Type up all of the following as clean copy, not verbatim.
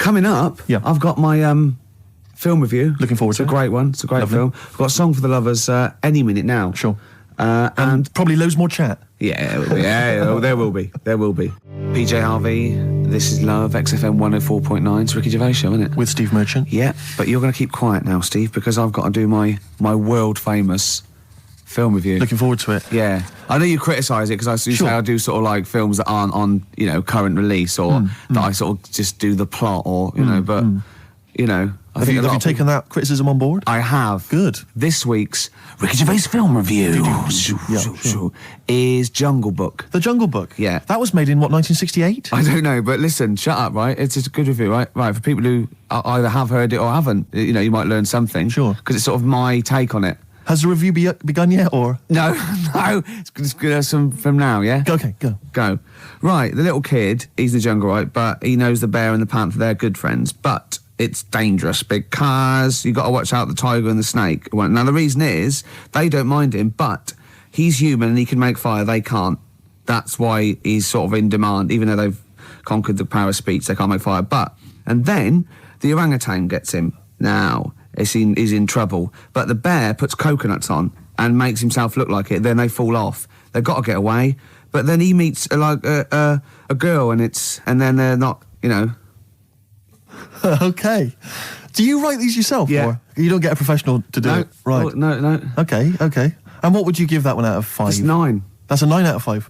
coming up, I've got my film review. Looking forward to it. It's a great one. It's a great film. I've got a song for the lovers any minute now. Sure. And probably loads more chat. Yeah, there will be. There will be. PJ Harvey, This Is Love, XFM 104.9. It's Ricky Gervais show, isn't it? With Steve Merchant. Yeah, but you're going to keep quiet now, Steve, because I've got to do my world-famous film review. Looking forward to it. Yeah. I know you criticise it, because I say I do sort of like films that aren't on, current release, or that I sort of just do the plot, or, but, I think have you taken that criticism on board? I have. Good. This week's Ricky Gervais film review is Jungle Book. The Jungle Book? Yeah. That was made in, 1968? I don't know, but listen, shut up, right? It's a good review, right? Right, for people who either have heard it or haven't, you might learn something. Sure. Because it's sort of my take on it. Has the review begun yet, or...? No, it's good from now, yeah? Okay, Go. Right, the little kid, he's the jungle, right? But he knows the bear and the panther, they're good friends. But it's dangerous because you got to watch out the tiger and the snake. Well, now, the reason is they don't mind him, but he's human and he can make fire. They can't. That's why he's sort of in demand, even though they've conquered the power of speech. They can't make fire. And then the orangutan gets him. Now, he's in trouble. But the bear puts coconuts on and makes himself look like it. Then they fall off. They've got to get away. But then he meets a girl, and then they're not, Okay. Do you write these yourself? Yeah. Or you don't get a professional to do it? Right. Oh, no. Okay. And what would you give that one out of 5? It's 9. That's a 9 out of 5.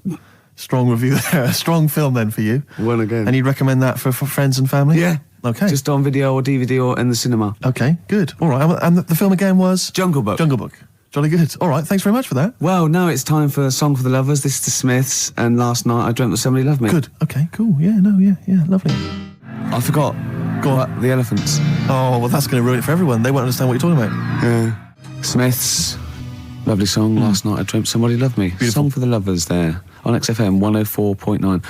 Strong review there. A strong film then for you. One again. And you'd recommend that for friends and family? Yeah. Okay. Just on video or DVD or in the cinema. Okay, good. All right. And the film again was? Jungle Book. Jungle Book. Jolly good. All right, thanks very much for that. Well, now it's time for a song for the lovers. This is the Smiths, and Last Night I Dreamt That Somebody Loved Me. Good. Okay, cool. Yeah, lovely. I forgot. Go on. The elephants. Oh, well, that's going to ruin it for everyone. They won't understand what you're talking about. Yeah. Smiths, lovely song. Last Night I Dreamt Somebody Loved Me. Beautiful. Song for the lovers there on XFM 104.9.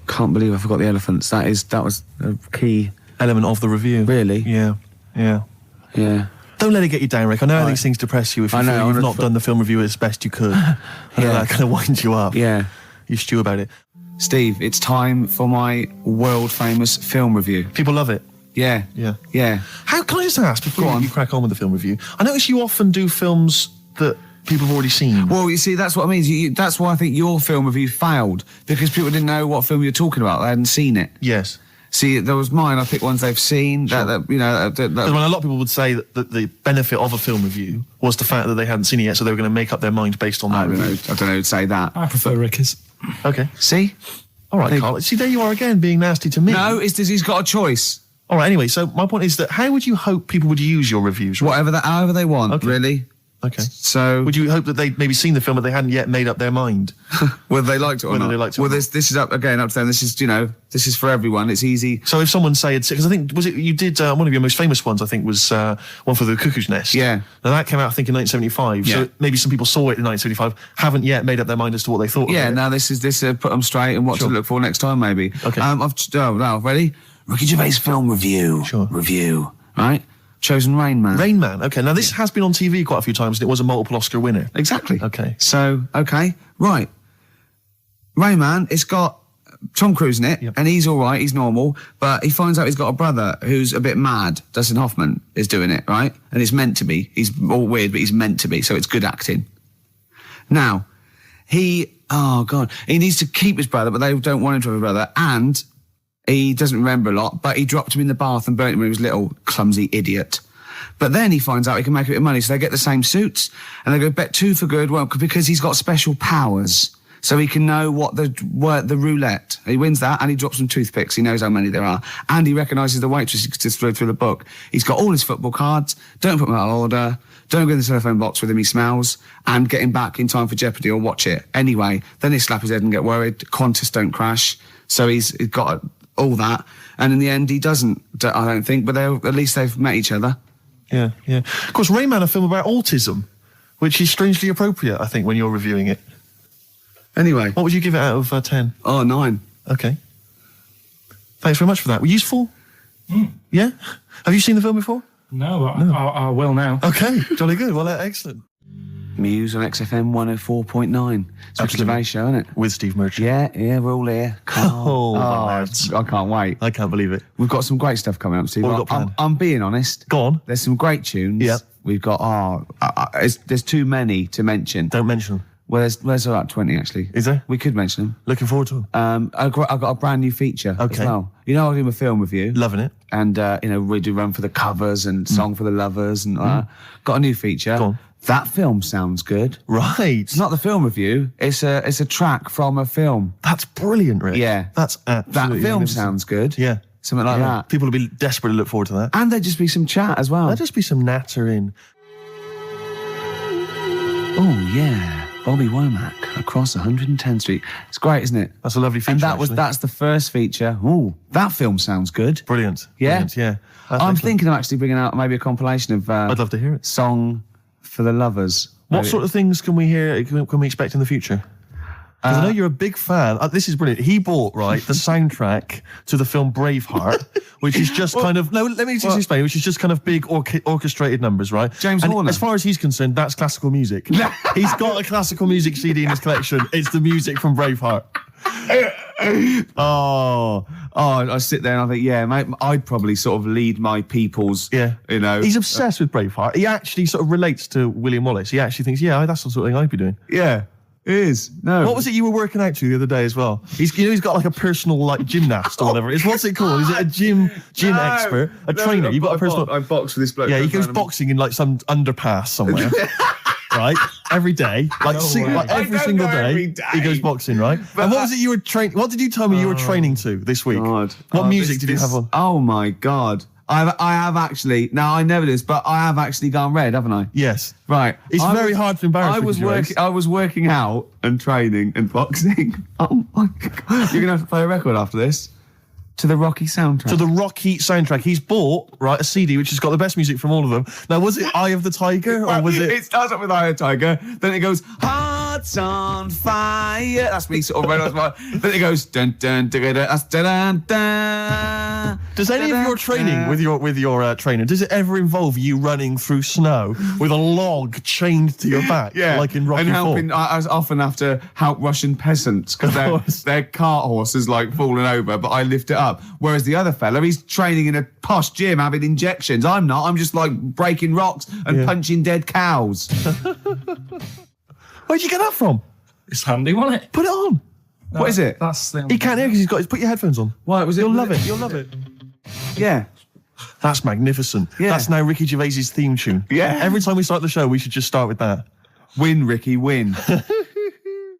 Can't believe I forgot the elephants. That was a key element of the review. Really? Yeah. Don't let it get you down, Rick. I know how these things depress you if you feel you've not done the film review as best you could. That kind of winds you up. Yeah. You stew about it. Steve, it's time for my world-famous film review. People love it. Yeah. How can I just ask, before you crack on with the film review, I notice you often do films that people have already seen. Well, you see, that's what I mean. That's why I think your film review failed, because people didn't know what film you're talking about. They hadn't seen it. Yes. See, there was mine. I picked ones they've seen. Sure. That when a lot of people would say that the benefit of a film review was the fact that they hadn't seen it yet, so they were going to make up their mind based on that review. I don't know who'd say that. I prefer Ricky's. Okay. See? All right, Karl. See, there you are again, being nasty to me. No, he's got a choice. All right, anyway, so my point is that how would you hope people would use your reviews? Right? However they want, really. Okay. So... would you hope that they'd maybe seen the film but they hadn't yet made up their mind? Whether they liked it or not. They liked it or well, not. This is up to them. This is, this is for everyone. It's easy. So if someone said... because I think, you did... one of your most famous ones, I think, was one for The Cuckoo's Nest. Yeah. Now, that came out, I think, in 1975. Yeah. So maybe some people saw it in 1975, haven't yet made up their mind as to what they thought of it. Yeah, now this put them straight and what to look for next time, maybe. Okay. Now, ready? Ricky Gervais film review. Sure. Review. Right? Chosen Rain Man. Rain Man, okay. Now, this has been on TV quite a few times, and it was a multiple Oscar winner. Exactly. Okay. So, right. Rain Man, it's got Tom Cruise in it, and he's all right, he's normal, but he finds out he's got a brother who's a bit mad. Dustin Hoffman is doing it, right? And it's meant to be. He's all weird, but he's meant to be, so it's good acting. Now, he needs to keep his brother, but they don't want him to have a brother, and... he doesn't remember a lot, but he dropped him in the bath and burnt him when he was little, clumsy idiot. But then he finds out he can make a bit of money, so they get the same suits, and they go bet 2 for good, because he's got special powers. So he can know what the roulette. He wins that, and he drops some toothpicks. He knows how many there are. And he recognises the waitress just through the book. He's got all his football cards. Don't put them out of order. Don't go in the telephone box with him, he smells. And get him back in time for Jeopardy or watch it. Anyway, then he slap his head and get worried. Qantas don't crash. So he's got... all that, and in the end he doesn't, I don't think, but at least they've met each other. Yeah. Of course, Rain Man, a film about autism, which is strangely appropriate, I think, when you're reviewing it. Anyway. What would you give it out of 10? Oh, 9. Okay. Thanks very much for that. Were you useful? Yeah? Have you seen the film before? No, I will now. Okay, jolly good. Well, excellent. Muse on XFM 104.9. It's Ricky Gervais show, isn't it? With Steve Merchant. Yeah, we're all here. Karl. I can't wait. I can't believe it. We've got some great stuff coming up, Steve. What have we got planned? I'm being honest. Go on. There's some great tunes. Yeah. We've got, there's too many to mention. Don't mention them. Well, there's about 20 actually. Is there? We could mention them. Looking forward to them. I've got a brand new feature as well. You know, I do a film review. Loving it. And, we do Run for the Covers and Song for the Lovers and got a new feature. Go on. That film sounds good. Right. It's not the film review. It's a track from a film. That's brilliant, Rick. Yeah. That's absolutely That film sounds good. Yeah. Something like that. People will be desperate to look forward to that. And there'd just be some chat as well. There'll just be some nattering. Oh, yeah. Bobby Womack across 110th Street. It's great, isn't it? That's a lovely feature. And that's the first feature. Ooh, that film sounds good. Brilliant. Yeah. Brilliant, yeah. I'm thinking of actually bringing out maybe a compilation of I'd love to hear it. Song for the Lovers. What sort of things can we hear? Can we expect in the future? Because I know you're a big fan. This is brilliant. He bought the soundtrack to the film Braveheart, which is just kind of let me just explain. Which is just kind of big orchestrated numbers, right? James Horner. As far as he's concerned, that's classical music. He's got a classical music CD in his collection. It's the music from Braveheart. I sit there and I think, yeah, mate, I'd probably sort of lead my people's. Yeah, he's obsessed with Braveheart. He actually sort of relates to William Wallace. He actually thinks, yeah, that's the sort of thing I'd be doing. Yeah. It is. No. What was it you were working out to the other day as well? He's got like a personal gymnast or whatever. What's it called? Is it a gym expert? A trainer? You've got a personal. I box with this bloke. Yeah, he goes boxing in like some underpass somewhere. Right? Every day. Every single day. He goes boxing, right? But and what was it you were training? What did you tell me you were training to this week? God. What music did you have on? Oh my God. I have actually, now I never did, but I have actually gone red, haven't I? Yes. Right. It's very hard to embarrass I was working out and training and boxing. Oh my God. You're going to have to play a record after this. To the Rocky soundtrack. To the Rocky soundtrack. He's bought, a CD which has got the best music from all of them. Now, was it Eye of the Tiger or was it... It starts up with Eye of the Tiger, then it goes, Hearts on Fire. That's me sort of red on fire. Then it goes, dun dun dun dun dun dun dun. Does any of your training with your trainer, does it ever involve you running through snow with a log chained to your back? Yeah. Like in Rocky and helping, IV? I often have to help Russian peasants because their cart horse is like falling over, but I lift it up. Whereas the other fella, he's training in a posh gym having injections. I'm not. I'm just like breaking rocks and punching dead cows. Where'd you get that from? It's handy, wasn't it? Put it on. What is it? That's the. He can't hear because put your headphones on. Why was it? You'll love it. You'll love it. Yeah. That's magnificent. Yeah. That's now Ricky Gervais's theme tune. Yeah. Every time we start the show, we should just start with that. Win, Ricky, win.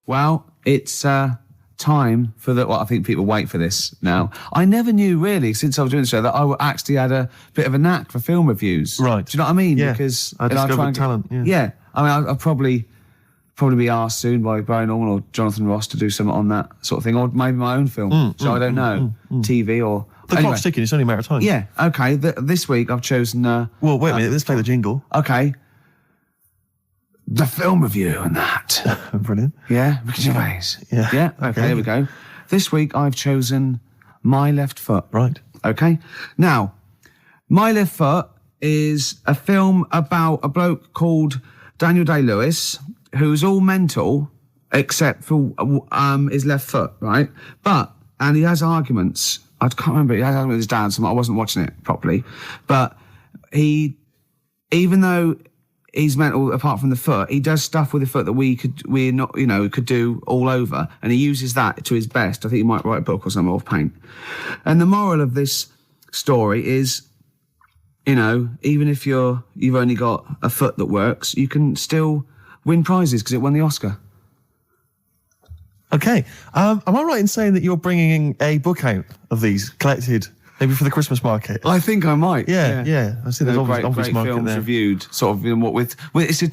Well, it's time for the. Well, I think people wait for this now. I never knew really since I was doing the show that I actually had a bit of a knack for film reviews. Right. Do you know what I mean? Yeah. Because I discovered talent. Yeah. I mean, I'll probably be asked soon by Brian Norman or Jonathan Ross to do something on that sort of thing, or maybe my own film. So I don't know, TV or. The clock's ticking. It's only a matter of time. Yeah. Okay. This week I've chosen. Well, wait a minute. Let's play the jingle. Okay. The film review and that. Brilliant. Yeah, Ricky Gervais. Yeah. Okay, here we go. This week I've chosen My Left Foot. Right. Okay. Now, My Left Foot is a film about a bloke called Daniel Day-Lewis who's all mental except for his left foot, right? And he has arguments. I can't remember. He has arguments with his dad, so I wasn't watching it properly. But even though he's mental apart from the foot, he does stuff with the foot that could do all over, and he uses that to his best. I think he might write a book or something, or paint. And the moral of this story is, even if you've only got a foot that works, you can still win prizes because it won the Oscar. Okay. Am I right in saying that you're bringing a book out of these collected? Maybe for the Christmas market. I think I might. Yeah. I see there's great obvious market films there. reviewed, sort of with it's a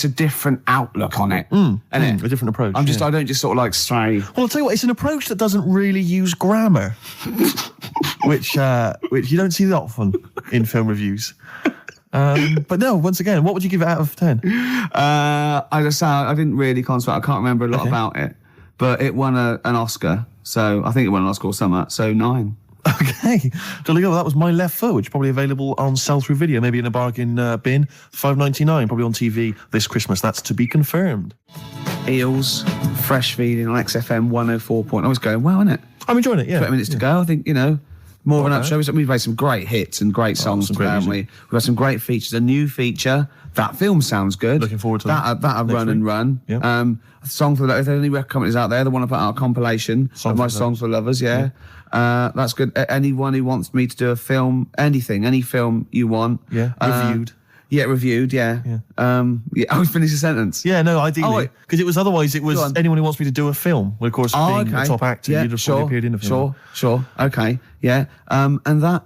different outlook on it, isn't it? A different approach. I don't just sort of like say. Well, I'll tell you what, it's an approach that doesn't really use grammar, which you don't see that often in film reviews. But no, once again, what would you give it out of 10? I didn't really concentrate. I can't remember a lot about it, but it won an Oscar. So I think it won an Oscar or something. So 9. Okay, jolly good. Well, that was My Left Foot, which is probably available on sell-through video, maybe in a bargain bin, $5.99, probably on TV this Christmas. That's to be confirmed. Eels, fresh feeding on XFM 104. I was going well, isn't it? I'm enjoying it, yeah. 20 minutes to go. I think, more of an up show. We've made some great hits and great songs, haven't we? We've had some great features. A new feature. That film sounds good. Looking forward to that. That'll run week. And run. Yep. A song for if there are any record companies out there that want to put out a compilation of my songs for lovers, yeah. That's good. Anyone who wants me to do a film, any film you want. Yeah, reviewed. Yeah, reviewed, yeah. I would finish a sentence. Yeah, no, ideally. Because it was anyone who wants me to do a film. Well, of course, being a top actor, you'd have probably appeared in a film. Sure. Okay, yeah. And that...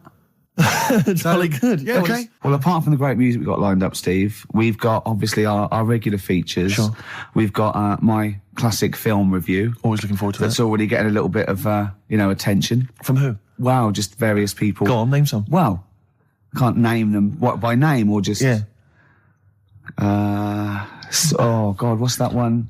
Jolly good. Yeah. Okay. Well, apart from the great music we've got lined up, Steve, we've got obviously our regular features. Sure. We've got my classic film review. Always looking forward to that. That's already getting a little bit of, attention. From who? Wow, just various people. Go on, name some. Well, I can't name them. What, by name or just... Yeah. Oh, God, what's that one?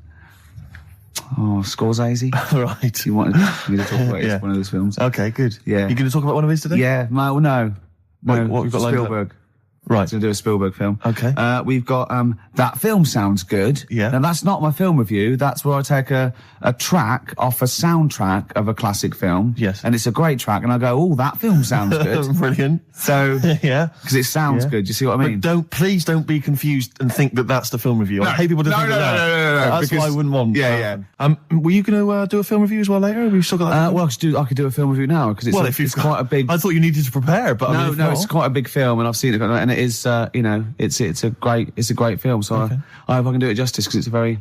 Oh, Scorsese. Right. You wanted me to talk about it? It's one of those films. Okay, good. Yeah. You going to talk about one of his today? Yeah. No. What we've got lined up? Spielberg. Right. Going to do a Spielberg film. Okay. We've got That Film Sounds Good. Yeah. Now, that's not my film review. That's where I take a track off a soundtrack of a classic film. Yes. And it's a great track. And I go, oh, that film sounds good. Brilliant. So, yeah. Because it sounds good. You see what I mean? But please don't be confused and think that that's the film review. I hate people to think that. No. That's what I wouldn't want. Yeah. Were you going to do a film review as well later? We've still got that. Well, I could do a film review now because it's quite a big. I thought you needed to prepare, but no, it's quite a big film, and I've seen it, and it is, it's a great film. So I hope I can do it justice because it's a very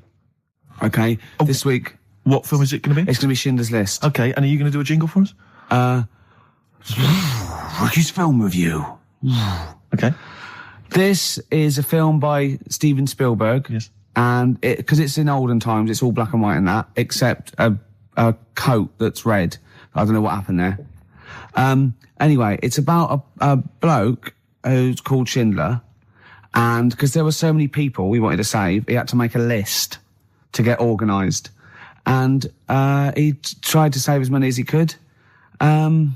This week, what film is it going to be? It's going to be Schindler's List. Okay, and are you going to do a jingle for us? Ricky's film review. Okay. This is a film by Steven Spielberg. Yes. And because it's in olden times, it's all black and white and that, except a coat that's red. I don't know what happened there. Anyway, it's about a bloke who's called Schindler, and because there were so many people we wanted to save, he had to make a list to get organised, and he tried to save as many as he could, and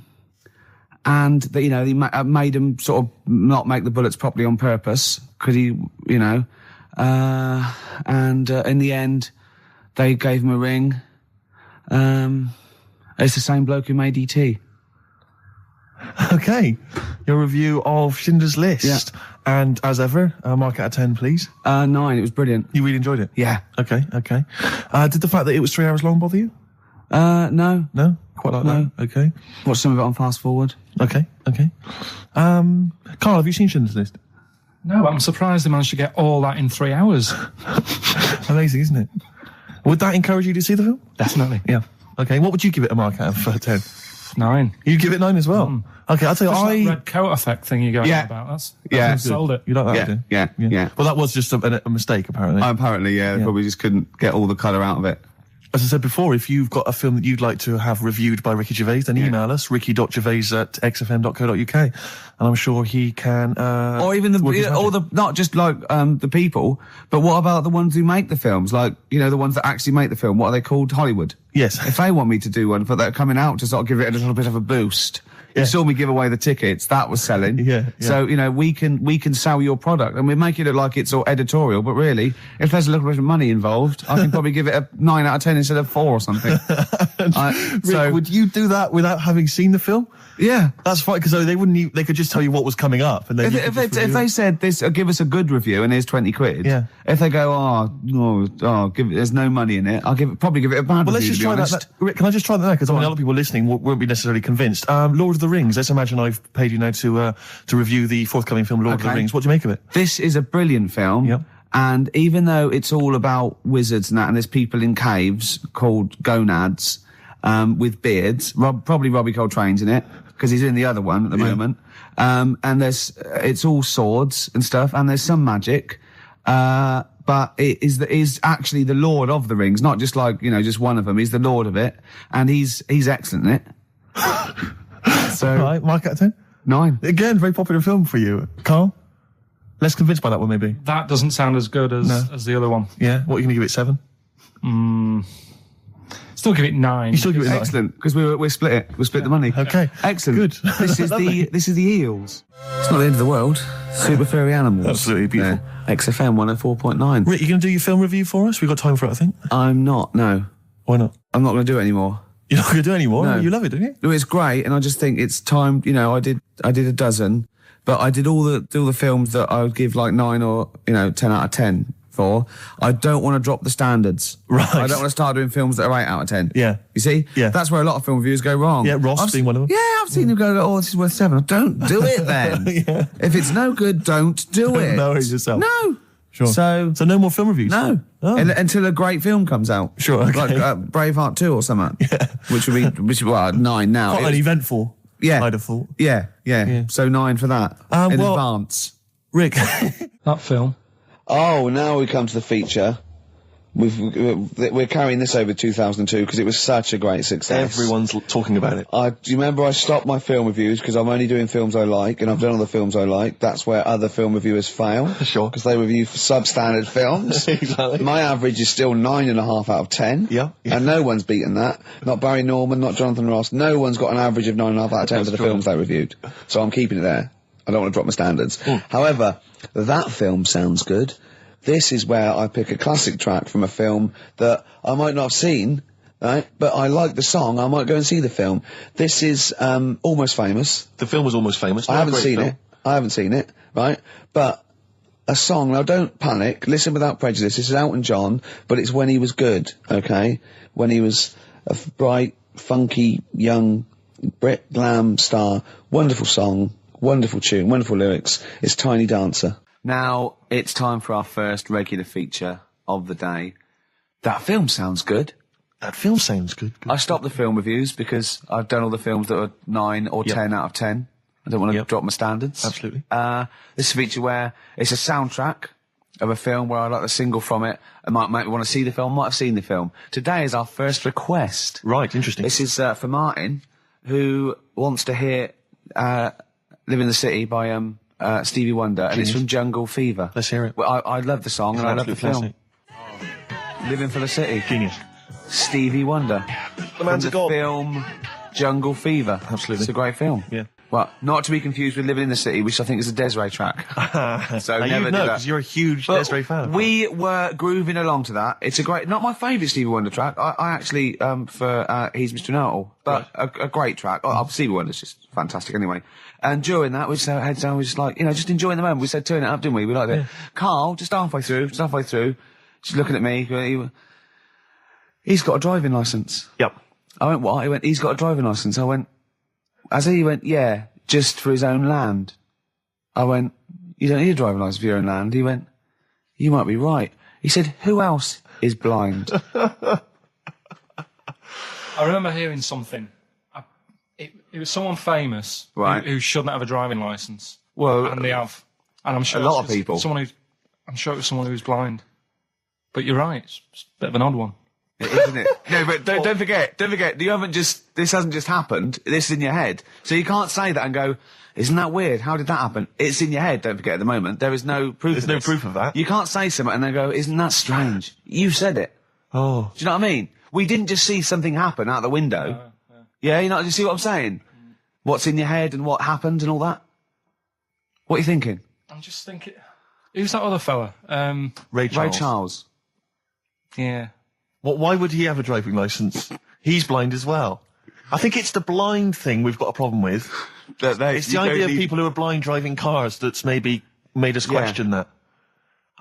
he made him sort of not make the bullets properly on purpose because and in the end they gave him a ring. It's the same bloke who made E.T. Okay, your review of Schindler's List. Yeah. And as ever, mark out of 10, please. 9. It was brilliant. You really enjoyed it? Yeah. Okay. Did the fact that it was 3 hours long bother you? No. No? Quite like that? Okay. Watched some of it on fast forward. Okay. Karl, have you seen Schindler's List? No, I'm surprised they managed to get all that in 3 hours. Amazing, isn't it? Would that encourage you to see the film? Definitely. Yeah. Okay, what would you give it a mark out of 10? 9. You'd give it 9 as well? Okay, I'll tell you, that red coat effect thing you're going on about. That's sold it. You like that, Yeah. Well, that was just a mistake, apparently. Apparently, they probably just couldn't get all the colour out of it. As I said before, if you've got a film that you'd like to have reviewed by Ricky Gervais, then email us, ricky.gervais@xfm.co.uk, and I'm sure he can... or even not just like the people, but what about the ones who make the films? Like, the ones that actually make the film, what are they called? Hollywood. Yes. If they want me to do one for that coming out to sort of give it a little bit of a boost... You saw me give away the tickets. That was selling. Yeah. So, we can sell your product and we make it look like it's all editorial, but really, if there's a little bit of money involved, I can probably give it a 9 out of 10 instead of 4 or something. Rick, would you do that without having seen the film? Yeah. That's fine, because they could just tell you what was coming up. And then if they said this, give us a good review and here's 20 quid. Yeah. If they go, there's no money in it, I'll probably give it a bad review. Well, let's just try that. Rick, can I just try that now? Because a lot of people listening won't be necessarily convinced. Lord of the Rings. Let's imagine I've paid you now to review the forthcoming film Lord of the Rings. What do you make of it? This is a brilliant film. Yep. And even though it's all about wizards and that, and there's people in caves called gonads, with beards, probably Robbie Coltrane's in it, because he's in the other one at the moment. And it's all swords and stuff, and there's some magic. But it is actually the Lord of the Rings, not just like, just one of them. He's the Lord of it, and he's excellent in it. So, right, mark out of 10? 9. Again, very popular film for you. Karl? Less convinced by that one, maybe? That doesn't sound as good as the other one. Yeah? What are you going to give it, 7? Still give it 9. You still give it 9. Excellent, because we split it. We split the money. Okay. Excellent. Good. This is the eels. It's not the end of the world. Super furry animals. Absolutely beautiful. Yeah. XFM 104.9. Rick, you going to do your film review for us? We've got time for it, I think. I'm not. No, Why not? I'm not going to do it anymore. You're not going to do it anymore? No. You love it, don't you? No, it's great, and I just think it's time. You know, I did a dozen, but I did all the films that I would give like 9 or 10 out of 10 for. I don't want to drop the standards. Right. I don't want to start doing films that are 8 out of 10. Yeah. You see? Yeah. That's where a lot of film reviews go wrong. Yeah, Ross being one of them. Yeah, I've seen them go, oh, this is worth 7. Don't do it then. Yeah. If it's no good, don't do it. Know it yourself. No. Sure. So no more film reviews? no. Oh. Until a great film comes out. Sure, okay. Like Braveheart 2 or something. Yeah. Which would be 9 now. Quite It an was- eventful, Yeah. I'd have thought. Yeah. Yeah. So 9 for that. In well- advance. Rick, That film. Oh, now we come to the feature. We're carrying this over 2002 because it was such a great success. everyone's talking about it. Do you remember I stopped my film reviews because I'm only doing films I like, and I've done all the films I like. That's where other film reviewers fail. Sure. Because they review substandard films. Exactly. My average is still 9.5 out of 10. Yeah. And no one's beaten that. Not Barry Norman, not Jonathan Ross. No one's got an average of 9.5 out of 10 for the true. films they reviewed. So I'm keeping it there. I don't want to drop my standards. However, that film sounds good. This is where I pick a classic track from a film that I might not have seen, right? But I like the song. I might go and see the film. This is Almost Famous. The film was Almost Famous. I haven't Great seen film. it. I haven't seen it, right? But a song, now don't panic, listen without prejudice. This is Elton John, but it's when he was good, okay? When he was a bright, funky, young Brit glam star. Wonderful song, wonderful tune, wonderful lyrics. It's Tiny Dancer. Now, it's time for our first regular feature of the day. That film sounds good. That film sounds good. I stopped the film reviews because I've done all the films that are 9 or 10 out of 10. I don't want to drop my standards. Absolutely. This is a feature where it's a soundtrack of a film where I like the single from it. It might make me want to see the film, might have seen the film. Today is our first request. Right, interesting. This is for Martin, who wants to hear Live in the City by Stevie Wonder, and it's from Jungle Fever. Let's hear it. Well, I love the song, and I love the film. Living for the City. Genius. Stevie Wonder. The man's a From god. the film Jungle Fever. Absolutely. It's a great film. Yeah. Well, not to be confused with Living in the City, which I think is a Desiree track. So Now never you do know, that. because you're a huge But Desiree fan. we were grooving along to that. It's a great, not my favourite Stevie Wonder track. I actually, for He's Mr. Know-It-All, but a great track. Stevie Wonder's just fantastic anyway. And during that, we just had heads down, we just like, just enjoying the moment. We said turn it up, didn't we? We liked it. Karl, just halfway through, just looking at me, he's got a driving licence. Yep. I went, what? He went, he's got a driving licence. I went, he went, yeah, just for his own land. I went, you don't need a driving licence for your own land. He went, you might be right. He said, who else is blind? I remember hearing something. It was someone famous Right. who shouldn't have a driving licence. Well, And they have. And I'm sure a lot it's of people. I'm sure it was someone who's blind. But you're right, it's a bit of an odd one. Isn't it? No, but don't forget, this hasn't just happened, this is in your head. So you can't say that and go, isn't that weird? How did that happen? It's in your head, don't forget at the moment. There is no proof There's of no this. proof of that. You can't say something and then go, isn't that strange? You said it. Oh. Do you know what I mean? We didn't just see something happen out the window. Yeah, you know, do you see what I'm saying? What's in your head and what happened and all that? What are you thinking? I'm just thinking, who's that other fella? Ray Charles. Ray Charles. Yeah. Why would he have a driving licence? He's blind as well. I think it's the blind thing we've got a problem with. It's the idea of people who are blind driving cars that's maybe made us question that.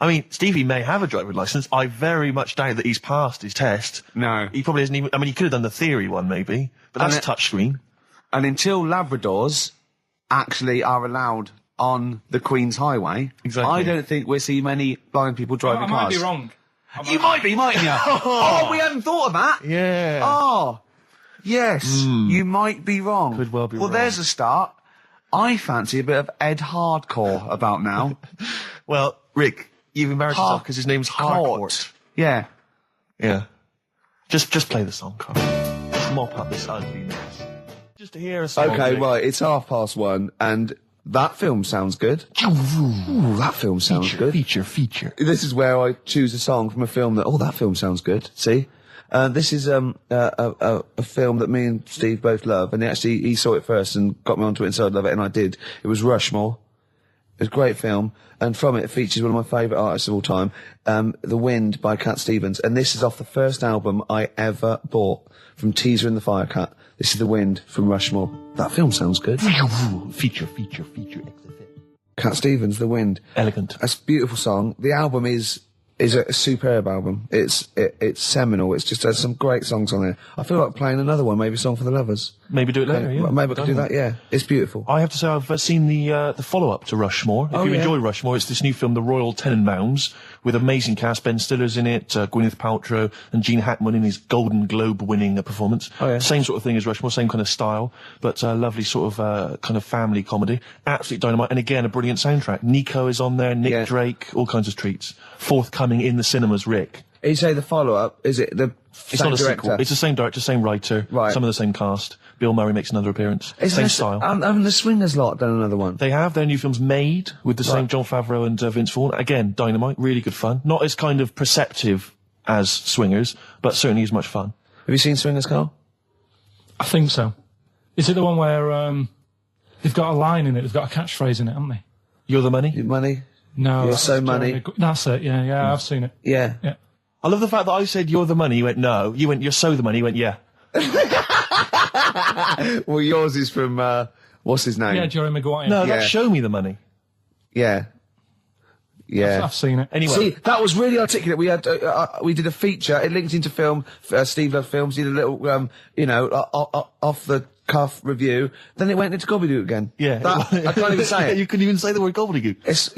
I mean, Stevie may have a driving licence. I very much doubt that he's passed his test. No. He probably hasn't even... I mean, he could have done the theory one, maybe. But that's touchscreen. And until Labradors actually are allowed on the Queen's Highway, Exactly. I don't think we'll see many blind people driving I cars. might be wrong. You might be, mightn't you? Oh, we hadn't thought of that. Yeah. Oh, yes, you might be wrong. Could well be Well, wrong. there's a start. I fancy a bit of Ed Hardcore about now. Well, Rick, you've embarrassed yourself because his name's Harcourt. Yeah. Yeah. Just play the song, Karl. Just mop up this ugliness. Just to hear a song. Okay, Rick. right, it's 1:30, and that film sounds good. Ooh, that film sounds good. Feature. This is where I choose a song from a film that, that film sounds good. See? This is a film that me and Steve both love, and he saw it first and got me onto it and said I'd love it, and I did. It was Rushmore. It was a great film, and from it features one of my favourite artists of all time, The Wind by Cat Stevens, and this is off the first album I ever bought from Teaser and the Firecat. This is The Wind from Rushmore. That film sounds good. Feature. Cat Stevens, The Wind. Elegant. It's a beautiful song. The album is a superb album. It's seminal. It's just has some great songs on there. I feel like playing another one, maybe Song for the Lovers. Maybe do it later, yeah. Maybe I could do that, yeah. It's beautiful. I have to say I've seen the follow-up to Rushmore. If you enjoy Rushmore, it's this new film, The Royal Tenenbaums, with amazing cast. Ben Stiller's in it, Gwyneth Paltrow, and Gene Hackman in his Golden Globe-winning performance. Oh, yeah. Same sort of thing as Rushmore, same kind of style, but lovely sort of kind of family comedy. Absolute dynamite, and again, a brilliant soundtrack. Nico is on there, Nick Drake, all kinds of treats. Forthcoming in the cinemas, Rick. You say the follow-up, is it the It's same not a director? sequel. It's the same director, same writer, Right. some of the same cast. Bill Murray makes another appearance. Same style. Haven't the Swingers lot done another one? They have their new films Made with the same Jon Favreau and Vince Vaughn. Again, dynamite, really good fun. Not as kind of perceptive as Swingers, but certainly as much fun. Have you seen Swingers, Karl? I think so. Is it the one where they've got a line in it? They've got a catchphrase in it, haven't they? You're the money? Your money? No. You're that's so money. Jeremy That's it. Yeah, I've seen it. Yeah. Yeah. I love the fact that I said you're the money. You went no. You went you're so the money. You went yeah. Well, yours is from, what's his name? Yeah, Jerry Maguire. No, Yeah. that's show me the money. Yeah. Yeah. I've seen it. Anyway, See, that was really articulate. We had, we did a feature. It linked into film. Steve Love Films did a little, off the cuff review. Then it went into gobbledygook again. yeah. I can't even say it. You couldn't even say the word gobbledygook. It's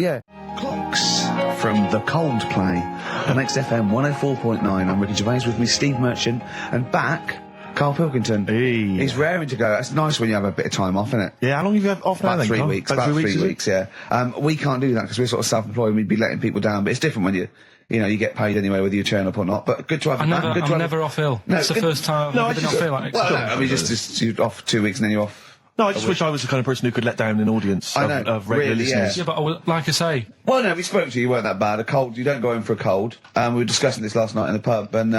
Clocks from the Coldplay on XFM 104.9. I'm Ricky Gervais, with me Steve Merchant, and back Karl Pilkington. Hey. He's raring to go. It's nice when you have a bit of time off, isn't it? Yeah, how long have you had off now? About then, 3 Karl? weeks. About About 3 3 is it? weeks, yeah. We can't do that because we're sort of self-employed and we'd be letting people down. But it's different when you get paid anyway, whether you turn up or not. But good to have I'm you back. Good to have never off ill. No, It's the good- first time No, I've I been off just- ill. Like, Well, no, I mean, just you're off 2 weeks and then you're off. No, I just wish I was the kind of person who could let down an audience I know, of regular really, listeners. yeah, but like I say, Well, no, we spoke to you. You weren't that bad. A cold, you don't go home for a cold. We were discussing this last night in the pub, and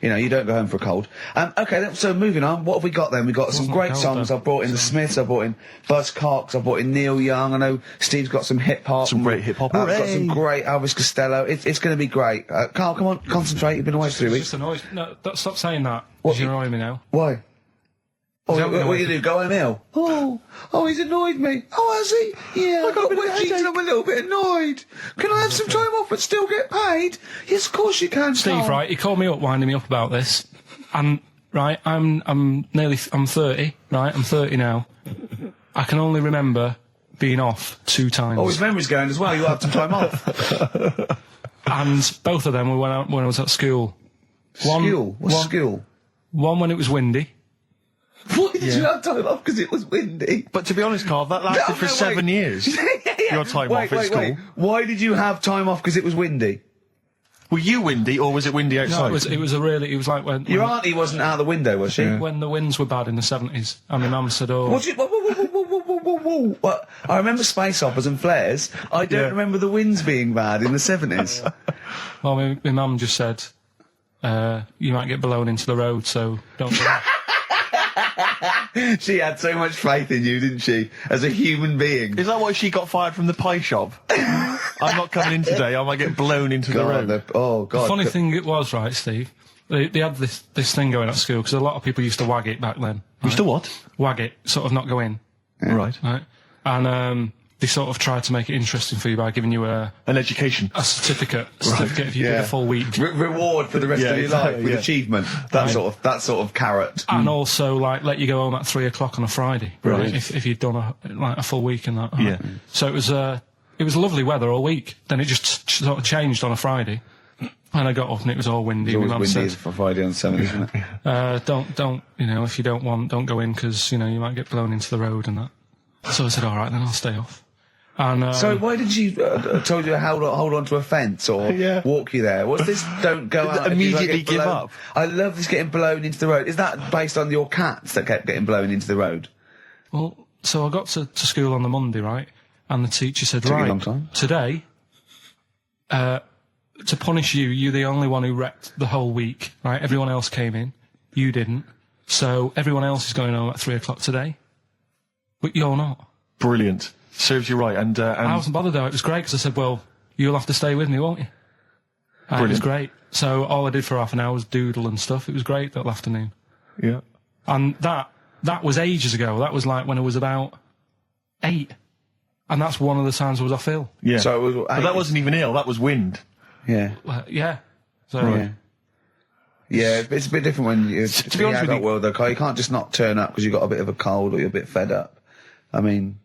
you don't go home for a cold. Okay, so moving on. What have we got then? We got some Wasn't great cold, songs. though. I brought in the Smiths. I brought in Buzz Cox. I brought in Neil Young. I know Steve's got some hip hop. Some great hip hop. I've got Hooray! some great Elvis Costello. It's going to be great. Karl, come on, concentrate. You've been away for 3 it's weeks. just annoying. No, stop saying that. What? Because you're annoying me now. Why? Oh, Is that what what you do? Go home ill? Oh, he's annoyed me. Oh, has he? Yeah, I got wet cheeks and I'm a little bit annoyed. Can I have some time off but still get paid? Yes, of course you can, Steve, Karl. right? He called me up, winding me up about this, and right, I'm 30, right? I'm 30 now. I can only remember being off 2 times. Oh, his memory's going as well. You had some time off. And both of them were when I was at school. School? What's school? One when it was windy. Why did you have time off? Because it was windy. But to be honest, Karl, that lasted for 7 years. Your time off at school. Why did you have time off? Because it was windy. Were you windy, or was it windy outside? No, it was like when Your auntie wasn't out the window, was she? when the winds were bad in the 70s, and my mum said, "Oh, Whoa. What? I remember space operas and flares. I don't Yeah. remember the winds being bad in the 70s. well, my mum just said, you might get blown into the road, so don't." Do that." She had so much faith in you, didn't she? As a human being. Is that why she got fired from the pie shop? I'm not coming in today. I might get blown into the road. God. The funny thing it was, right, Steve, they had this thing going at school, because a lot of people used to wag it back then. You still what? Wag it, sort of not go in, Right. right? And they sort of tried to make it interesting for you by giving you a An education. certificate if you did a full week. Reward for the rest Yeah, of your life exactly, with yeah. achievement. That sort of carrot. And also, like, let you go home at 3 o'clock on a Friday, Right. If you'd done a full week and that. right? Yeah. So it was lovely weather all week. Then it just sort of changed on a Friday, and I got up and it was all windy. It's My always mum windy said, for Friday on 7, isn't it? don't, if you don't want, don't go in, because, you might get blown into the road and that. So I said, all right, then I'll stay off. And So why did she told you to hold on to a fence or Yeah. walk you there? What's this? Don't go out. if you Immediately get give blown- up. I love this getting blown into the road. Is that based on your cats that kept getting blown into the road? well, so I got to school on the Monday, right? And the teacher said, Took you a right, long time. today, to punish you, you're the only one who wrecked the whole week, right? Everyone else came in. You didn't. So everyone else is going home at 3 o'clock today. But you're not. Brilliant. Serves you right. And I wasn't bothered though. It was great because I said, well, you'll have to stay with me, won't you? And it was great. So all I did for half an hour was doodle and stuff. It was great that afternoon. Yeah. And that was ages ago. That was like when I was about 8. And that's one of the times I was off ill. Yeah. So it was, but that wasn't even ill. That was wind. Yeah. Yeah. So, Yeah. Yeah, it's a bit different when you're to be honest with you, world, though, Karl. You can't just not turn up because you've got a bit of a cold or you're a bit fed up. I mean,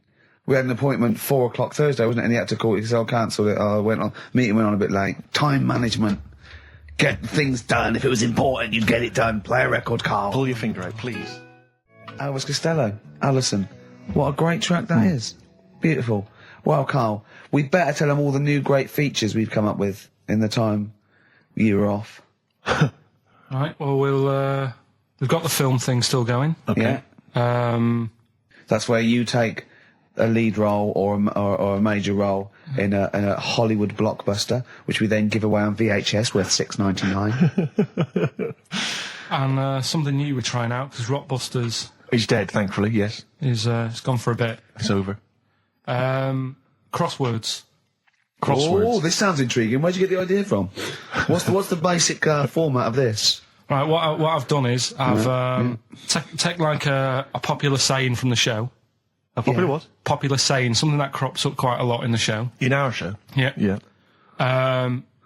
we had an appointment 4 o'clock Thursday, wasn't it? And he had to call it because I cancelled it. Meeting went on a bit late. Time management. Get things done. If it was important, you'd get it done. Play a record, Karl. Pull your finger out, please. Elvis Costello, Alison. What a great track that is. Beautiful. Well, Karl, we'd better tell them all the new great features we've come up with in the time you were off. Right, well, we've got the film thing still going. Okay. Yeah. That's where you take a lead role or a major role in a Hollywood blockbuster, which we then give away on VHS worth $6.99. And something new we're trying out, because Rockbusters... He's dead, thankfully, yes. It's gone for a bit. It's over. Crosswords. Oh, this sounds intriguing. Where'd you get the idea from? What's the basic format of this? Right, what I've done is I've take like a popular saying from the show. A popular what? Popular saying, something that crops up quite a lot in the show. In our show? Yeah. Yeah.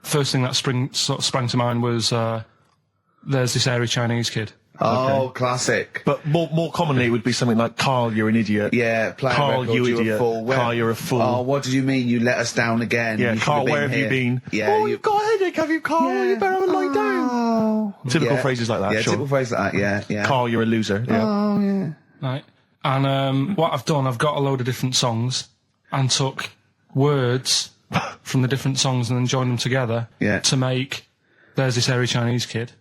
First thing that sprang to mind was there's this airy Chinese kid. Oh, classic. But more commonly, it would be something like, Karl, you're an idiot. Yeah, play Karl, a record, you you're idiot. a fool. Karl, you're a fool. Oh, what did you mean you let us down again? Yeah, You Karl, should where have here. you been? Yeah, you've got a headache, have you, Karl? Yeah. You better have a lie down. Oh. Typical phrases like that, Yeah, sure. typical phrases like that, yeah. Karl, you're a loser. Yeah. Oh, yeah. Right. And what I've done, I've got a load of different songs and took words from the different songs and then joined them together to make There's This Airy Chinese Kid.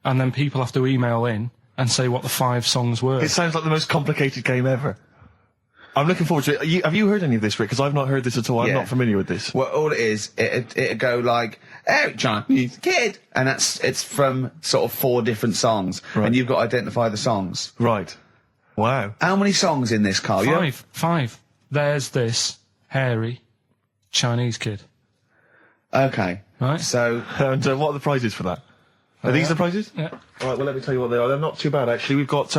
And then people have to email in and say what the 5 songs were. It sounds like the most complicated game ever. I'm looking forward to it. Have you heard any of this, Rick? Because I've not heard this at all. I'm not familiar with this. Well, all it is, it'd go like, Eric Chinese Kid, and it's from sort of 4 different songs, and you've got to identify the songs. Right. Wow. How many songs in this, Karl? 5. There's this hairy Chinese kid. Okay. Right. So, And what are the prizes for that? Are these the prizes? Yeah. All right, well, let me tell you what they are. They're not too bad, actually. We've got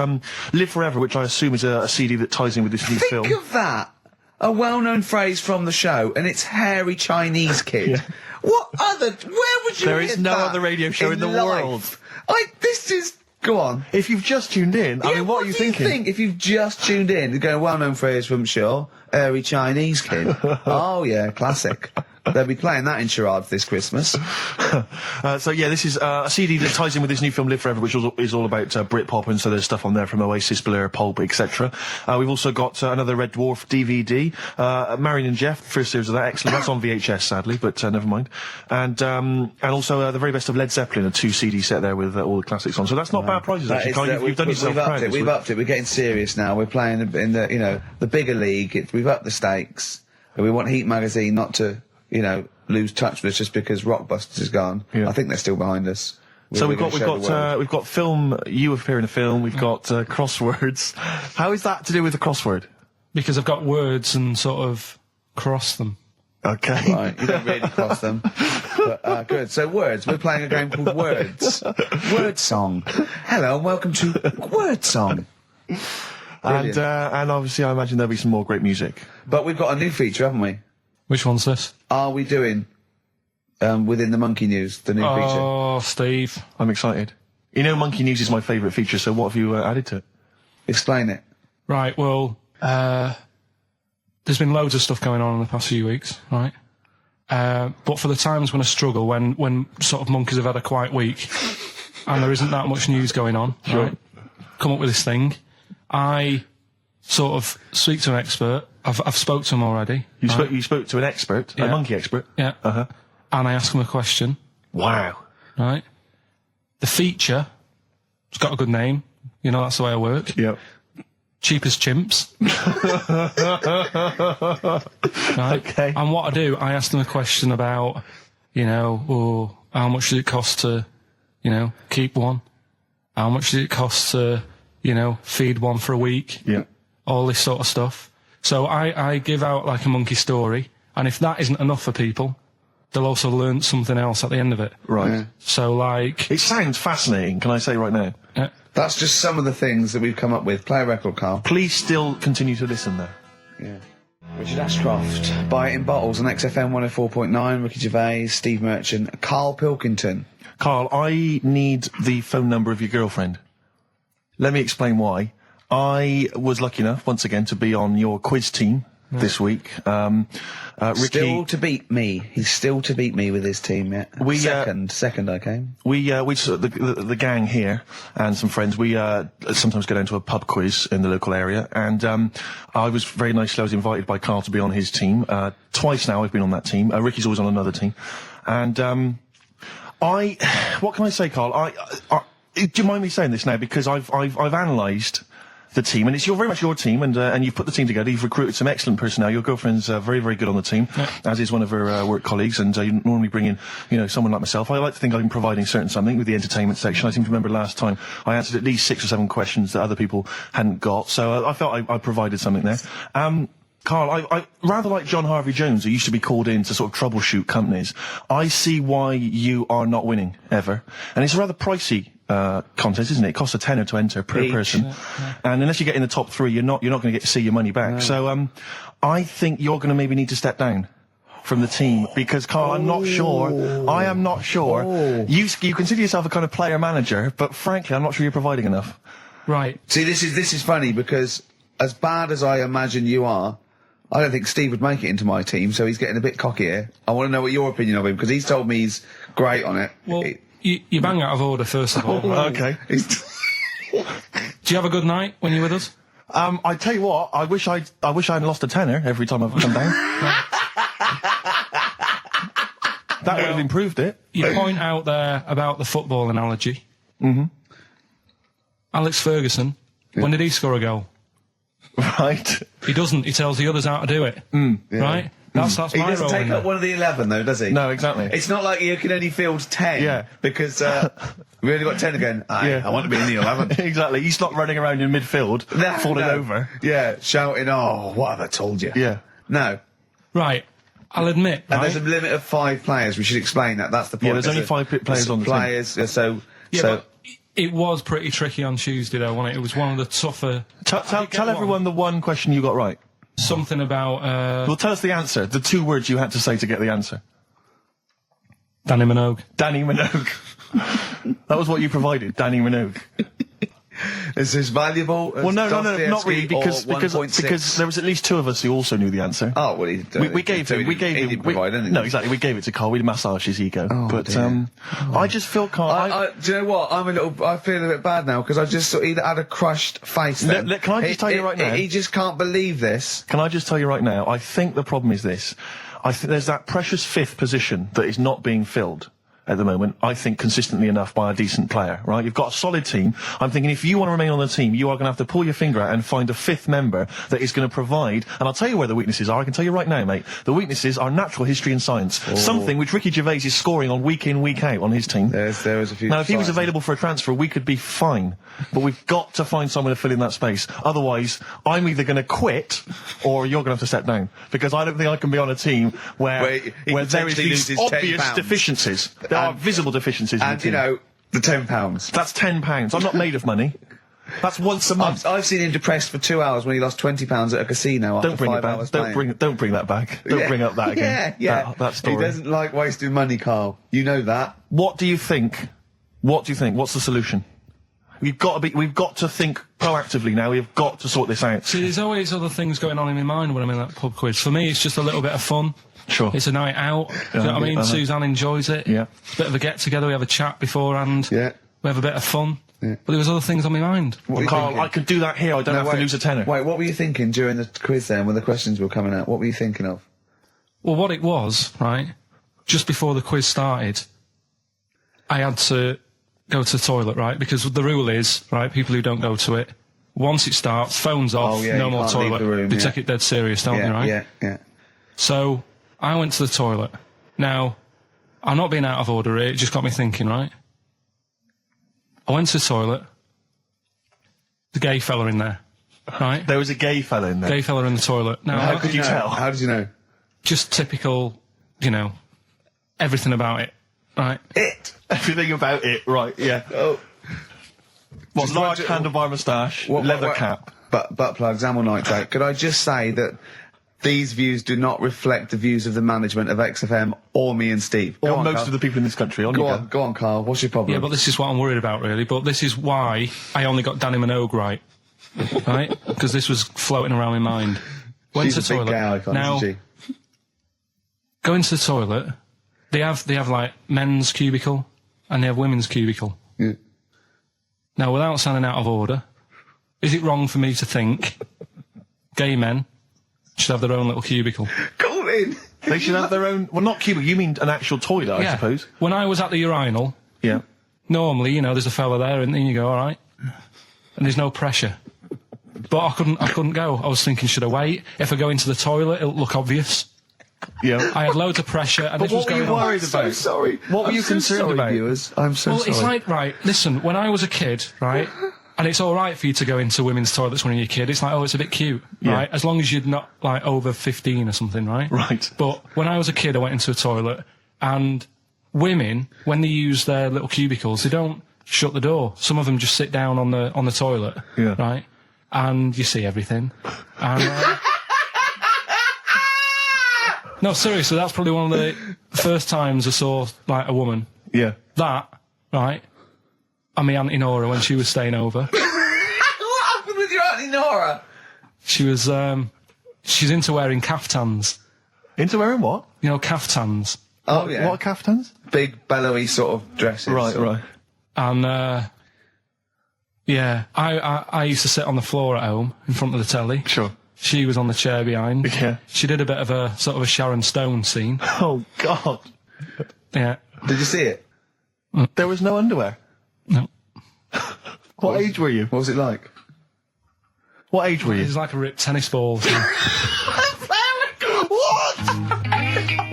Live Forever, which I assume is a CD that ties in with this new film. think of that. A well-known phrase from the show, and it's hairy Chinese kid. Yeah. What other? Where would you? There hear is no that other radio show in the life? world. This is. Go on. If you've just tuned in, I mean, what are you do you thinking? think if you've just tuned in? You're going well-known phrase from Shaw, hairy Chinese kid. Oh yeah, classic. They'll be playing that in charades this Christmas. So yeah, this is a CD that ties in with this new film Live Forever, which is all about Britpop, and so there's stuff on there from Oasis, Blur, Pulp, etc. We've also got another Red Dwarf DVD, Marion and Jeff, first series of that, excellent. That's on VHS, sadly, but never mind. And also the very best of Led Zeppelin, a 2 CD set there with all the classics on. So that's not bad prizes, actually. Karl, you've done yourself proud. We've upped it. We're getting serious now. We're playing in the the bigger league. We've upped the stakes. And we want Heat Magazine not to lose touch with us just because Rockbusters is gone. Yeah. I think they're still behind us. So we've got film. You appear in a film. We've got crosswords. How is that to do with the crossword? Because I've got words and sort of cross them. Okay. Right, you don't really cross them. But, good. So words. We're playing a game called Words. Word Song. Hello and welcome to Word Song. And obviously, I imagine there'll be some more great music. But we've got a new feature, haven't we? Which one's this? Are we doing within the Monkey News, the new feature? Oh, Steve. I'm excited. You know, Monkey News is my favourite feature, so what have you added to it? Explain it. Right, well, there's been loads of stuff going on in the past few weeks, right? But for the times when I struggle, when sort of monkeys have had a quiet week, and there isn't that much news going on, right? Come up with this thing. I sort of speak to an expert. I've spoke to him already. You spoke to an expert, a monkey expert? Yeah. Uh-huh. And I asked him a question. Wow. Right? The feature, it's got a good name. You know, that's the way I work. Yep. Cheapest chimps. Right? Okay. And what I do, I asked him a question about, or how much does it cost to, keep one? How much does it cost to, feed one for a week? Yeah. All this sort of stuff. So I give out like a monkey story, and if that isn't enough for people, they'll also learn something else at the end of it. Right. Yeah. So like... It sounds fascinating, can I say right now? That's just some of the things that we've come up with. Play a record, Karl. Please still continue to listen there. Yeah. Richard Ashcroft, Buy It in Bottles on XFM 104.9, Ricky Gervais, Steve Merchant, Karl Pilkington. Karl, I need the phone number of your girlfriend. Let me explain why. I was lucky enough, once again, to be on your quiz team this week. Ricky, still to beat me. He's still to beat me with his team, yeah. Second I came. We the gang here and some friends, we sometimes go down to a pub quiz in the local area, and I was invited by Karl to be on his team. Twice now I've been on that team. Ricky's always on another team. And what can I say, Karl? Do you mind me saying this now? Because I've analysed the team, and it's very much your team, and you've put the team together. You've recruited some excellent personnel. Your girlfriend's very, very good on the team, as is one of her work colleagues, and you normally bring in, someone like myself. I like to think I'm providing something with the entertainment section. I seem to remember last time I answered at least 6 or 7 questions that other people hadn't got, so I felt I provided something there. Karl, I rather like John Harvey Jones, who used to be called in to sort of troubleshoot companies. I see why you are not winning ever, and it's a rather pricey contest, isn't it? It costs a tenner to enter per person, and unless you get in the top 3, you're not going to get to see your money back. No. So I think you're going to maybe need to step down from the team, because Karl, I am not sure. You consider yourself a kind of player manager, but frankly, I'm not sure you're providing enough. Right. See, this is funny, because as bad as I imagine you are, I don't think Steve would make it into my team, so he's getting a bit cocky here. I want to know what your opinion of him, because he's told me he's great on it. Well, you bang out of order, first of all. Okay. Do you have a good night when you're with us? I tell you what, I wish I'd lost a tenner every time I've come down. That would have improved it. You point out there about the football analogy. Mm-hmm. Alex Ferguson, when did he score a goal? Right. He doesn't. He tells the others how to do it. Right? That's he my doesn't role. take up one of the 11, though, does he? No, exactly. It's not like you can only field 10. Because we only got 10 again. I want to be in the 11. Exactly. He's not running around in midfield, falling over. Yeah, shouting, "Oh, what have I told you?" Yeah. No. Right. I'll admit. And there's a limit of 5 players. We should explain that. That's the point. Yeah, there's only 5 players on the team. But it was pretty tricky on Tuesday, though, wasn't it? It was one of the tougher... Tell everyone the one question you got right. Something about... Well, tell us the answer. The 2 words you had to say to get the answer. Danny Minogue. Danny Minogue. That was what you provided, Danny Minogue. Is this valuable? Well, no, not really, because there was at least 2 of us who also knew the anser. Oh, well, we gave him. No, exactly. We gave it to Karl. We massaged his ego. Oh, but I just feel Karl. Do you know what? I feel a bit bad now, because I just sort of had a crushed face. Then. Can I just tell you right now? He just can't believe this. Can I just tell you right now? I think the problem is this. I think there's that precious 5th position that is not being filled at the moment, I think, consistently enough by a decent player, right? You've got a solid team. I'm thinking if you want to remain on the team, you are going to have to pull your finger out and find a 5th member that is going to provide, and I'll tell you where the weaknesses are. I can tell you right now, mate. The weaknesses are natural history and science. Something which Ricky Gervais is scoring on week in, week out on his team. There was a few... Now, if he was available for a transfer, we could be fine. But we've got to find someone to fill in that space. Otherwise, I'm either going to quit, or you're going to have to step down. Because I don't think I can be on a team where there is these obvious deficiencies. There are visible deficiencies. And, the £10. That's £10. I'm not made of money. That's once a month. I've seen him depressed for 2 hours when he lost £20 at a casino after 5 hours playing. Don't bring that back. Don't bring up that again. Yeah. That story. He doesn't like wasting money, Karl. You know that. What do you think? What's the solution? We've got to think proactively now. We've got to sort this out. See, there's always other things going on in my mind when I'm in that pub quiz. For me, it's just a little bit of fun. Sure. It's a night out. You know what I mean? Suzanne enjoys it. Yeah. Bit of a get-together. We have a chat beforehand. Yeah. We have a bit of fun. Yeah. But there was other things on my mind. Karl, I could do that here. I don't have to lose a tenner. Wait, what were you thinking during the quiz then, when the questions were coming out? What were you thinking of? Well, what it was, right, just before the quiz started, I had to go to the toilet, right? Because the rule is, right, people who don't go to it, once it starts, phones off, no more toilet. They take it dead serious, don't they, right? Yeah. So I went to the toilet. Now, I'm not being out of order here, it just got me thinking, right? I went to the toilet. The gay fella in there, right? There was a gay fella in there. Gay fella in the toilet. Now, How could you tell? How did you know? just typical, everything about it, right? Everything about it, right, yeah. Oh. What, large handlebar moustache, leather cap. Butt plugs, amyl nitrate. Could I just say that these views do not reflect the views of the management of XFM or me and Steve. Or most of the people in this country. Go on, Karl. What's your problem? Yeah, but this is what I'm worried about, really. But this is why I only got Danny Minogue right. Right? Because this was floating around my mind. Went She's to a the big toilet. gay icon, Now, isn't she? go into the toilet. They have like men's cubicle and they have women's cubicle. Yeah. Mm. Now, without sounding out of order, is it wrong for me to think gay men should have their own little cubicle? Call in! They should have their own... Well, not cubicle, you mean an actual toilet, I suppose. When I was at the urinal, Yeah. normally, there's a fella there and then you go, all right. And there's no pressure. But I couldn't go. I was thinking, should I wait? If I go into the toilet, it'll look obvious. Yeah. I had loads of pressure and But this was what were going you on. worried I'm so about? sorry. What were I'm you so concerned sorry, about? viewers. I'm so Well, sorry. it's like, right, listen, when I was a kid, right, and it's all right for you to go into women's toilets when you're a kid, it's like, oh, it's a bit cute, Yeah. right, as long as you're not, like, over 15 or something, right? Right. But when I was a kid, I went into a toilet, and women, when they use their little cubicles, they don't shut the door. Some of them just sit down on the toilet, Yeah. right, and you see everything. And, no, seriously, that's probably one of the first times I saw, like, a woman. Yeah. That, right, and my Auntie Nora when she was staying over. What happened with your Auntie Nora? She was, she's into wearing caftans. Into wearing what? Caftans. Oh, yeah. What are caftans? Big, bellowy sort of dresses. Right. And, yeah, I used to sit on the floor at home in front of the telly. Sure. She was on the chair behind. Yeah. She did a bit of a sort of a Sharon Stone scene. Oh, God. Yeah. Did you see it? There was no underwear. No. What age were you? What was it like? What age were It you? was like a ripped tennis ball. What?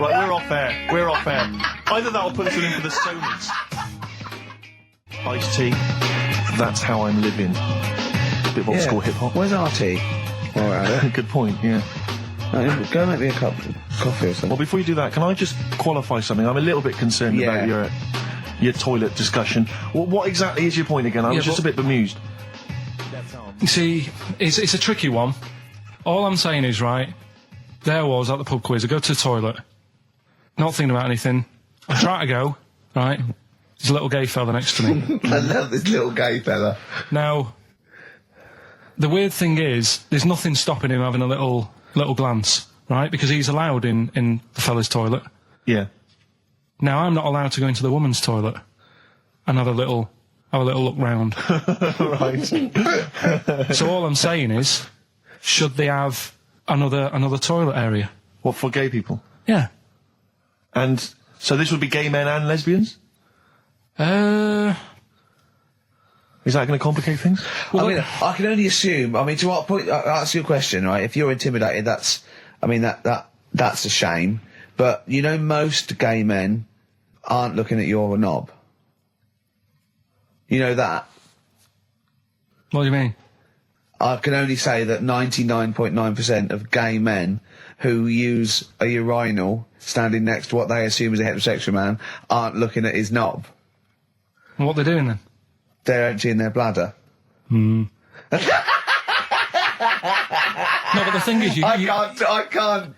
Right, we're off air. We're off air. Either that or put us in for the Sonys. Iced tea. That's how I'm living. Bit of old school hip hop. Where's our tea? All right. Good point, yeah. Go make me a cup of coffee or something. Well, before you do that, can I just qualify something? I'm a little bit concerned about your toilet discussion. What exactly is your point again? I was just a bit bemused. You see, it's a tricky one. All I'm saying is, right, there I was at the pub quiz. I go to the toilet, not thinking about anything. I try to go, right? There's a little gay fella next to me. I love this little gay fella. Now, the weird thing is, there's nothing stopping him having a little glance, right? Because he's allowed in the fella's toilet. Yeah. Now, I'm not allowed to go into the woman's toilet and have a little look round. Right. So all I'm saying is, should they have another toilet area? What, for gay people? Yeah. And so this would be gay men and lesbians? Is that going to complicate things? Well, I can only assume. I mean, to what point? I'll ask you a question, right? If you're intimidated, that's a shame. But most gay men aren't looking at your knob. You know that. What do you mean? I can only say that 99.9% of gay men who use a urinal standing next to what they assume is a heterosexual man aren't looking at his knob. And what they're doing then? They're emptying their bladder. No, but the thing is, I can't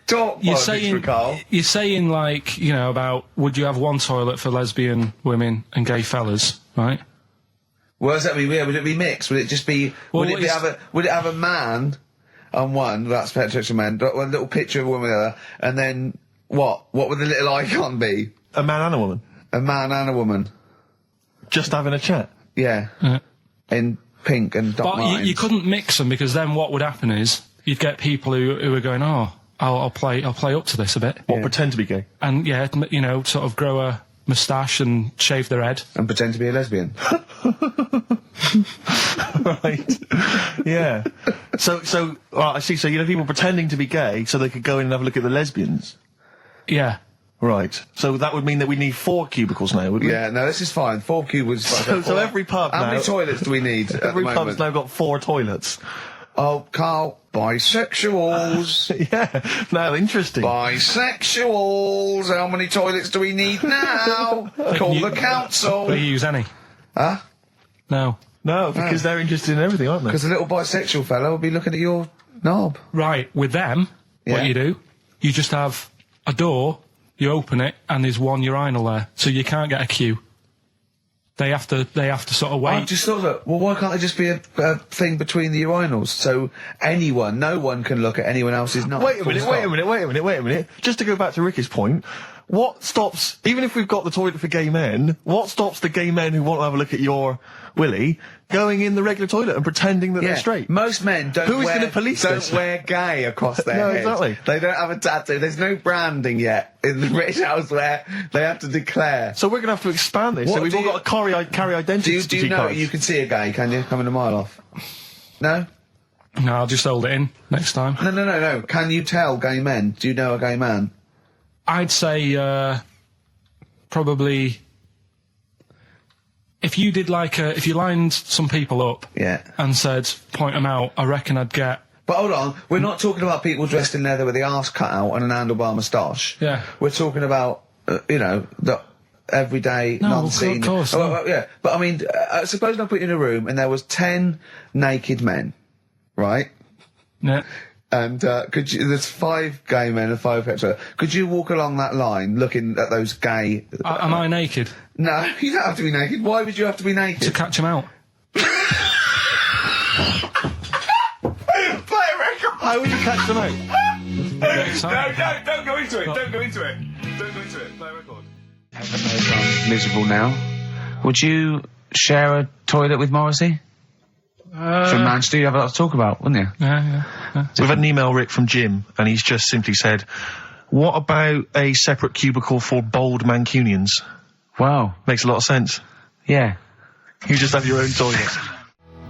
talk. you're politics saying, for Karl. you're saying like, about would you have one toilet for lesbian women and gay fellas, right? Well, does that mean? Yeah, would it be mixed? Would it just be? Well, would it have a man on one? That's heterosexual man. One little picture of a woman, there, and then what? What would the little icon be? A man and a woman? A man and a woman. Just having a chat? Yeah. Yeah. In pink and Doc But Martens. you couldn't mix them because then what would happen is you'd get people who are going, oh, I'll play up to this a bit, What, pretend to be gay? and sort of grow a moustache and shave their head. And pretend to be a lesbian. Right. Yeah. So, I see. So, people pretending to be gay so they could go in and have a look at the lesbians. Yeah. Right. So that would mean that we need 4 cubicles now, would we? Yeah, no, this is fine. 4 cubicles. So every pub How now... many toilets do we need at Every the pub's moment? now got 4 toilets. Oh, Karl, bisexuals. Yeah. Now, interesting. Bisexuals. How many toilets do we need now? Call the council. Do you use any? Huh? No. No, because they're interested in everything, aren't they? Because a little bisexual fella will be looking at your knob. Right, with them, Yeah. what you do, you just have a door, you open it, and there's one urinal there, so you can't get a queue. They have to sort of wait. I just thought that, well, why can't there just be a thing between the urinals so no one can look at anyone else's knob? Wait a minute. Just to go back to Ricky's point, what stops, even if we've got the toilet for gay men, what stops the gay men who want to have a look at your willy going in the regular toilet and pretending that they're straight? Most men don't Who is going to police this? Don't wear gay across their No, head. exactly. They don't have a tattoo. There's no branding yet in the British house where they have to declare. So we're going to have to expand this. What so we've do all you- got to carry identity Do you know cards. you can see a gay, can you? Coming a mile off. No? No, I'll just hold it in next time. No. Can you tell gay men? Do you know a gay man? I'd say probably if you did if you lined some people up Yeah. and said point them out, I reckon I'd get. But hold on, we're not talking about people dressed in leather with the arse cut out and an handlebar moustache. Yeah. We're talking about, the everyday, No, non-seen... of course, Oh, no. well, yeah, but I mean, suppose I put you in a room and there was 10 naked men, right? Yeah. And there's 5 gay men and 5 hetero. Could you walk along that line looking at those gay... Am I naked No, you don't have to be naked. Why would you have to be to naked? catch them out? Play a record! How would you catch them out? No, don't go into it. Don't go into it. Don't go into it. Play a record. Miserable now. Would you share a toilet with Morrissey? From Manchester, you'd have a lot to talk about, wouldn't you? Yeah. We've had an email, Rick, from Jim, and he's just simply said, what about a separate cubicle for bold Mancunians? Wow. Makes a lot of sense. Yeah. You just have your own toilet.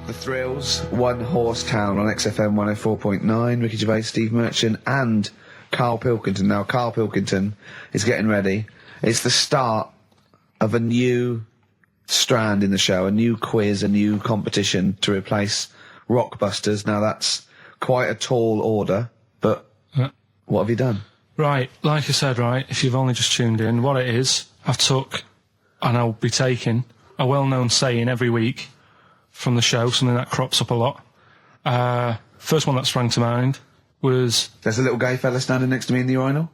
The Thrills, One Horse Town on XFM 104.9, Ricky Gervais, Steve Merchant and Karl Pilkington. Now, Karl Pilkington is getting ready. It's the start of a new strand in the show, a new quiz, a new competition to replace Rockbusters. Now, that's quite a tall order, but what have you done? Right, like I said, right, if you've only just tuned in, what it is, I've took, and I'll be taking, a well-known saying every week from the show, something that crops up a lot. First one that sprang to mind was... There's a little gay fella standing next to me in the urinal?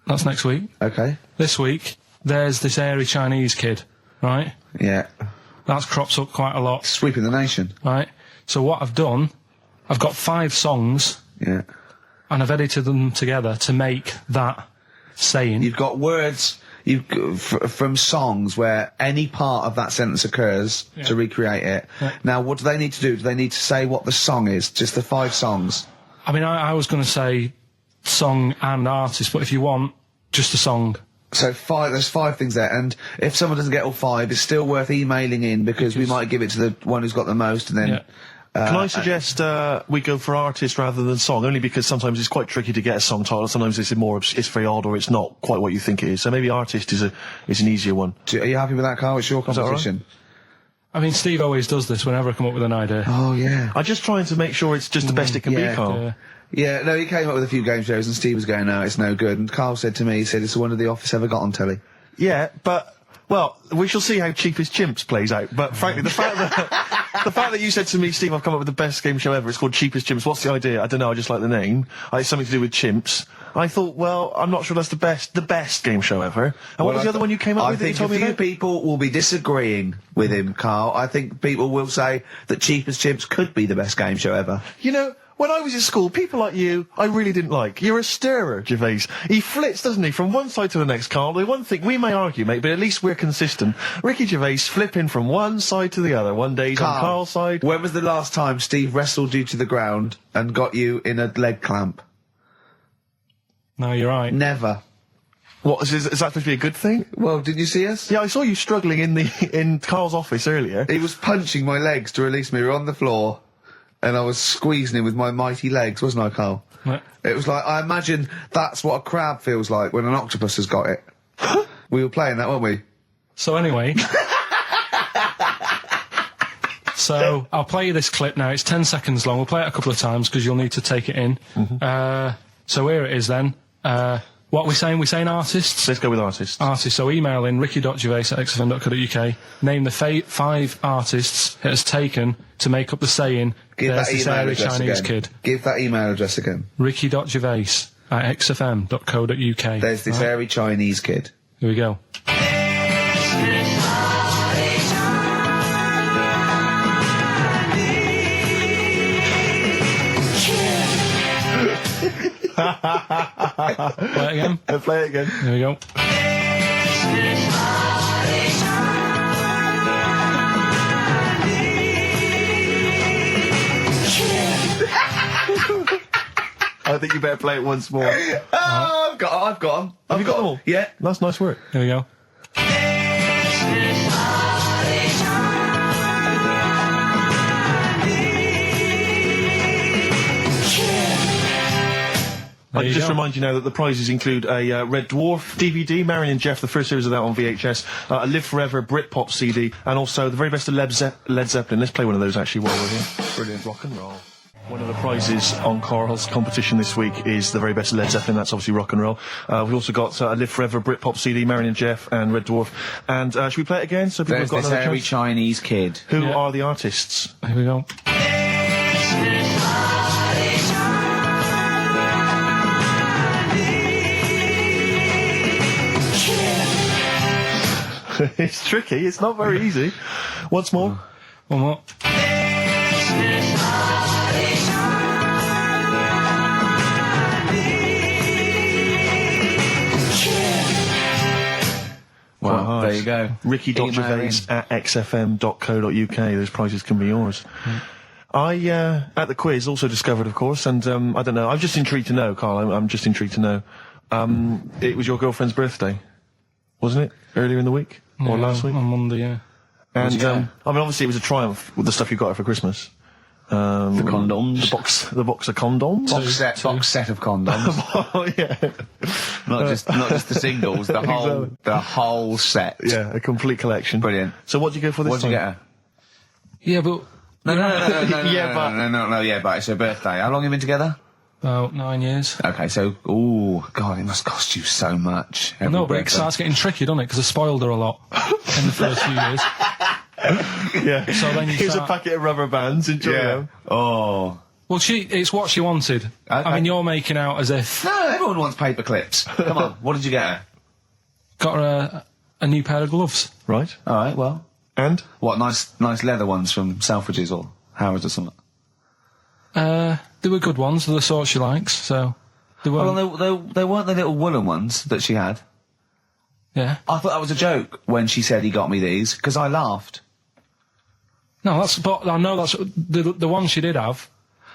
That's next week. Okay. This week, there's this airy Chinese kid, right? Yeah. That's crops up quite a lot, Sweeping the nation. right? So what I've done, I've got 5 songs, Yeah. and I've edited them together to make that saying. You've got words from songs where any part of that sentence occurs to recreate it. Yeah. Now, what do they need to do? Do they need to say what the song is? Just the 5 songs? I mean, I was going to say song and artist, but if you want, just a song. So there's 5 things there, and if someone doesn't get all 5, it's still worth emailing in because we might give it to the one who's got the most, and then... Yeah. Can I suggest we go for artist rather than song? Only because sometimes it's quite tricky to get a song title. Sometimes it's very odd or it's not quite what you think it is. So maybe artist is an easier one. Are you happy with that, Karl? It's your that all right? composition. I mean, Steve always does this whenever I come up with an idea. Oh, yeah. I'm just trying to make sure it's just the best it can yeah, be, Karl. Yeah. Yeah, no, he came up with a few game shows and Steve was going, no, it's no good. And Karl said to me, he said, it's the one of The Office ever got on telly. Yeah, but... Well, we shall see how Cheapest Chimps plays out. But frankly, the fact that you said to me, Steve, I've come up with the best game show ever. It's called Cheapest Chimps. What's the idea? I don't know. I just like the name. It's something to do with chimps. I thought, well, I'm not sure that's the best game show ever. And what was the other one you came up with that you told me I think about? a few people will be disagreeing with him, Karl. I think people will say that Cheapest Chimps could be the best game show ever. You know, when I was in school, people like you, I really didn't like. You're a stirrer, Gervais. He flits, doesn't he, from one side to the next, Karl. The one thing, we may argue, mate, but at least we're consistent. Ricky Gervais flipping from one side to the other. One day he's on Karl's side. When was the last time Steve wrestled you to the ground and got you in a leg clamp? No, you're right. Never. What, is that supposed to be a good thing? Well, did you see us? Yeah, I saw you struggling in Karl's office earlier. He was punching my legs to release me. We were on the floor. and I was squeezing him with my mighty legs, wasn't I, Karl? What? It was like, I imagine that's what a crab feels like when an octopus has got it. We were playing that, weren't we? So anyway... So I'll play you this clip now. It's 10 seconds long. We'll play it a couple of times because you'll need to take it in. So here it is then. What are we saying? We're saying artists? Let's go with artists. Artists. So email in ricky.gervais@xfm.co.uk. Name the 5 artists it has taken to make up the saying, Give there's that this email hairy address Chinese again. kid. Give that email address again. ricky.gervais@xfm.co.uk. There's this hairy Chinese kid. Here we go. Play it again. Play it again. Here we go. I think you better play it once more. Oh, I've got them. Have you got them all? Yeah. That's nice work. Here we go. I can just remind you now that the prizes include a Red Dwarf DVD, Marion and Jeff, the first series of that on VHS, a Live Forever Britpop CD, and also the very best of Led Zeppelin. Let's play one of those actually while we're here. Brilliant. Rock and roll. One of the prizes on Karl's competition this week is the very best of Led Zeppelin. That's obviously rock and roll. We've also got a Live Forever Britpop CD, Marion and Jeff, and Red Dwarf. And should we play it again so people There's have got this another hairy chance? Chinese kid. Who are the artists? Here we go. It's tricky. It's not very easy. Once more. One more. Well, there you go. Ricky.gervais@xfm.co.uk. Those prizes can be yours. I, at the quiz, also discovered, of course, and I don't know, I'm just intrigued to know, Karl, I'm just intrigued to know. It was your girlfriend's birthday, wasn't it? Earlier in the week? Or last week? On Monday, yeah. And, I mean, obviously it was a triumph with the stuff you got her for Christmas. The condoms. The box of condoms. Box set of condoms. Oh, yeah. not just the singles, the whole set. Yeah, a complete collection. Brilliant. So what did you go for this What time? did you get her? Yeah, but... No, Yeah, but it's her birthday. How long have you been together? About 9 years. Okay, so, God, it must cost you so much. No, but it starts getting tricky, doesn't it? Because I spoiled her a lot in the first few years. Yeah. So then Here's a packet of rubber bands. Enjoy them. Oh. Well, it's what she wanted. Okay. I mean, you're making out as if... No, everyone wants paper clips. Come on, what did you get her? Got her a new pair of gloves. Right. All right, well. And? What, nice leather ones from Selfridges or Harrods or something? They were good ones, the sort she likes, so... They weren't... Well, they weren't the little woolen ones that she had. Yeah. I thought that was a joke when she said he got me these, because I laughed. No, but I know that's... The one she did have,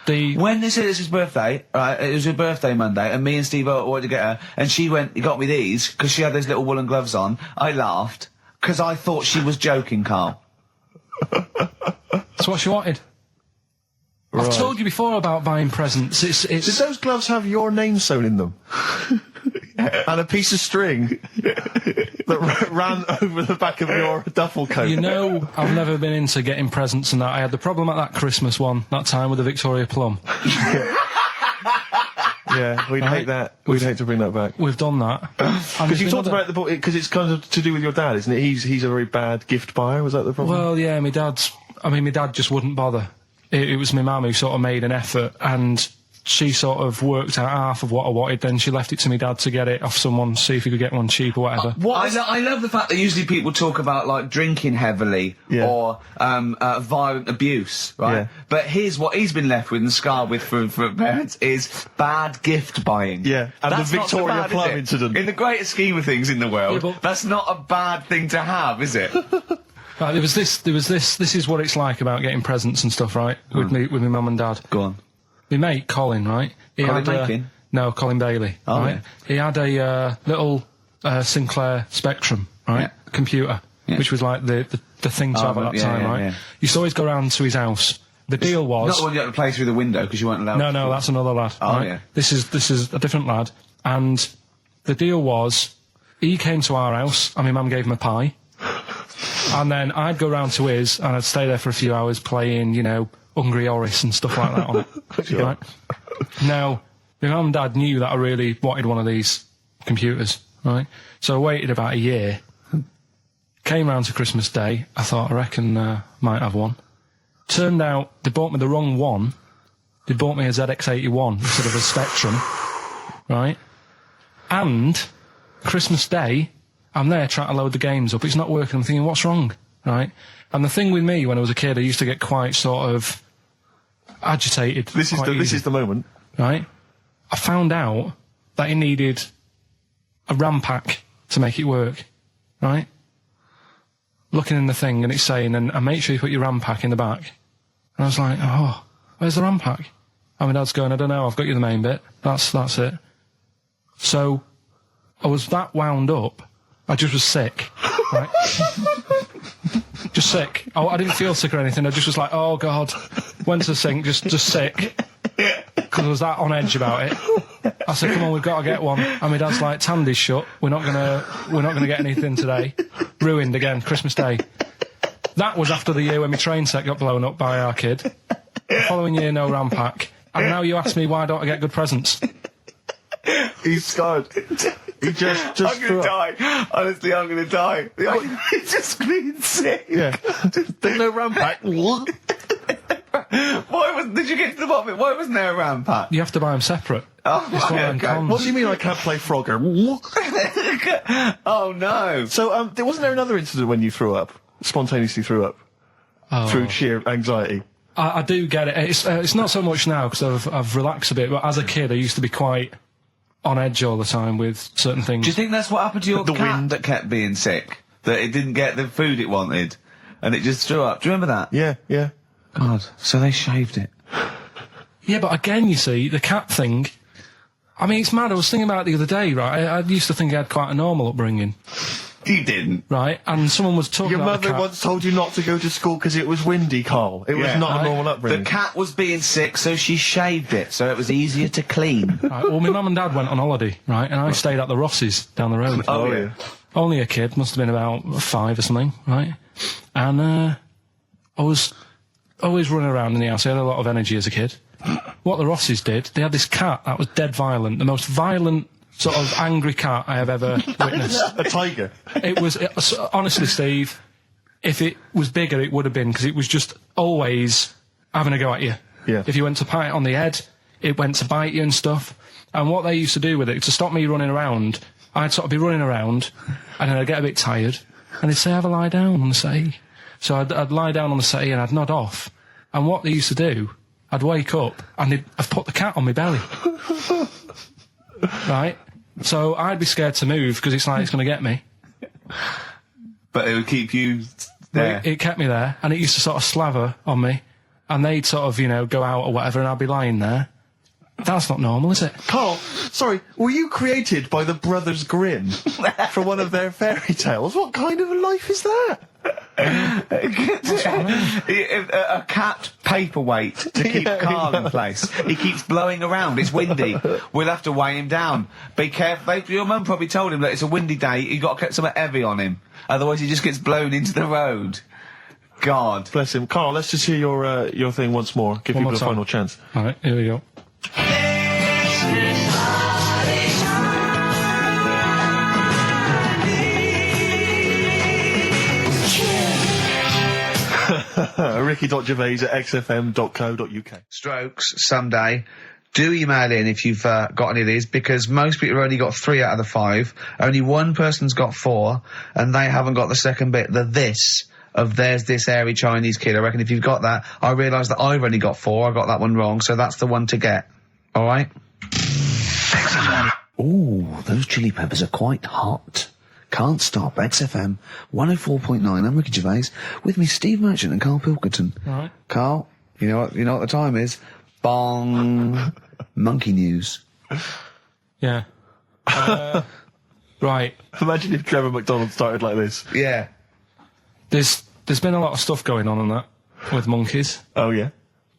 When they said it was his birthday, right, it was her birthday Monday, and me and Steve wanted to get her, and she went, he got me these, because she had those little woolen gloves on. I laughed, because I thought she was joking, Karl. That's what she wanted. Right. I've told you before about buying presents. Did those gloves have your name sewn in them? And a piece of string that ran over the back of your duffel coat? You know, I've never been into getting presents and that. I had the problem at that Christmas one, that time with the Victoria Plum. Yeah, we'd hate that. We'd hate to bring that back. We've done that. Because you talked about the book, because it's kind of to do with your dad, isn't it? He's a very bad gift buyer, was that the problem? Well, yeah, my dad just wouldn't bother. It was my mum who sort of made an effort, and she sort of worked out half of what I wanted, then she left it to my dad to get it off someone, see if he could get one cheap or whatever. I love the fact that usually people talk about, like, drinking heavily or violent abuse, right? Yeah. But here's what he's been left with and scarred with from parents is bad gift buying. Yeah, and that's the Victoria Plum incident. In the greater scheme of things in the world, that's not a bad thing to have, is it? There was this, this is what it's like about getting presents and stuff, right? With my mum and dad. Go on. My mate, Colin, right? Colin Makin? No, Colin Bailey. Oh, right? yeah. He had a little Sinclair Spectrum, right? Computer, which was like the thing to have at that time, right? Yeah. Used to always go round to his house, The deal was... Not the one you had to play through the window because you weren't allowed. No, that's another lad. Oh, right? yeah. This is a different lad. And the deal was, he came to our house and my mum gave him a pie. And then I'd go round to his and I'd stay there for a few hours playing, Hungry Horace and stuff like that on it. Sure. Right? Now, my mum and dad knew that I really wanted one of these computers, right? So I waited about a year. Came round to Christmas Day. I thought, I reckon might have one. Turned out they bought me the wrong one. They bought me a ZX81 instead of a Spectrum, right? And Christmas Day, I'm there trying to load the games up. It's not working. I'm thinking, what's wrong, right? And the thing with me, when I was a kid, I used to get quite sort of agitated. This is the moment, right? I found out that it needed a RAM pack to make it work, right? Looking in the thing and it's saying, and make sure you put your RAM pack in the back. And I was like, oh, where's the RAM pack? And my dad's going, I don't know, I've got you the main bit. That's it. So I was that wound up, I just was sick, right? Just sick. I didn't feel sick or anything, I just was like, oh God. Went to the sink, just sick. Because I was that on edge about it. I said, come on, we've got to get one. And my dad's like, Tandy's shut. We're not gonna get anything today. Ruined again, Christmas Day. That was after the year when my train set got blown up by our kid. The following year, no RAM pack. And now you ask me why don't I get good presents? he's scarred. He just I'm gonna die. Honestly, I'm gonna die. He's just screaming sick. Yeah. There's no RAM pack. Did you get to the bottom of it? Why wasn't there a RAM pack? You have to buy them separate. Oh, It's one of them okay. cons. What do you mean I can't play Frogger? Oh no. So, wasn't there another incident when you threw up? Spontaneously threw up? Through sheer anxiety? I do get it. It's not so much now because I've relaxed a bit, but as a kid I used to be quite on edge all the time with certain things. Do you think that's what happened to your The cat wind. that kept being sick? That it didn't get the food it wanted and it just threw up? Do you remember that? Yeah. God, so they shaved it. Yeah, but again, you see, the cat thing, I mean, it's mad. I was thinking about it the other day, right? I used to think I had quite a normal upbringing, You didn't. right? And someone was talking Your about the mother cat. once told you not to go to school because it was windy, Karl. It was Yeah. not Right. a normal The upbringing. cat was being sick, so she shaved it, so it was easier to clean. Right, well, my mum and dad went on holiday, right? And I stayed at the Rosses down the road. Oh, yeah. Only a kid, must have been about 5 or something, right? And I was always running around in the house. I had a lot of energy as a kid. What the Rosses did, they had this cat that was dead violent, the most violent sort of angry cat I have ever witnessed. A tiger. It was, honestly, Steve, if it was bigger, it would have been, because it was just always having a go at you. Yeah. If you went to pat it on the head, it went to bite you and stuff. And what they used to do with it, to stop me running around, I'd sort of be running around, and then I'd get a bit tired, and they'd say, have a lie down on the settee. So I'd lie down on the settee and I'd nod off. And what they used to do, I'd wake up and I'd put the cat on my belly. Right? So I'd be scared to move because it's like it's going to get me. But it would keep you there. It kept me there, and it used to sort of slaver on me, and they'd sort of, go out or whatever, and I'd be lying there. That's not normal, is it? Karl, sorry, were you created by the Brothers Grimm for one of their fairy tales? What kind of a life is that? A cat paperweight to keep Karl in place. He keeps blowing around. It's windy. We'll have to weigh him down. Be careful. Your mum probably told him that it's a windy day. You got to get something heavy on him. Otherwise, he just gets blown into the road. God. Bless him. Karl, let's just hear your thing once more. Give One people more a time. final chance. All right, here we go. Ricky Gervais at xfm.co.uk. Strokes someday. Do email in if you've got any of these, because most people have only got 3 out of the 5. Only one person's got 4, and they haven't got the second bit, the this of there's this airy Chinese kid. I reckon if you've got that, I realise that I've only got 4. I got that one wrong, so that's the one to get. All right? Ooh, those chili peppers are quite hot. Can't stop. XFM 104.9. I'm Ricky Gervais. With me, Steve Merchant and Karl Pilkington. All right. Karl, you know what the time is? Bong. Monkey news. Yeah. Right. Imagine if Trevor McDonald started like this. Yeah. There's been a lot of stuff going on that with monkeys. Oh, yeah?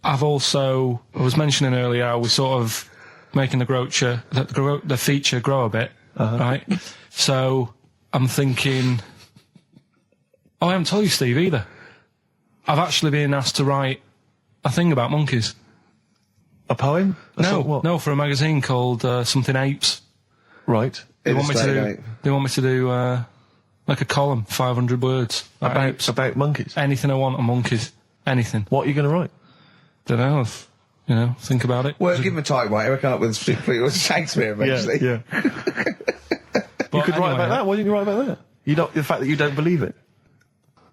I was mentioning earlier how we're sort of making the feature grow a bit, right? So I'm thinking, I haven't told you, Steve, either. I've actually been asked to write a thing about monkeys. A poem? No, for a magazine called something Apes. Right. They want me to do like a column, 500 words about monkeys. Anything I want on monkeys. Anything. What are you going to write? Don't know. Think about it. Well, give him a typewriter. We'll come up with Shakespeare eventually. Yeah. You could write about that. Why didn't you write about that? The fact that you don't believe it.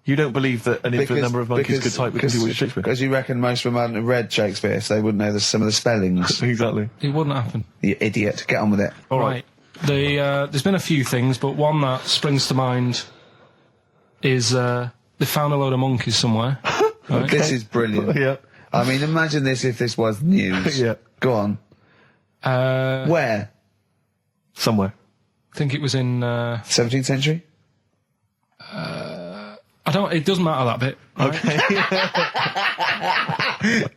You don't believe that an infinite number of monkeys could type because he was Shakespeare. Because you reckon most of them hadn't read Shakespeare, so they wouldn't know some of the spellings. Exactly. It wouldn't happen. You idiot. Get on with it. All right. There's been a few things, but one that springs to mind is they found a load of monkeys somewhere. Right? This is brilliant. Yeah. I mean, imagine this if this was news. Yeah. Go on. Where? Somewhere. I think it was in 17th century? It doesn't matter that bit. Right? Okay.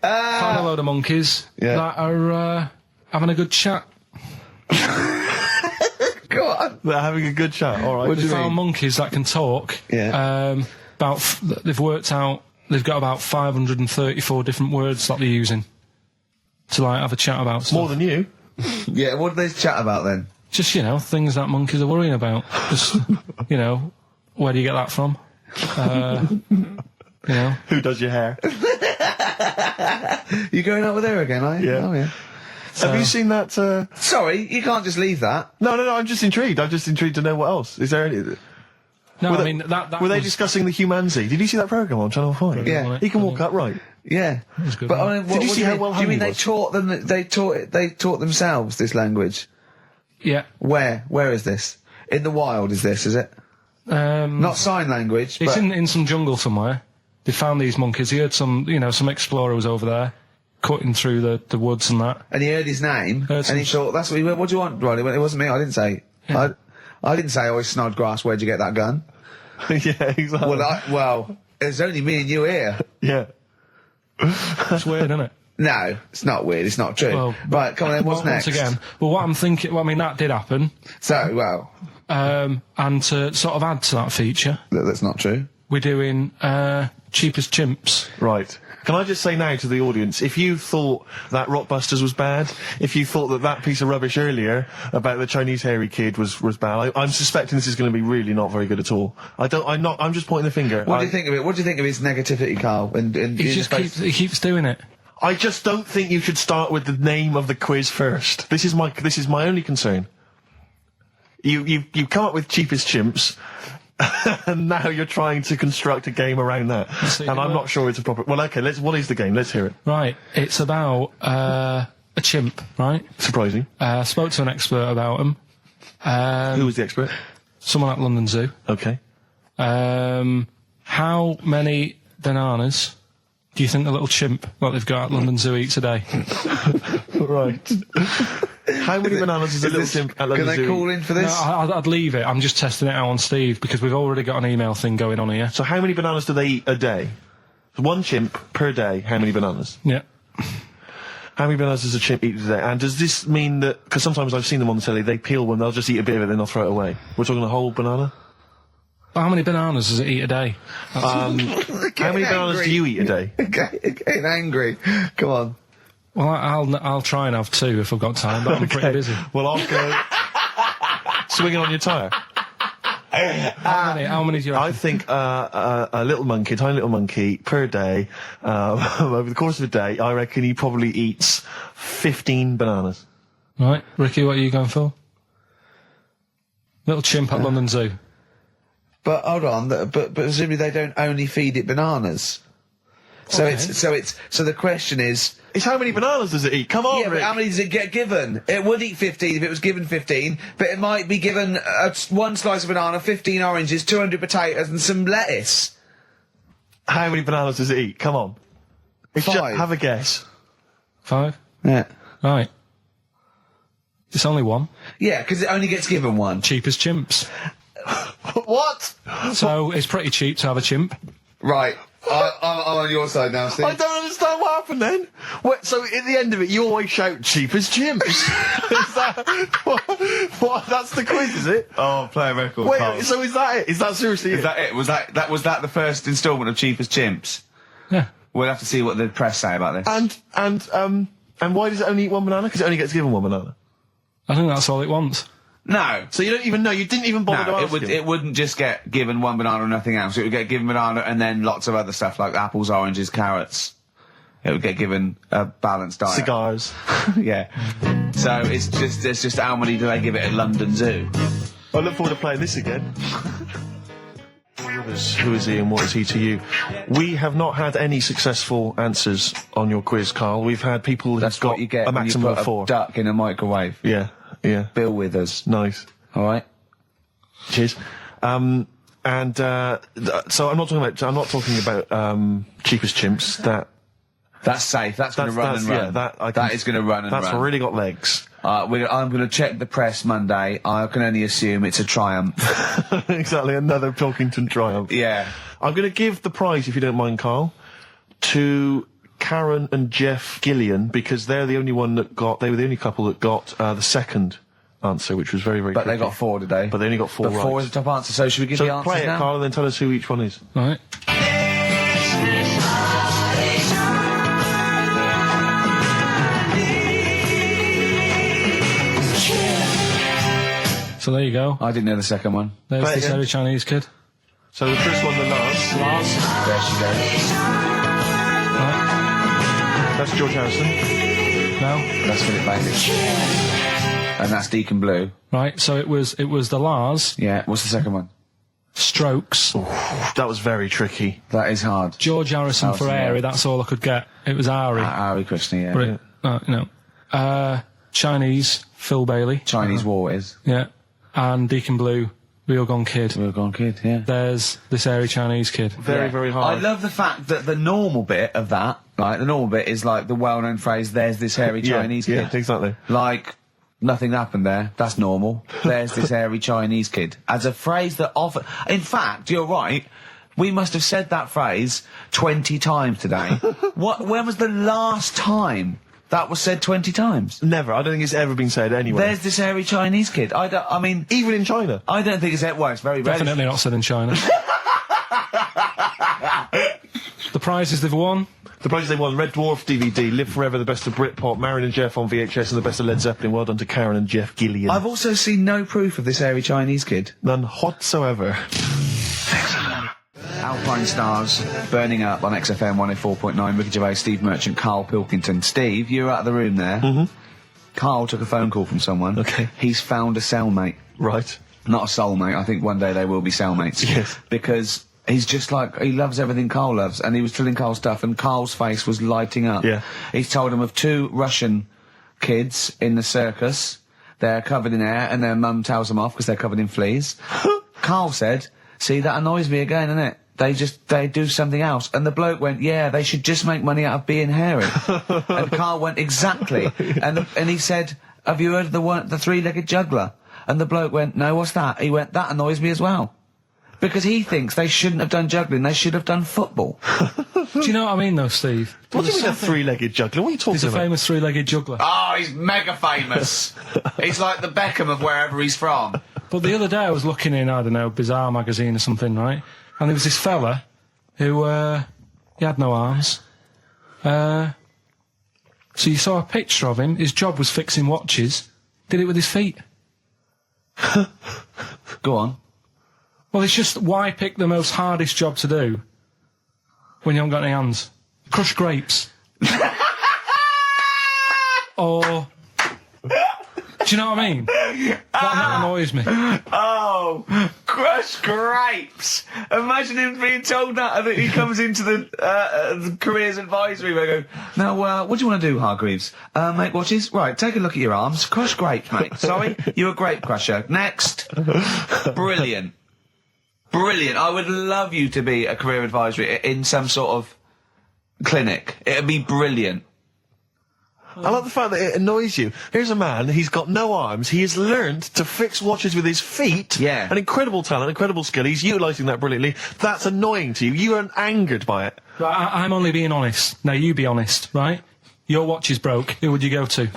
Found a load of monkeys that are having a good chat. Go on. They're having a good chat. All right. What do you Found mean? monkeys that can talk. Yeah. They've worked out. They've got about 534 different words that they're using to have a chat about stuff. More than you. Yeah, what do they chat about then? Just, things that monkeys are worrying about. Just, where do you get that from? Who does your hair? You going out with her again, are you? Yeah. Oh, yeah. Have you seen that? Sorry, you can't just leave that. No. I'm just intrigued. I'm just intrigued to know what else. Is there any? No, were I mean that. Were they discussing the humanity? Did you see that program on Channel 5? Yeah. He can walk upright. Yeah. That's good. But I mean, Did you see how well do you mean hung he they was? taught them? They taught themselves this language. Yeah. Where is this? In the wild? Is this? Is it? Not sign language. It's but in some jungle somewhere. They found these monkeys. He heard some explorer was over there, cutting through the woods and that. And he heard his name, Heard and he thought, "That's what he went. What do you want, Ronnie?" It wasn't me. I didn't say. Yeah. I didn't say. "Oh, it's Snodgrass. Where'd you get that gun?" Yeah, exactly. Well, there's only me and you here. Yeah. It's weird, isn't it? No, it's not weird. It's not true. Well, right, come on then. What's next? Once again, what I'm thinking. Well, I mean, that did happen. So, well, and to sort of add to that feature, that's not true. we're doing cheapest chimps. Right. Can I just say now to the audience, if you thought that Rockbusters was bad, if you thought that piece of rubbish earlier about the Chinese hairy kid was bad, I'm suspecting this is going to be really not very good at all. I'm just pointing the finger. What do you think of it? What do you think of his negativity, Karl? He keeps doing it. I just don't think you should start with the name of the quiz first. This is my only concern. You come up with cheapest chimps, and now you're trying to construct a game around that. And I'm not sure it's a proper... Well, okay, what is the game? Let's hear it. Right, it's about a chimp, right? Surprising. Spoke to an expert about him. Who was the expert? Someone at London Zoo. Okay. How many bananas do you think the little chimp that they've got at London Zoo eats a day? Right. How many bananas does a little chimp at London Zoo? Can they call in for this? No, I'd leave it. I'm just testing it out on Steve because we've already got an email thing going on here. So how many bananas do they eat a day? One chimp per day, how many bananas? Yeah. How many bananas does a chimp eat a day? And does this mean that... Because sometimes I've seen them on the telly, they peel one, they'll just eat a bit of it, then they'll throw it away. We're talking a whole banana? How many bananas does it eat a day? How many bananas do you eat a day? Getting angry. Come on. Well, I'll try and have two if I've got time, but I'm pretty busy. Well, I'll go swinging on your tyre. How many do you reckon? I think a little monkey, tiny little monkey, per day, over the course of a day, I reckon he probably eats 15 bananas. Right, Ricky, what are you going for? Little chimp at London Zoo. But hold on, but presumably they don't only feed it bananas. So Okay. so the question is... It's how many bananas does it eat? Come on, Yeah, Rick. but how many does it get given? It would eat 15 if it was given 15, but it might be given one slice of banana, 15 oranges, 200 potatoes and some lettuce. How many bananas does it eat? Come on. It's 5. Have a guess. 5? Yeah. Right. It's only one. Yeah, because it only gets given one. Cheap as chimps. What? So it's pretty cheap to have a chimp. Right. I'm on your side now, Steve. I don't understand what happened then. So at the end of it, you always shout cheap as chimps. Is that what? That's the quiz, is it? Oh, play a record. Wait, so is that it? Is that seriously Is that it? Was that the first instalment of Cheap as Chimps? Yeah. We'll have to see what the press say about this. And why does it only eat one banana? Because it only gets given one banana. I think that's all it wants. No. So you don't even know. You didn't even bother to ask him. It wouldn't just get given one banana and nothing else. It would get given banana and then lots of other stuff like apples, oranges, carrots. It would get given a balanced diet. Cigars. Yeah. So it's just how many do they give it at London Zoo? I look forward to playing this again. Who is he and what is he to you? We have not had any successful answers on your quiz, Karl. We've had people who've got you get a maximum when you put of 4. A duck in a microwave. Yeah. Bill Withers. Nice. All right. Cheers. So I'm not talking about cheapest chimps. That's safe. That's going to run and run. Yeah, that is going to run and run. That's really got legs. I'm going to check the press Monday. I can only assume it's a triumph. Exactly, another Pilkington triumph. Yeah. I'm going to give the prize, if you don't mind, Karl, to Karen and Jeff Gillian, because they were the only couple that got the second answer, which was very, very But tricky. they got 4 today. But they only got 4 right. 4 is the top answer, so should we give the answers play it, now? Karl, and then tell us who each one is. All right. So there you go. I didn't know the second one. There's Play it this again. very Chinese kid. So the first one, the last. There she goes. Right. That's George Harrison. No. That's Philip Bailey. And that's Deacon Blue. Right. So it was the Lars. Yeah. What's the second one? Strokes. That was very tricky. That is hard. George Harrison for yeah. Airy. That's all I could get. It was Ari. Ari Krishna, yeah. But Chinese Phil Bailey. Chinese War is. Yeah. And Deacon Blue, Real Gone Kid. Real Gone Kid, yeah. There's this airy Chinese kid. Very, very hard. I love the fact that the normal bit of that, like, the normal bit is like the well-known phrase, there's this hairy Chinese kid. Yeah, exactly. Like, nothing happened there. That's normal. There's this hairy Chinese kid. As a phrase that often... In fact, you're right. We must have said that phrase 20 times today. When was the last time that was said 20 times? Never. I don't think it's ever been said anyway. There's this hairy Chinese kid. I mean... Even in China. I don't think it's... Well, it's very rare. Definitely not said in China. The prizes they've won. The prizes they won: Red Dwarf DVD, Live Forever, the best of Britpop, Marion and Jeff on VHS, and the best of Led Zeppelin. Well done to Karen and Jeff Gillian. I've also seen no proof of this hairy Chinese kid. None whatsoever. Alpine Stars, Burning Up on XFM 104.9, Ricky Gervais, Steve Merchant, Karl Pilkington. Steve, you were out of the room there. Mm-hmm. Karl took a phone call from someone. Okay. He's found a cellmate. Right. Not a soulmate. I think one day they will be cellmates. Yes. Because he's just like, he loves everything Karl loves, and he was telling Karl stuff, and Karl's face was lighting up. Yeah. He's told him of 2 Russian kids in the circus. They're covered in hair, and their mum tells them off because they're covered in fleas. Karl said, see, that annoys me again, innit? They do something else. And the bloke went, yeah, they should just make money out of being hairy. And Karl went, exactly. And he said, have you heard of the 3-legged juggler? And the bloke went, no, what's that? He went, that annoys me as well. Because he thinks they shouldn't have done juggling, they should have done football. Do you know what I mean, though, Steve? What do you mean a 3-legged juggler? What are you talking He's a about? famous 3-legged juggler. Oh, he's mega famous. He's like the Beckham of wherever he's from. But the other day I was looking in, I don't know, Bizarre magazine or something, right? And there was this fella who, he had no arms. So you saw a picture of him, his job was fixing watches, did it with his feet. Go on. Well, it's just, why pick the most hardest job to do when you haven't got any hands? Crush grapes. Or... Do you know what I mean? That annoys me. Oh, crush grapes. Imagine him being told that, and then he comes into the careers advisory where I go, now, what do you want to do, Hargreaves? Make watches? Right, take a look at your arms. Crush grapes, mate. Sorry, you're a grape crusher. Next. Brilliant. Brilliant. I would love you to be a career advisory in some sort of clinic. It'd be brilliant. I love the fact that it annoys you. Here's a man, he's got no arms, he has learned to fix watches with his feet. Yeah. An incredible talent, incredible skill, he's utilising that brilliantly. That's annoying to you. You are angered by it. Right, I'm only being honest. Now, you be honest, right? Your watch is broke. Who would you go to?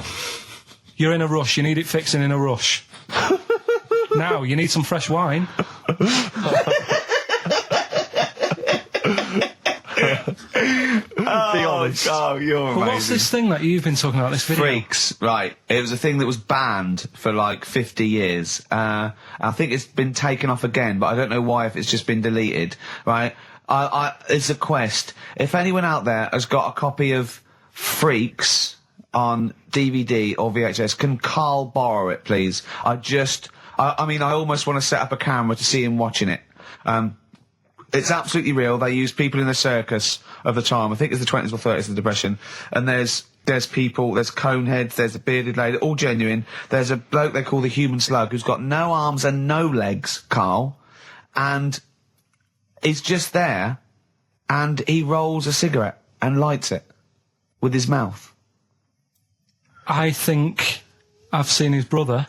You're in a rush. You need it fixing in a rush. Now, you need some fresh wine. Be honest. Oh, you're amazing. But what's this thing that you've been talking about, this video? Freaks, right. It was a thing that was banned for like 50 years. I think it's been taken off again, but I don't know why, if it's just been deleted, right? It's a quest. If anyone out there has got a copy of Freaks on DVD or VHS, can Karl borrow it, please? I mean, I almost want to set up a camera to see him watching it. It's absolutely real. They used people in the circus of the time. I think it's the 20s or 30s of the Depression. And there's people, there's coneheads, there's a bearded lady, all genuine. There's a bloke they call the human slug who's got no arms and no legs, Karl. And he's just there, and he rolls a cigarette and lights it with his mouth. I think I've seen his brother,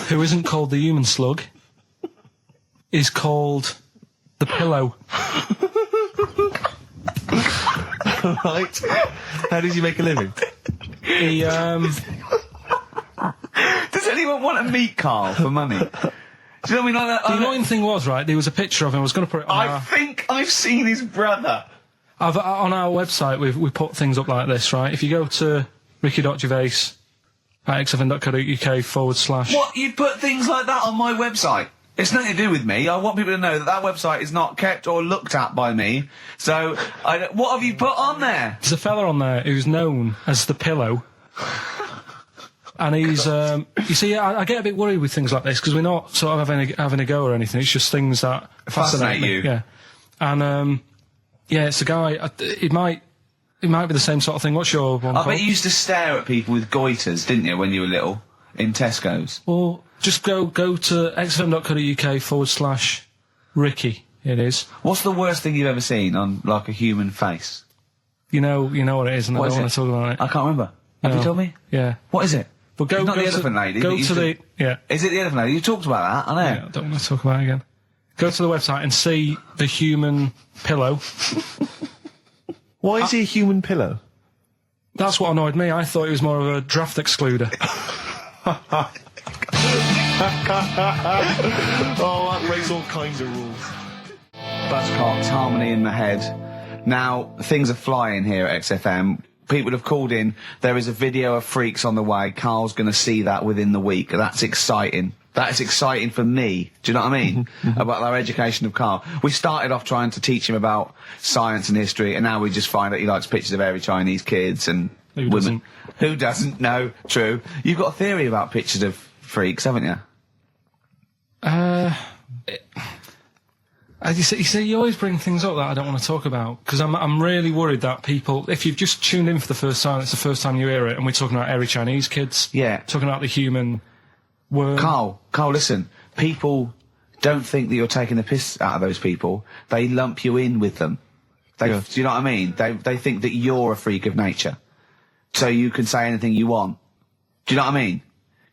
who isn't called the human slug, is called the pillow. Right. How does he make a living? He, Does anyone want to meet Karl for money? Do you know what I mean? Like that, the annoying thing was, right, there was a picture of him. I was going to put it on I think I've seen his brother. on our website, we put things up like this, right? If you go to Ricky.Gervais at xfm.co.uk / What? You put things like that on my website? It's nothing to do with me. I want people to know that website is not kept or looked at by me. So, what have you put on there? There's a fella on there who's known as the pillow. And he's, you see, I get a bit worried with things like this, because we're not sort of having a go or anything. It's just things that Fascinate me. you. Yeah. And, yeah, it's a guy, it might be the same sort of thing. What's your one I called? bet you used to stare at people with goiters, didn't you, when you were little? In Tesco's. Well, just go to xfm.co.uk / Ricky, it is. What's the worst thing you've ever seen on, like, a human face? You know what it is, and What I is don't it? want to talk about it. I can't remember. Have you No. told me? Yeah. What is it? But go, It's not go the to, elephant lady. Go that used to the, yeah. Is it the elephant lady? You talked about that, I know. Yeah, I don't want to talk about it again. Go to the website and see the human pillow. Why is he a human pillow? That's what annoyed me. I thought it was more of a draft excluder. Oh, that breaks all kinds of rules. Buzzcocks, harmony in the head. Now, things are flying here at XFM. People have called in. There is a video of Freaks on the way. Karl's going to see that within the week. That's exciting. That is exciting for me. Do you know what I mean? About our education of Karl. We started off trying to teach him about science and history, and now we just find out he likes pictures of hairy Chinese kids and Who women. doesn't? Who doesn't? No, true. You've got a theory about pictures of freaks, haven't you? You see, you always bring things up that I don't want to talk about, because I'm really worried that people, if you've just tuned in for the first time, it's the first time you hear it, and we're talking about hairy Chinese kids. Yeah. Talking about the human worm. Karl, listen. People don't think that you're taking the piss out of those people. They lump you in with them. Do you know what I mean? They think that you're a freak of nature. So you can say anything you want. Do you know what I mean?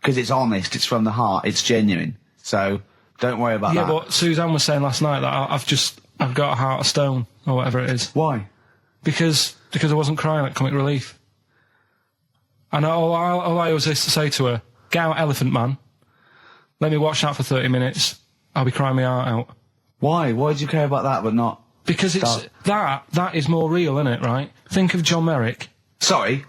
Because it's honest, it's from the heart, it's genuine. So don't worry about that. Yeah, but Suzanne was saying last night that I've got a heart of stone, or whatever it is. Why? Because I wasn't crying at Comic Relief. And all I always used to say to her, get out Elephant Man, let me watch that for 30 minutes, I'll be crying my heart out. Why? Why do you care about that but not... Because it's that is more real, isn't it, right? Think of John Merrick. Sorry.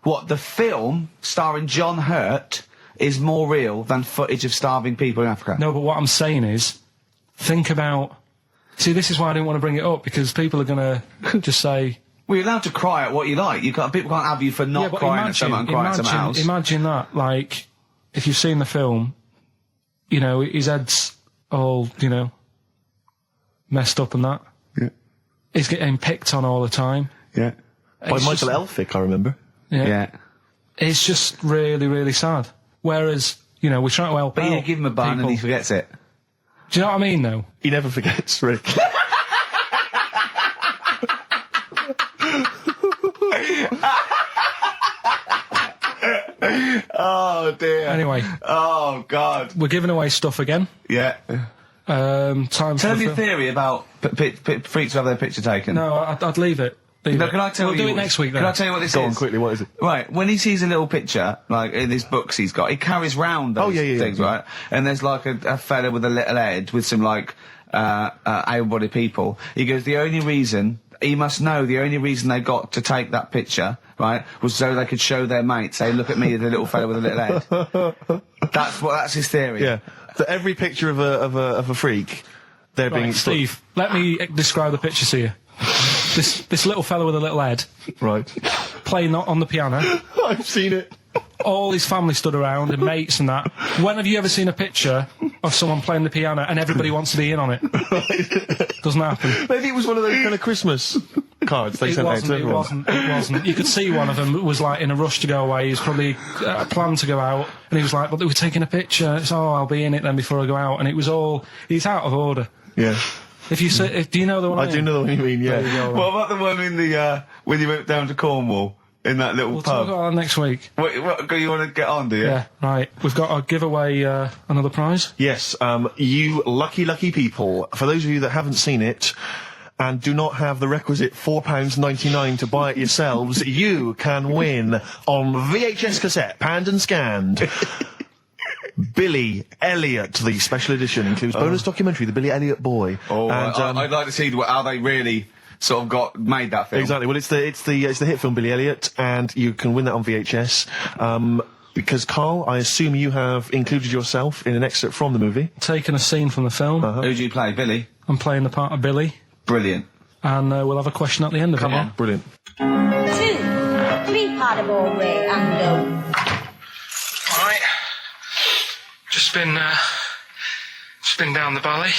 What, the film starring John Hurt is more real than footage of starving people in Africa? No, but what I'm saying is, think about... See, this is why I didn't want to bring it up, because people are going to just say... Well, you're allowed to cry at what you like. People can't have you for not but crying at someone and crying at someone else. Imagine that, like, if you've seen the film, you know, his head's all, you know, messed up and that. Yeah. He's getting picked on all the time. Yeah. By Michael Elphick, I remember. Yeah. It's just really, really sad. Whereas, you know, we're trying to help But out you give him a bun people. and he forgets it. Do you know what I mean, though? He never forgets, Rick. Oh dear. Anyway. Oh God. We're giving away stuff again. Yeah. Time Tell for me your theory about freaks who have their picture taken. No, I'd leave it. No, can I tell we'll you? do it next week then. Can I tell you what this Go is? on, quickly, what is it? Right, when he sees a little picture, like in his books he's got, he carries round those things, right? And there's like a fella with a little head with some like able-bodied people. He goes, the only reason they got to take that picture, right, was so they could show their mates, say, look at me, the little fella with a little head. That's his theory. Yeah. So every picture of a freak, they're being... Steve, let me describe the picture to you. This little fella with a little head. Right. Playing on the piano. I've seen it. All his family stood around and mates and that. When have you ever seen a picture of someone playing the piano and everybody wants to be in on it? Doesn't happen. Maybe it was one of those kind of Christmas cards they sent out to everyone. It wasn't. You could see one of them was like in a rush to go away. He was probably planned to go out, and he was like, "But they were taking a picture. It's I'll be in it then before I go out." And it was all. He's out of order. Yeah. If you say, do you know the one? I do know the one you mean. Yeah. What about the one in the when you went down to Cornwall in that little We'll pub? talk about that next week. What you want to get on, do you? Yeah, right. We've got to give away another prize. Yes, you lucky people. For those of you that haven't seen it and do not have the requisite £4.99 to buy it yourselves, you can win on VHS cassette, panned and scanned. Billy Elliot, the special edition, includes bonus documentary, The Billy Elliot Boy. Oh, and, I'd like to see how they really sort of made that film. Exactly. Well, it's the hit film Billy Elliot, and you can win that on VHS. Because Karl, I assume you have included yourself in an excerpt from the movie. Taking a scene from the film. Who do you play, Billy? I'm playing the part of Billy. Brilliant. And we'll have a question at the end of it. Come on. Brilliant. 2, 3 part of all way and go. Alright. Just been down the valley.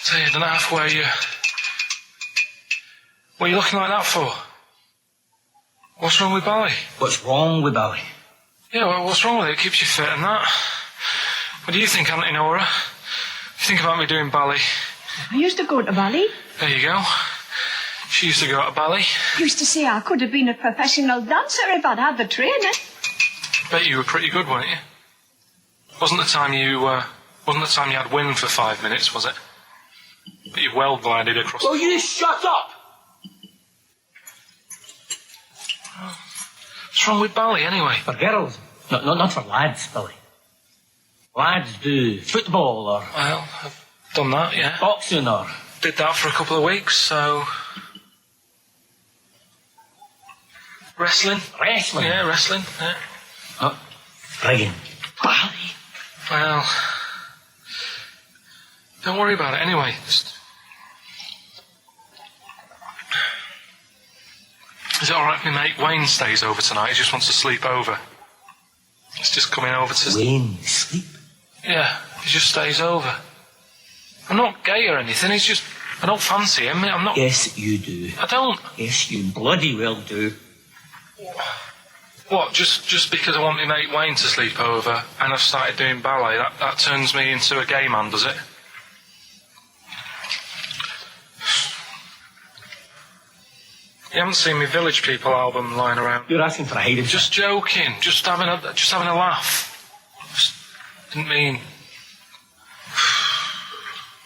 So I don't know where you... What are you looking like that for? What's wrong with Bally? What's wrong with Bally? Yeah, well, what's wrong with it? It keeps you fit and that. What do you think, Auntie Nora? You think about me doing Bally? I used to go to ballet. There you go. She used to go to Bally. Used to say I could have been a professional dancer if I'd had the training. Bet you were pretty good, weren't you? Wasn't the time you had wind for 5 minutes, was it? But you well glided across... Will you shut up? What's wrong with Bally, anyway? For girls. Not for lads, Billy. Lads do football or Well, I've done that, yeah. boxing or... Did that for a couple of weeks, so... Wrestling? Wrestling? Yeah, wrestling, yeah. Not friggin' Bally. Well... Don't worry about it, anyway. Is it alright if my mate Wayne stays over tonight? He just wants to sleep over. He's just coming over to... Wayne, sleep? Yeah, he just stays over. I'm not gay or anything, he's just... I don't fancy him, I'm not... Yes, you do. I don't... Yes, you bloody well do. What, just because I want my mate Wayne to sleep over and I've started doing ballet, that turns me into a gay man, does it? You haven't seen my Village People album lying around? You're asking for a hiding. Just joking, just having a laugh. Just didn't mean...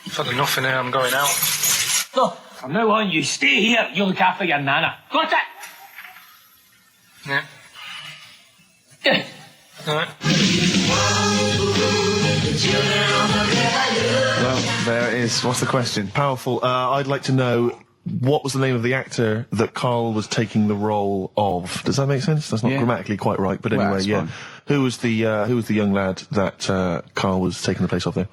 I've had enough in here, I'm going out. No, from now on, you stay here. You look after your nana. Got it? Yeah. Yeah. Alright. Well, there it is. What's the question? Powerful. I'd like to know what was the name of the actor that Karl was taking the role of. Does that make sense? That's not Yeah. grammatically quite right, but Well, anyway, that's yeah. fine. Who was the young lad that Karl was taking the place of there?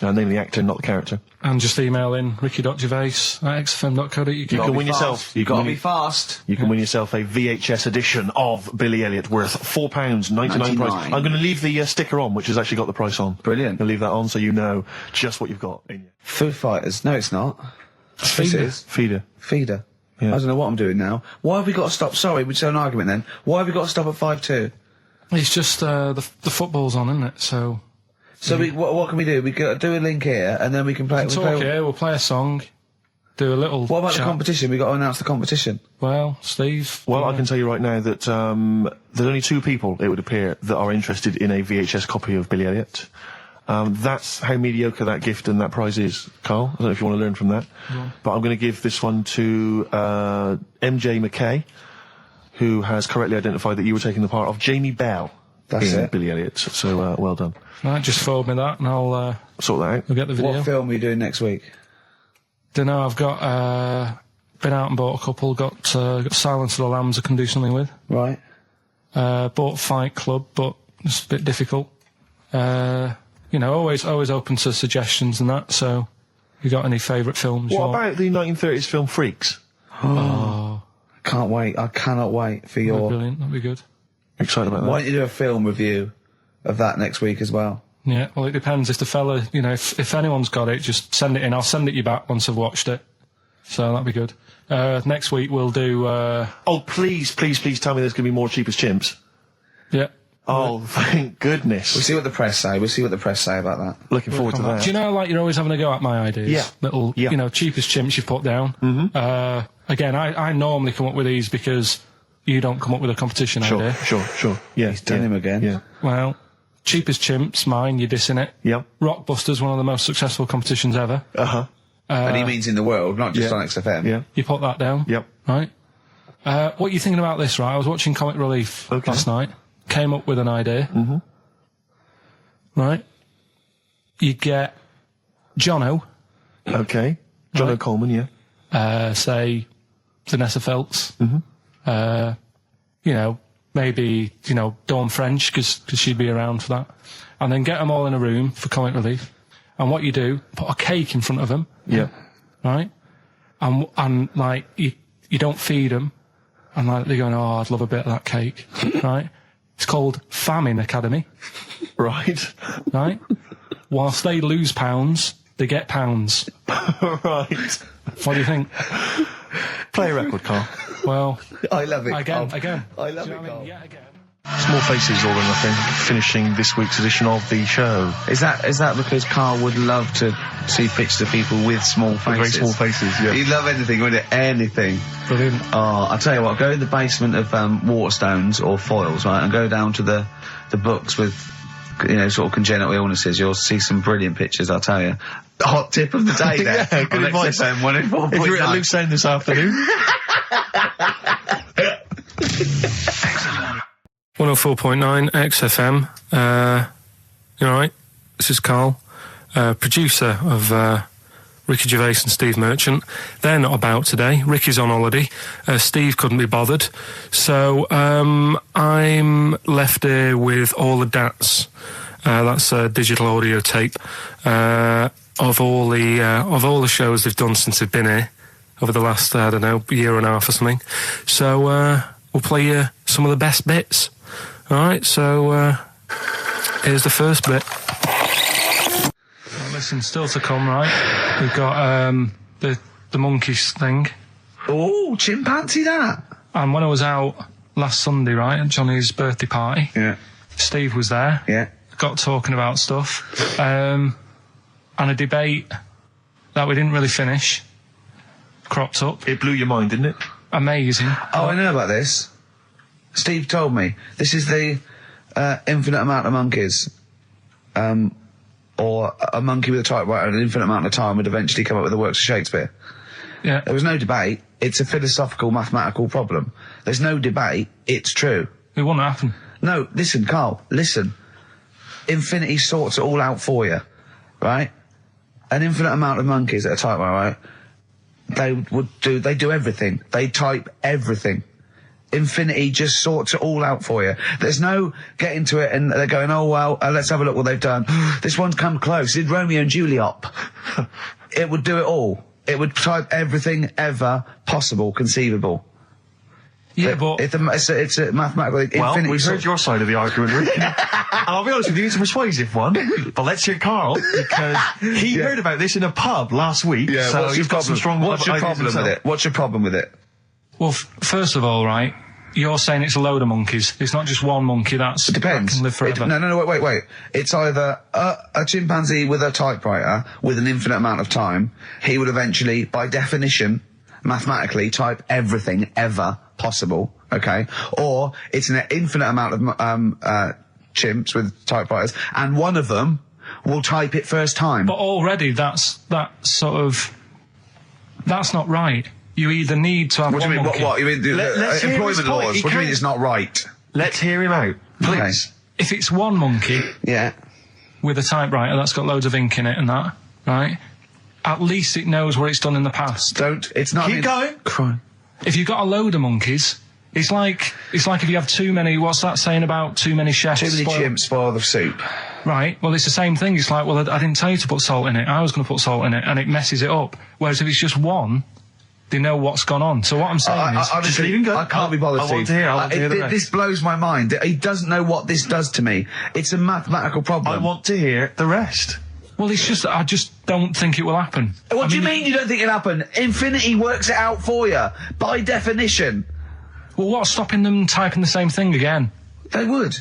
Name the actor, not the character. And just email in ricky.gervais at xfm.co.uk. You can win yourself. You gotta be fast. You can win yourself a VHS edition of Billy Elliot worth £4.99 price. I'm going to leave the sticker on, which has actually got the price on. Brilliant. I'll leave that on so you know just what you've got in you. Foo Fighters. No, it's not. Yes, it is. Feeder. Feeder. Yeah. I don't know what I'm doing now. Why have we got to stop? Sorry, we just had an argument then. Why have we got to stop at 5-2? It's just the football's on, isn't it? So So what can we do? We got do a link here, and then we can play. talk here, we'll play a song. do a little. What about chat. the competition? We got to announce the competition. Well, Steve. Well, I can tell you right now that there's only 2 people, it would appear, that are interested in a VHS copy of Billy Elliot. That's how mediocre that gift and that prize is, Karl. I don't know if you want to learn from that. Yeah. But I'm going to give this one to MJ McKay, who has correctly identified that you were taking the part of Jamie Bell in Billy Elliot. So, well done. Right, just forward me that and I'll sort that out. We'll get the video. What film are you doing next week? Dunno, I've got been out and bought a couple, got Silence of the Lambs I can do something with. Right. Bought Fight Club, but it's a bit difficult. You know, always open to suggestions and that, so you got any favourite films? What about the 1930s film Freaks? Oh. Can't wait. I cannot wait for That'd be your... brilliant, that'd be good. Excited about that. Why don't you do a film review of that next week as well? Yeah, well, it depends. If the fella, you know, if anyone's got it, just send it in. I'll send it you back once I've watched it. So that'd be good. Next week we'll do... Oh, please tell me there's going to be more Cheapest Chimps. Yeah. Oh, thank goodness. We'll see what the press say. We'll see what the press say about that. Looking forward to that. Do you know, like, you're always having a go at my ideas? Yeah. Little, Yeah. you know, Cheapest Chimps you put down. Mm-hmm. Again, I normally come up with these because you don't come up with a competition idea. Sure. Yeah. He's done him again. Yeah. Well, Cheapest Chimps, mine, you're dissing it. Yep. Rockbusters, one of the most successful competitions ever. Uh-huh. And he means in the world, not just on XFM. Yeah. You put that down. Yep. Right? What are you thinking about this, right? I was watching Comic Relief last night. Came up with an idea. Mm-hmm. Right? You get Jono. Okay. John O'Coleman, yeah. Say, Vanessa Feltz. Mm-hmm. You know, maybe, you know, Dawn French, because she'd be around for that. And then get them all in a room for Comic Relief. And what you do, put a cake in front of them. Yeah. Right? And like, you don't feed them. And like, they're going, oh, I'd love a bit of that cake. Right? It's called Famine Academy. Right. Right? Whilst they lose pounds, they get pounds. Right. What do you think? Play a record, Karl. Well, I love it. again. I love Do it, you know what I Karl. mean? Yet again. Small Faces, All or Nothing, finishing this week's edition of the show. Is that because Karl would love to see pictures of people with small faces? Very small faces, yeah. He'd love anything, wouldn't it? Anything. Brilliant. Oh, I'll tell you what, go in the basement of Waterstones or Foyles, right, and go down to the books with, you know, sort of congenital illnesses. You'll see some brilliant pictures, I'll tell you. Hot tip of the day there. Yeah, good on advice. XFM 104.9. If you're at a loose end this afternoon. 104.9 XFM. You alright? This is Karl, producer of Ricky Gervais and Steve Merchant. They're not about today. Ricky's on holiday. Steve couldn't be bothered. So I'm left here with all the DATs. That's a digital audio tape of all the shows they've done since they've been here over the last, I don't know, year and a half or something. So we'll play you some of the best bits. Alright, so here's the first bit. Well, listen, still to come, right? We've got the monkeys thing. Oh, chimpanzee that. And when I was out last Sunday, right, at Johnny's birthday party, Yeah. Steve was there. Yeah. Got talking about stuff. And a debate that we didn't really finish cropped up. It blew your mind, didn't it? Amazing. Oh, I know about this. Steve told me. This is the infinite amount of monkeys. Or a monkey with a typewriter and an infinite amount of time would eventually come up with the works of Shakespeare. Yeah. There was no debate. It's a philosophical, mathematical problem. There's no debate. It's true. It wouldn't happen. No, listen, Karl, listen. Infinity sorts it all out for you, right? An infinite amount of monkeys at a typewriter, right? They do everything. They type everything. Infinity just sorts it all out for you. There's no getting to it and they're going, oh, well, let's have a look what they've done. This one's come close. Did Romeo and Juliet. It would do it all. It would type everything ever possible, conceivable. Yeah, but It's a mathematical... Well, infinity we've heard sort- your side of the argument, Rick. And I'll be honest with you, it's a persuasive one. But let's hear Karl, because he heard about this in a pub last week. Yeah, so what's he's your got some problem? strong What's your ideas problem with himself. it? What's your problem with it? well, first of all, right, You're saying it's a load of monkeys. It's not just one monkey that Depends. can live forever. No, wait. It's either a chimpanzee with a typewriter with an infinite amount of time. He would eventually, by definition, mathematically, type everything ever possible, okay? Or it's an infinite amount of chimps with typewriters, and one of them will type it first time. But already that's not right. You either need to have What do you mean? monkey. What? You mean Let's hear his employment point. laws? He What do you mean can't- it's not right? Let's hear him out, please. If it's one monkey Yeah. with a typewriter that's got loads of ink in it and that, right? At least it knows what it's done in the past. It's not... Keep going. Crime. If you've got a load of monkeys, it's like if you have too many. What's that saying about too many chefs? Too many chimps spoil the soup. Right. Well, it's the same thing. It's like, well, I didn't tell you to put salt in it. I was going to put salt in it, and it messes it up. Whereas if it's just one, they know what's gone on. So what I'm saying is, honestly, just leave him go. I can't be bothered. I want to hear. I want to hear the rest. This blows my mind. He doesn't know what this does to me. It's a mathematical problem. I want to hear the rest. well, it's just I just don't think it will happen. What do you mean you don't think it'll happen? Infinity works it out for you by definition. Well, what's stopping them typing the same thing again? They would.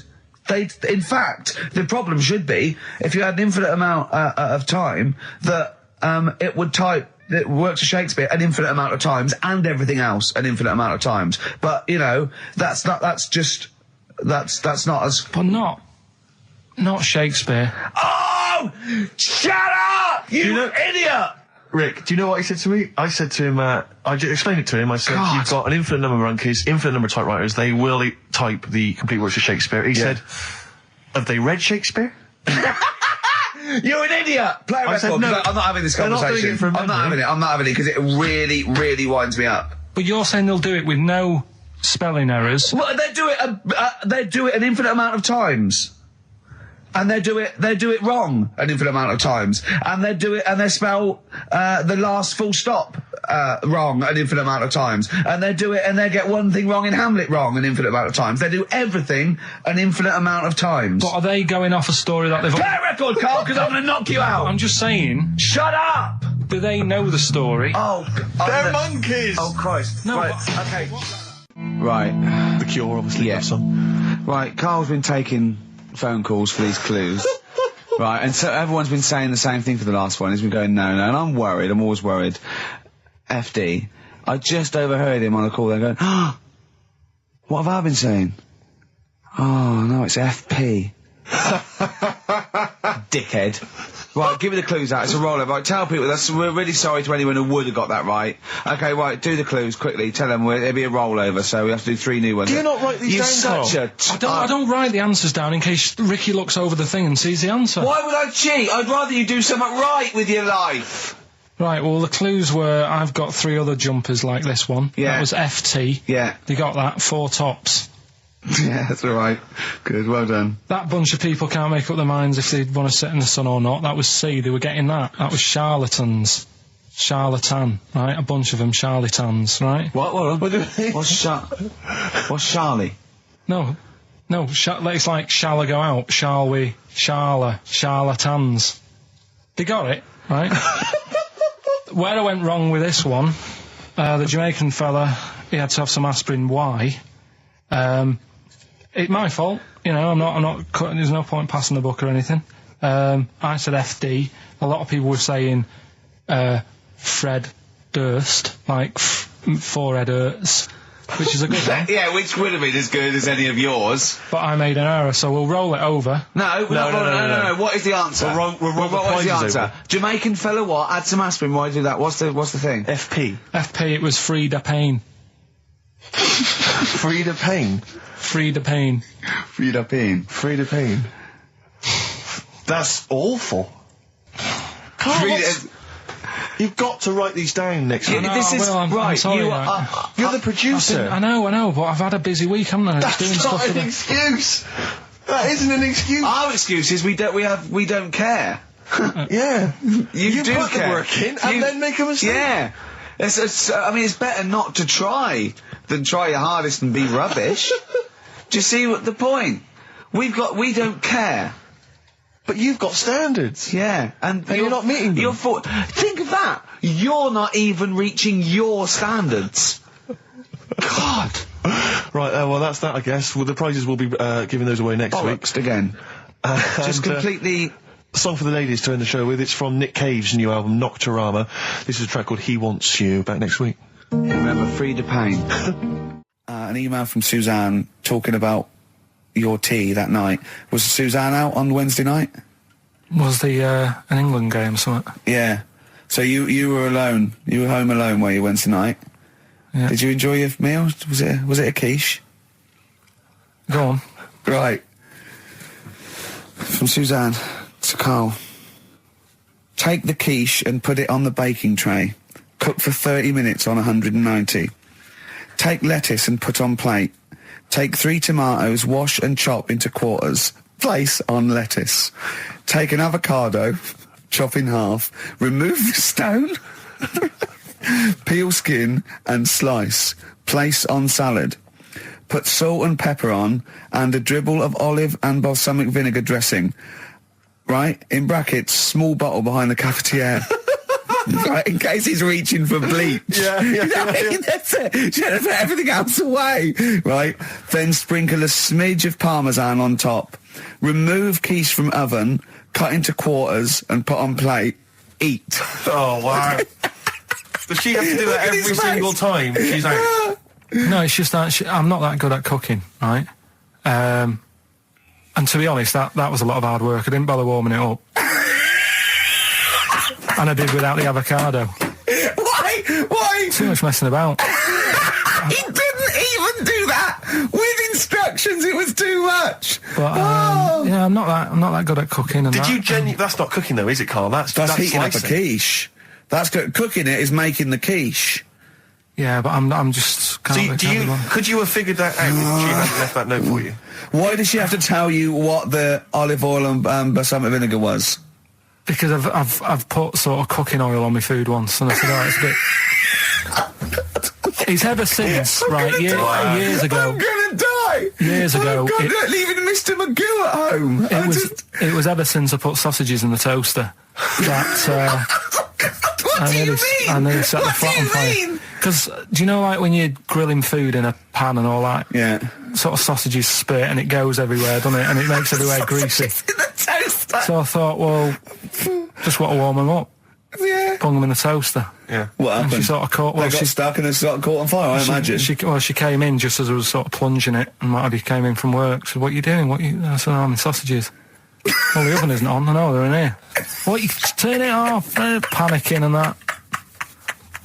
In fact, the problem should be if you had an infinite amount of time that it would type. It works for Shakespeare an infinite amount of times and everything else an infinite amount of times. But you know, that's not as. But not Shakespeare. Oh, shut up, you idiot! Rick, do you know what he said to me? I said to him, I explained it to him. I said, God. you've got an infinite number of monkeys, infinite number of typewriters. They will type the complete works of Shakespeare. He said, have they read Shakespeare? You're an idiot! Play a I said record, no. 'cause I'm not having this They're not doing conversation. it from I'm not memory. having it because it really, really winds me up. But you're saying they'll do it with no spelling errors. Well, they do it an infinite amount of times. And they do it wrong an infinite amount of times. And they spell the last full stop wrong an infinite amount of times. And they get one thing wrong in Hamlet wrong an infinite amount of times. They do everything an infinite amount of times. But are they going off a story that they've... Play a record, Karl, because I'm going to knock you out. I'm just saying, Shut up! do they know the story? Oh, They're monkeys! Oh, Christ. No, Right, but- okay. Right. The Cure, obviously, Yeah. got some. Right, Carl's been taking phone calls for these clues. Right, and so everyone's been saying the same thing for the last one. He's been going, no, and I'm worried, I'm always worried. FD, I just overheard him on the call there going, oh, what have I been saying? Oh, no, it's FP. Dickhead. Right, give me the clues out. It's a rollover. Right, tell people, we're really sorry to anyone who would have got that right. Okay, right, do the clues quickly. Tell them it'll be a rollover, so we have to do 3 new ones. Do you not write these You're down, such Karl? I don't write the answers down in case Ricky looks over the thing and sees the answer. Why would I cheat? I'd rather you do something right with your life. Right, well, the clues were I've got 3 other jumpers like this one. Yeah. That was FT. Yeah. They got that, 4 tops. Yeah, that's all right. Good, well done. That bunch of people can't make up their minds if they want to sit in the sun or not. That was C, they were getting that. That was charlatans. Charlatan, right? A bunch of them, charlatans, right? What? What's Charlie? No, it's like, shall I go out? Shall we? Charlatans. They got it, right? Where I went wrong with this one, the Jamaican fella, he had to have some aspirin. Why? It's my fault, you know, I'm not cutting, there's no point passing the book or anything. I said FD. A lot of people were saying, Fred Durst, like, forehead hurts, which is a good one. Yeah, which would have been as good as any of yours. But I made an error, so we'll roll it over. No. What is the answer? We'll roll the What is the prizes answer? over. Jamaican fella what? Add some aspirin, why do that? What's the thing? FP. FP, it was Frida Payne. Frida Payne. Frida Payne. Frida Payne. Frida Payne. That's awful. Karl, you've got to write these down next week. This is I'm right. sorry, You right. are. You're the producer. I know, but I've had a busy week, haven't I? Just doing That's stuff not for an the... excuse. That isn't an excuse. Our excuse is we don't care. Yeah. You do put care. the work in and then make a mistake. Yeah. It's better not to try than try your hardest and be rubbish. Do you see what the point? We don't care. But you've got standards. Yeah, and you're not meeting them. Think of that. You're not even reaching your standards. God. Right, well, that's that, I guess. Well, the prizes will be giving those away next week. Bollocks again. Just completely... Song for the ladies to end the show with. It's from Nick Cave's new album, Nocturama. This is a track called He Wants You. Back next week. Remember, Frida Payne. An email from Suzanne talking about your tea that night. Was Suzanne out on Wednesday night? Was the an England game or something? Yeah. So you were alone. You were home alone, were you, Wednesday night? Yeah. Did you enjoy your meal? Was it a quiche? Go on. Right. From Suzanne to Karl. Take the quiche and put it on the baking tray. Cook for 30 minutes on 190. Take lettuce and put on plate. Take 3 tomatoes, wash and chop into quarters. Place on lettuce. Take an avocado, chop in half. Remove the stone. Peel skin and slice. Place on salad. Put salt and pepper on and a dribble of olive and balsamic vinegar dressing. Right? In brackets, small bottle behind the cafetiere. Right, in case he's reaching for bleach. Yeah. That's it. Should have put everything else away. Right? Then sprinkle a smidge of parmesan on top. Remove quiche from oven, cut into quarters and put on plate. Eat. Oh, wow. Does she have to do that every single time she's out? No, it's just that I'm not that good at cooking, right? And to be honest, that was a lot of hard work. I didn't bother warming it up. And I did without the avocado. Why? Too much messing about. He didn't even do that with instructions. It was too much. But yeah, I'm not that good at cooking. And Did you that's not cooking though, is it, Karl? That's heating up a slicing. quiche. That's cooking it is making the quiche. Yeah, but I'm just. Could you have figured that out if she hadn't left that note for you? Why did she have to tell you what the olive oil and balsamic vinegar was? Because I've put sort of cooking oil on my food once, and I said, oh, it's a bit. It's ever since, right? Years ago. I'm gonna die. Years ago. Oh God, leaving Mr. Magoo at home. It was ever since I put sausages in the toaster that. What do you mean? I nearly set the flat on fire. Because do you know, like when you're grilling food in a pan and all that? Yeah. Sort of sausages spit and it goes everywhere, doesn't it? And it makes everywhere greasy. In the toaster. So I thought, well, just want to warm them up. Yeah. Bung them in the toaster. Yeah. What And happened? she sort of caught. They got stuck and they sort of caught on fire. I imagine. She came in just as I was sort of plunging it, and Marty came in from work. She said, "What are you doing? I said, I'm in sausages." Well, the oven isn't on. I know they're in here. What? You turn it off? Panicking and that.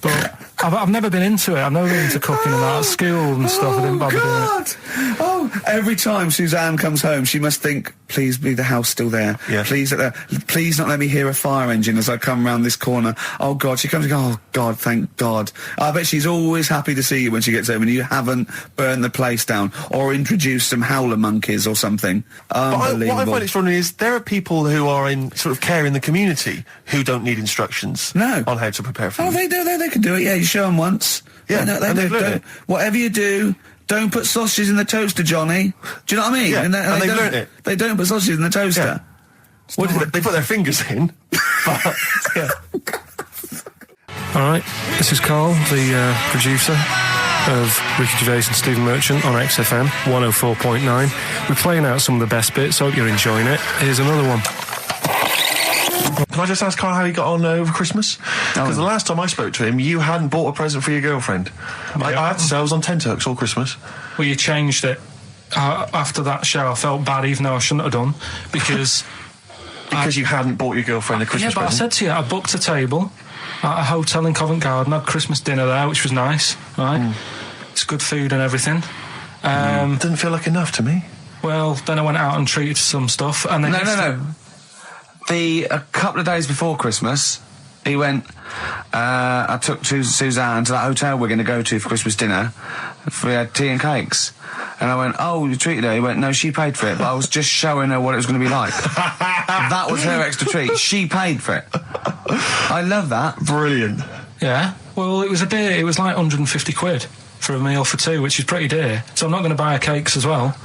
But I've never been into it. I've never been into cooking and that at school and stuff. I didn't bother doing it. Oh, every time Suzanne comes home, she must think, please be the house still there. Yeah. Please not let me hear a fire engine as I come round this corner. Oh, God. She comes and goes, oh, God, thank God. I bet she's always happy to see you when she gets home and you haven't burned the place down or introduced some howler monkeys or something. Unbelievable. What I find extraordinary is there are people who are in sort of care in the community who don't need instructions on how to prepare food. Oh, they do. They can do it. Yeah, you show them once. Yeah, they they've learned it. Whatever you do, don't put sausages in the toaster, Johnny. Do you know what I mean? Yeah, and they've learned it. They don't put sausages in the toaster. Yeah. What they put their fingers in. But, yeah. All right, this is Karl, the producer of Ricky Gervais and Stephen Merchant on XFM 104.9. We're playing out some of the best bits. Hope you're enjoying it. Here's another one. Can I just ask Karl how he got on over Christmas? Because the last time I spoke to him, you hadn't bought a present for your girlfriend. Yeah. I have to say I was on tenterhooks all Christmas. Well, you changed it. After that show, I felt bad, even though I shouldn't have done, because... you hadn't bought your girlfriend a Christmas present. Yeah, but I said to you, I booked a table at a hotel in Covent Garden, had Christmas dinner there, which was nice, right? It's good food and everything. Didn't feel like enough to me. Well, then I went out and treated some stuff, and then... No. A couple of days before Christmas, he went, I took Suzanne to that hotel we're going to go to for Christmas dinner. We had tea and cakes. And I went, oh, you treated her? He went, no, she paid for it, but I was just showing her what it was going to be like. That was her extra treat. She paid for it. I love that. Brilliant. Yeah. Well, it was like 150 quid for a meal for two, which is pretty dear. So I'm not going to buy her cakes as well.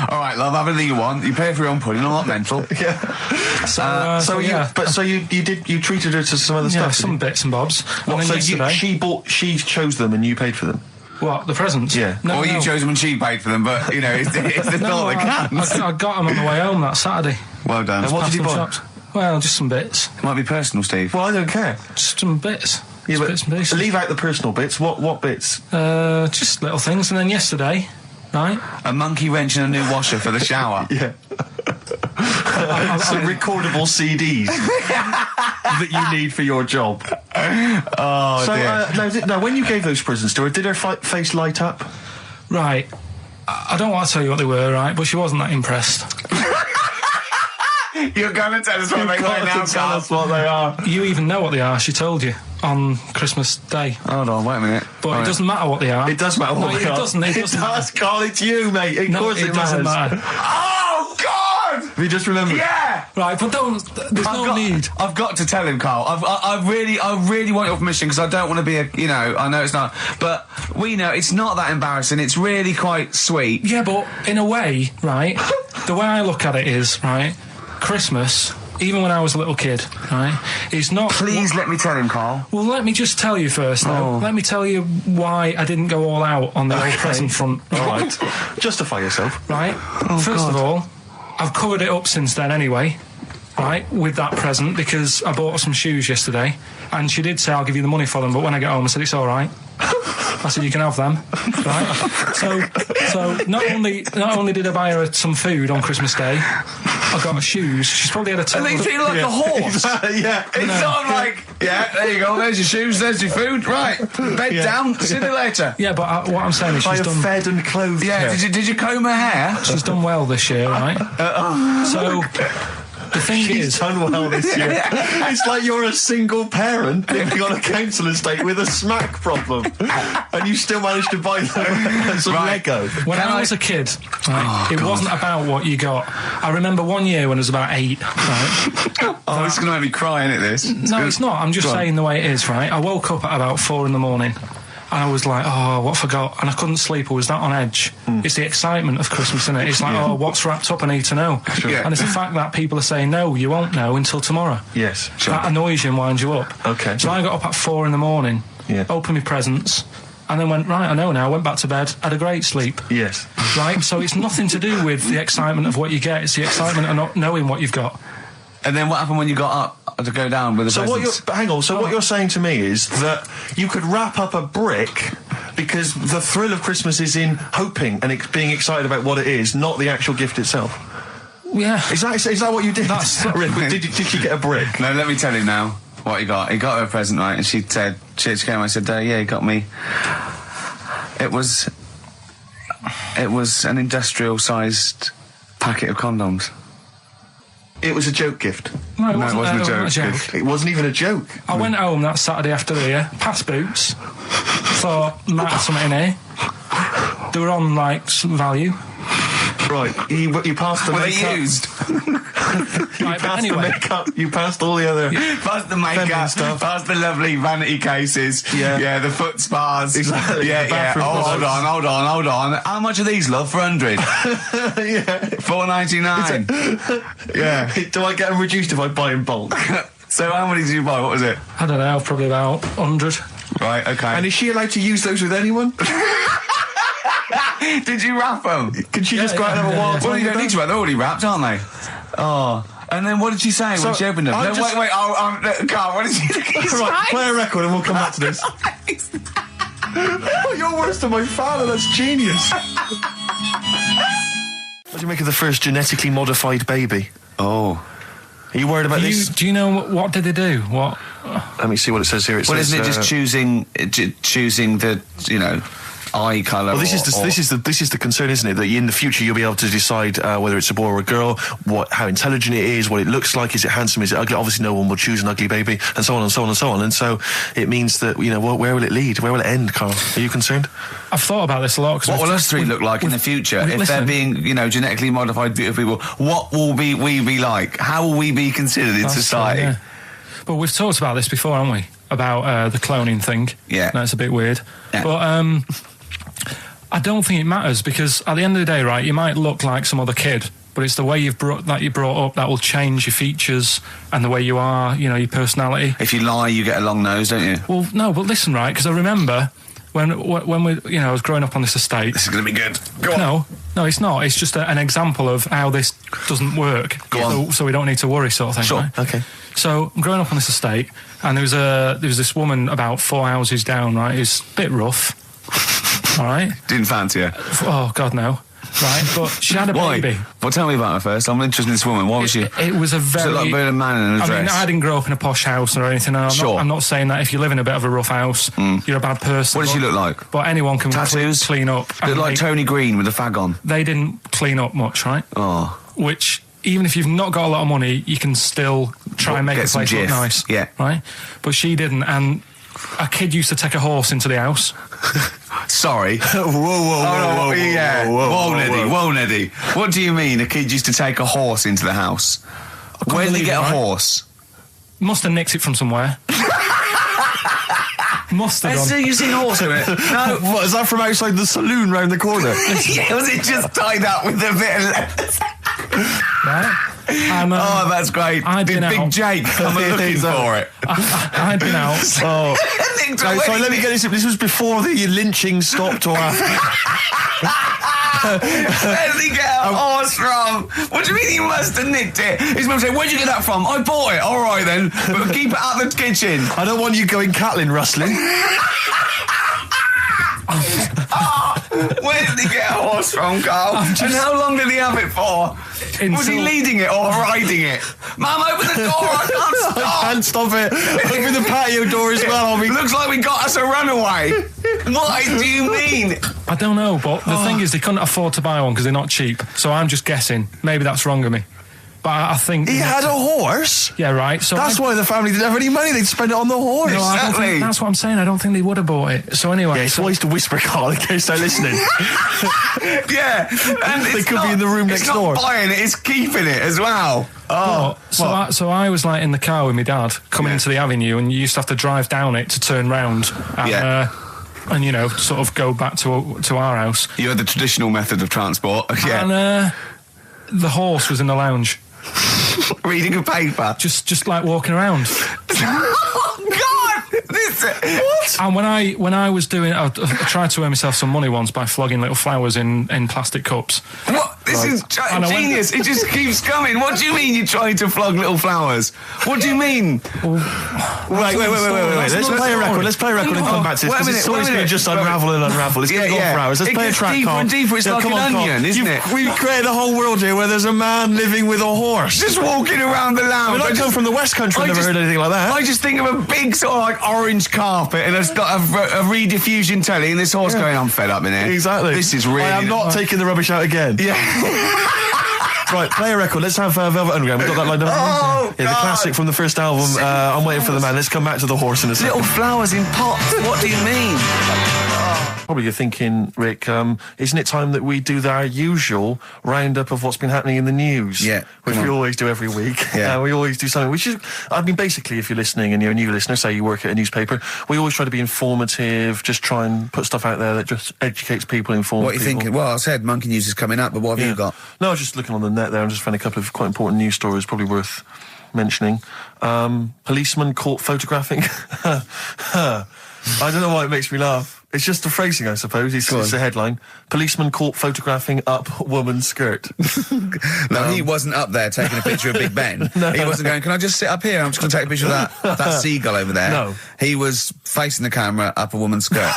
All right, love, have anything you want. You pay for your own pudding. I'm not mental. Yeah. So you treated her to some other stuff. Some bits and bobs. What, and so she chose them and you paid for them. What, the presents? Yeah. No, Or you no. chose them and she paid for them, but, it's the No, thought that counts. I got them on the way home that Saturday. Well done. And what Past did you some buy? shops. Well, just some bits. It might be personal, Steve. Well, I don't care. Just some bits. Yeah, Just but bits and pieces. leave out the personal bits. What bits? Just little things. And then yesterday, right? A monkey wrench and a new washer for the shower. Yeah. Some recordable CDs that you need for your job. Oh, So, dear. now, when you gave those presents to her, did her face light up? Right. I don't want to tell you what they were, right? But she wasn't that impressed. You're going to tell us what they were now, Tell Karl. us what they are. You even know what they are. She told you on Christmas Day. Hold on, wait a minute. But it doesn't matter what they are. It does matter what No, they it are. doesn't. It doesn't. does, Karl. It's you, mate. Of No, course it doesn't matter. Oh, God! Have you just remembered? Yeah! Right, but there's no need. I've got to tell him, Karl. I really want your permission because I don't want to be I know it's not, but we know it's not that embarrassing. It's really quite sweet. Yeah, but in a way, right, the way I look at it is, right, Christmas, even when I was a little kid, right, is not... Please let me tell him, Karl. Well, let me just tell you first, though. Oh. Let me tell you why I didn't go all out on the old present front. All right. Justify yourself. Right? First of all, I've covered it up since then anyway, right, with that present, because I bought her some shoes yesterday, and she did say, I'll give you the money for them, but when I get home, I said, it's all right. I said, you can have them, right? So not only did I buy her some food on Christmas Day, I got her shoes. She's probably had a And they feel like a horse. Yeah. It's sort of like, yeah, there you go, there's your shoes, there's your food, right, bed down, see you later. Yeah, but what I'm saying is I she's have done... fed and clothed Yeah, her. did you comb her hair? She's done well this year, right? So, the thing She's is... done well this year. It's like you're a single parent living on a council estate with a smack problem, and you still managed to buy them some Right. Lego. When I was a kid, right, it wasn't about what you got. I remember one year when I was about 8, right? Oh, it's going to make me cry, isn't it, this? No, it's not. I'm just Go on. saying the way it is, right? I woke up at about 4 in the morning. And I was like, oh, what forgot? And I couldn't sleep. I was that on edge. It's the excitement of Christmas, isn't it? It's like, oh, what's wrapped up? I need to know. Yeah. And it's the fact that people are saying, no, you won't know until tomorrow. Yes. That annoys you and winds you up. Okay. So I got up at 4 in the morning, Yeah. opened my presents, and then went, right, I know now, went back to bed, had a great sleep. Yes. Right? So it's nothing to do with the excitement of what you get. It's the excitement of not knowing what you've got. And then what happened when you got up to go down with the So presents? hang on. So what you're saying to me is that you could wrap up a brick because the thrill of Christmas is in hoping and being excited about what it is, not the actual gift itself. Yeah. Is that what you did? That's- did you get a brick? No, let me tell you now what he got. He got her a present, right? And she said, she came and I said, yeah, he got me. It was an industrial-sized packet of condoms. It was a joke gift. No, it No, wasn't, it wasn't a joke. It wasn't even a joke. I went home that Saturday after the year, past Boots, thought, might have something in here. They were on, like, some value. Right. You passed the Were makeup. they used? Right, but Passed anyway, the makeup. You passed all the other. Past the Feminine makeup, stuff. past the lovely vanity cases. Yeah. the foot spas. Exactly, Yeah, the yeah. bathroom Oh, hold products. on. How much are these, love? For 100? Yeah. $4.99. Yeah. Do I get them reduced if I buy in bulk? So how many did you buy? What was it? I don't know, probably about 100. Right, okay. And is she allowed to use those with anyone? Did you wrap them? Can she just go out and have a wild Well, time you with don't need to them? wrap. They're already wrapped, aren't they? Oh. And then what did she say when she opened them? I'm No, just- wait. Carl, what did she say? Right, play a record and we'll come back to this. You're worse than my father, that's genius. What do you make of the first genetically modified baby? Oh. Are you worried about this? Do you know what did they do? What? Let me see what it says here. It Well, says, isn't it just choosing the, eye colour? Well, this is the concern, isn't it? That in the future you'll be able to decide whether it's a boy or a girl, how intelligent it is, what it looks like, is it handsome, is it ugly? Obviously, no one will choose an ugly baby, and so on and so on and so on. And so it means that where will it lead? Where will it end, Karl? Are you concerned? I've thought about this a lot. What will us three look like in the future if they're being, genetically modified beautiful people? What will we be like? How will we be considered in society? Yeah. But we've talked about this before, haven't we? About the cloning thing. Yeah. That's a bit weird. Yeah. But I don't think it matters because at the end of the day, right, you might look like some other kid, but it's the way you're brought up that will change your features and the way you are, your personality. If you lie, you get a long nose, don't you? Well, no, but listen, right, because I remember when we, you know, I was growing up on this estate. This is going to be good. Go on. No, it's not. It's just an example of how this doesn't work. Go on. So we don't need to worry, sort of thing. Sure. Right? Okay. So I'm growing up on this estate, and there was this woman about 4 houses down. Right, it's a bit rough. All right. Didn't fancy her. Oh God, no. Right, but she had a baby. Well, tell me about her first. I'm interested in this woman. Why was she? It was a very... Was it like being a man in a dress? I mean, I didn't grow up in a posh house or anything. And I'm not saying that if you live in a bit of a rough house, you're a bad person. What does she look like? But anyone can Tattoos? clean up. Look like Tony Green with a fag on. They didn't clean up much, right? Oh. Which, even if you've not got a lot of money, you can still try and make the place look nice. Yeah. Right? But she didn't, and a kid used to take a horse into the house. Sorry. Whoa, Neddy. What do you mean a kid used to take a horse into the house? Where did he get a horse? Must have nicked it from somewhere. Must have done. You've seen a horse with it? No. What, is that from outside the saloon round the corner? Yeah, was it just tied up with a bit of leather? Right? Oh, that's great. Did Big Jake come looking for it? I'd been out. Oh. So let me get this. This was before the lynching stopped or after. Where did he get a horse from? What do you mean he must have nicked it? His mum said, where'd you get that from? I bought it. All right then, but keep it out of the kitchen. I don't want you going Catlin rustling. Where did he get a horse from, Karl? And how long did he have it for? Was he leading it or riding it? Mum, open the door, I can't stop. I can't stop it. Open the patio door as well. Looks like we got us a runaway. What do you mean? I don't know, but the thing is they couldn't afford to buy one because they're not cheap. So I'm just guessing. Maybe that's wrong of me. But I think... He had a horse? Yeah, right. So that's why the family didn't have any money. They'd spend it on the horse. No, I don't think, that's what I'm saying. I don't think they would have bought it. So anyway... Yeah, it's always to whisper, Karl, in case they're listening. Yeah. And they could be in the room next door. It's not buying it, it's keeping it as well. Oh. So I was like in the car with my dad coming into the avenue, and you used to have to drive down it to turn round. And, and you know, sort of go back to our house. You had the traditional method of transport. Yeah. And the horse was in the lounge. Reading a paper. Just like walking around. Oh God! What? And when I was doing, I tried to earn myself some money once by flogging little flowers in plastic cups. What? This is genius. It just keeps coming. What do you mean you're trying to flog little flowers? What do you mean? Wait. Let's play a record. Let's play a record and come back to this, because it's always going to just unravel and unravel. It's going to go for hours. Let's play a track, Karl. Deeper and deeper. It's like an onion, isn't it? We've created a whole world here where there's a man living with a horse. Just walking around the lounge. I come from the West Country. I've never heard anything like that. I just think of a big sort of like orange carpet, and it's got a rediffusion telly, and this horse going, I'm fed up in here. Exactly. This is really... I am not taking the rubbish out again. Yeah. Right, play a record. Let's have Velvet Underground. We've got that lined up. Oh, yeah, the classic from the first album. I'm Waiting for the Man. Let's come back to the horse in a second. Little flowers in pots. What do you mean? Probably you're thinking, Rick, isn't it time that we do our usual roundup of what's been happening in the news? Yeah. Which we always do every week. Yeah. We always do something, which is, I mean, basically, if you're listening and you're a new listener, say you work at a newspaper, we always try to be informative, just try and put stuff out there that just educates people, informs people. What are you thinking? Well, I said Monkey News is coming up, but what have you got? No, I was just looking on the net there and just found a couple of quite important news stories, probably worth mentioning. Policeman caught photographing. I don't know why it makes me laugh. It's just the phrasing, I suppose. It's the headline. Policeman caught photographing up woman's skirt. No, he wasn't up there taking a picture of Big Ben. No. He wasn't going, can I just sit up here? I'm just going to take a picture of that seagull over there. No. He was facing the camera up a woman's skirt.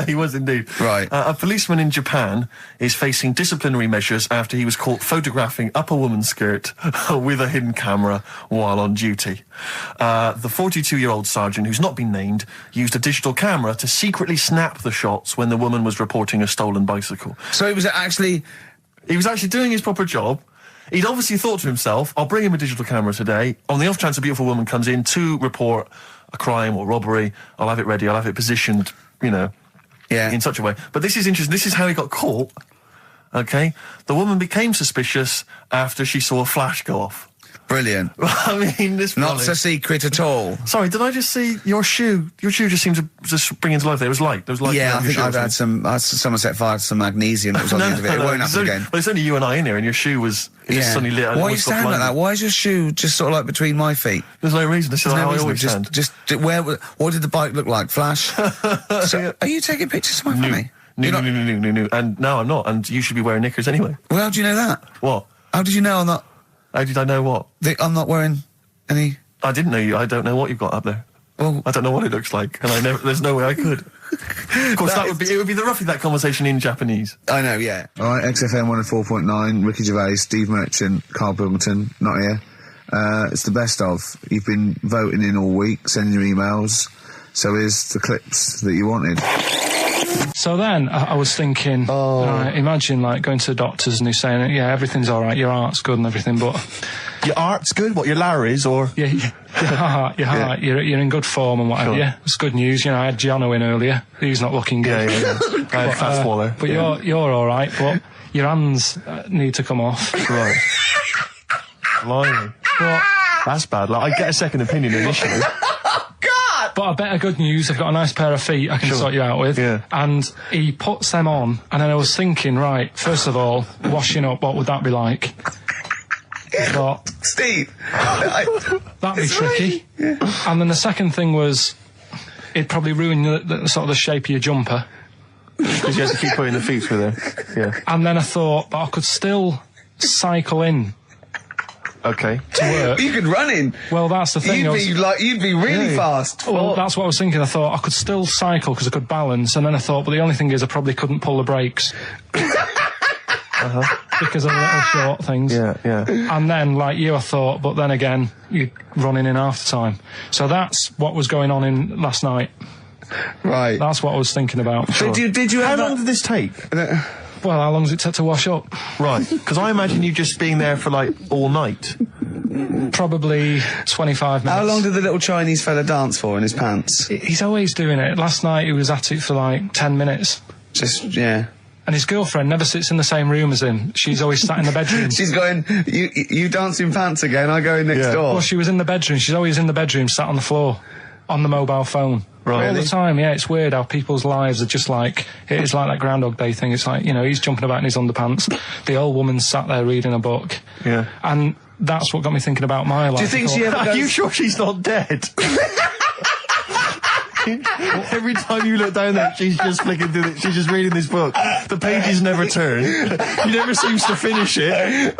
He was indeed. Right. A policeman in Japan is facing disciplinary measures after he was caught photographing up a woman's skirt with a hidden camera while on duty. The 42-year-old sergeant, who's not been named, used a digital camera to secretly snap the shots when the woman was reporting a stolen bicycle. So he was actually doing his proper job. He'd obviously thought to himself, I'll bring him a digital camera today. On the off chance a beautiful woman comes in to report a crime or robbery, I'll have it ready, I'll have it positioned, in such a way. But this is interesting. This is how he got caught. Okay? The woman became suspicious after she saw a flash go off. Brilliant. I mean, this Not a secret at all. Sorry, did I just see your shoe? Your shoe just seemed to just bring into life. There was light. There was light. Yeah, I think I've had someone set fire to some magnesium that was on the end of it. It won't happen again. Well, it's only you and I in here, and your shoe was just suddenly lit. Why are you standing like that? Why is your shoe just sort of like between my feet? There's no reason. This is how I always stand. What did the bike look like? Flash? So, are you taking pictures of my family? No. And no, I'm not. And you should be wearing knickers anyway. Well, how do you know that? What? How did you know I'm not? How did I know what? I'm not wearing any... I didn't know you. I don't know what you've got up there. Well, I don't know what it looks like, and there's no way I could. Of course, it would be roughly that conversation in Japanese. I know, yeah. All right, XFM 104.9, Ricky Gervais, Steve Merchant, Karl Pilkington, not here. It's the best of. You've been voting in all week, sending your emails. So here's the clips that you wanted. So then I was thinking, imagine like going to the doctors and he's saying, yeah, everything's all right, your heart's good and everything, but... Your art's good? What, your Larry's, or...? Yeah, your heart, you're in good form and whatever. Sure. Yeah, it's good news. You know, I had Giano in earlier. He's not looking good. Yeah. Fat swaller. But you're all right, but your hands need to come off. Right. Blimey. But... That's bad. Like, I get a second opinion initially. But I better good news, I've got a nice pair of feet I can sort you out with. Yeah. And he puts them on, and then I was thinking, right, first of all, washing up, what would that be like? But Steve! That'd be tricky. Yeah. And then the second thing was, it'd probably ruin the sort of the shape of your jumper. Because you have to keep putting the feet through there. Yeah. And then I thought, but I could still cycle in. Okay. To work. You could run in. Well, that's the thing. You'd be really fast. Well, that's what I was thinking. I thought I could still cycle because I could balance, and then I thought, but the only thing is I probably couldn't pull the brakes. Because of the little short things. Yeah. And then, like you, I thought, but then again, you're running in half the time. So that's what was going on in last night. Right. That's what I was thinking about. Sure. Did you? How long did this take? Well, how long does it take to wash up? Right, because I imagine you just being there for, like, all night. Probably 25 minutes. How long did the little Chinese fella dance for in his pants? He's always doing it. Last night he was at it for, like, 10 minutes. Yeah. And his girlfriend never sits in the same room as him. She's always sat in the bedroom. She's going, you dance in pants again, I go in next door. Well, she was in the bedroom. She's always in the bedroom, sat on the floor, on the mobile phone. Right. All the time, yeah. It's weird how people's lives are just like, it's like that Groundhog Day thing. It's like, you know, he's jumping about in his underpants. The old woman's sat there reading a book. Yeah. And that's what got me thinking about my life. Do you think she ever goes... Are you sure she's not dead? Every time you look down there, she's just flicking through it. She's just reading this book. The pages never turn. She never seems to finish it.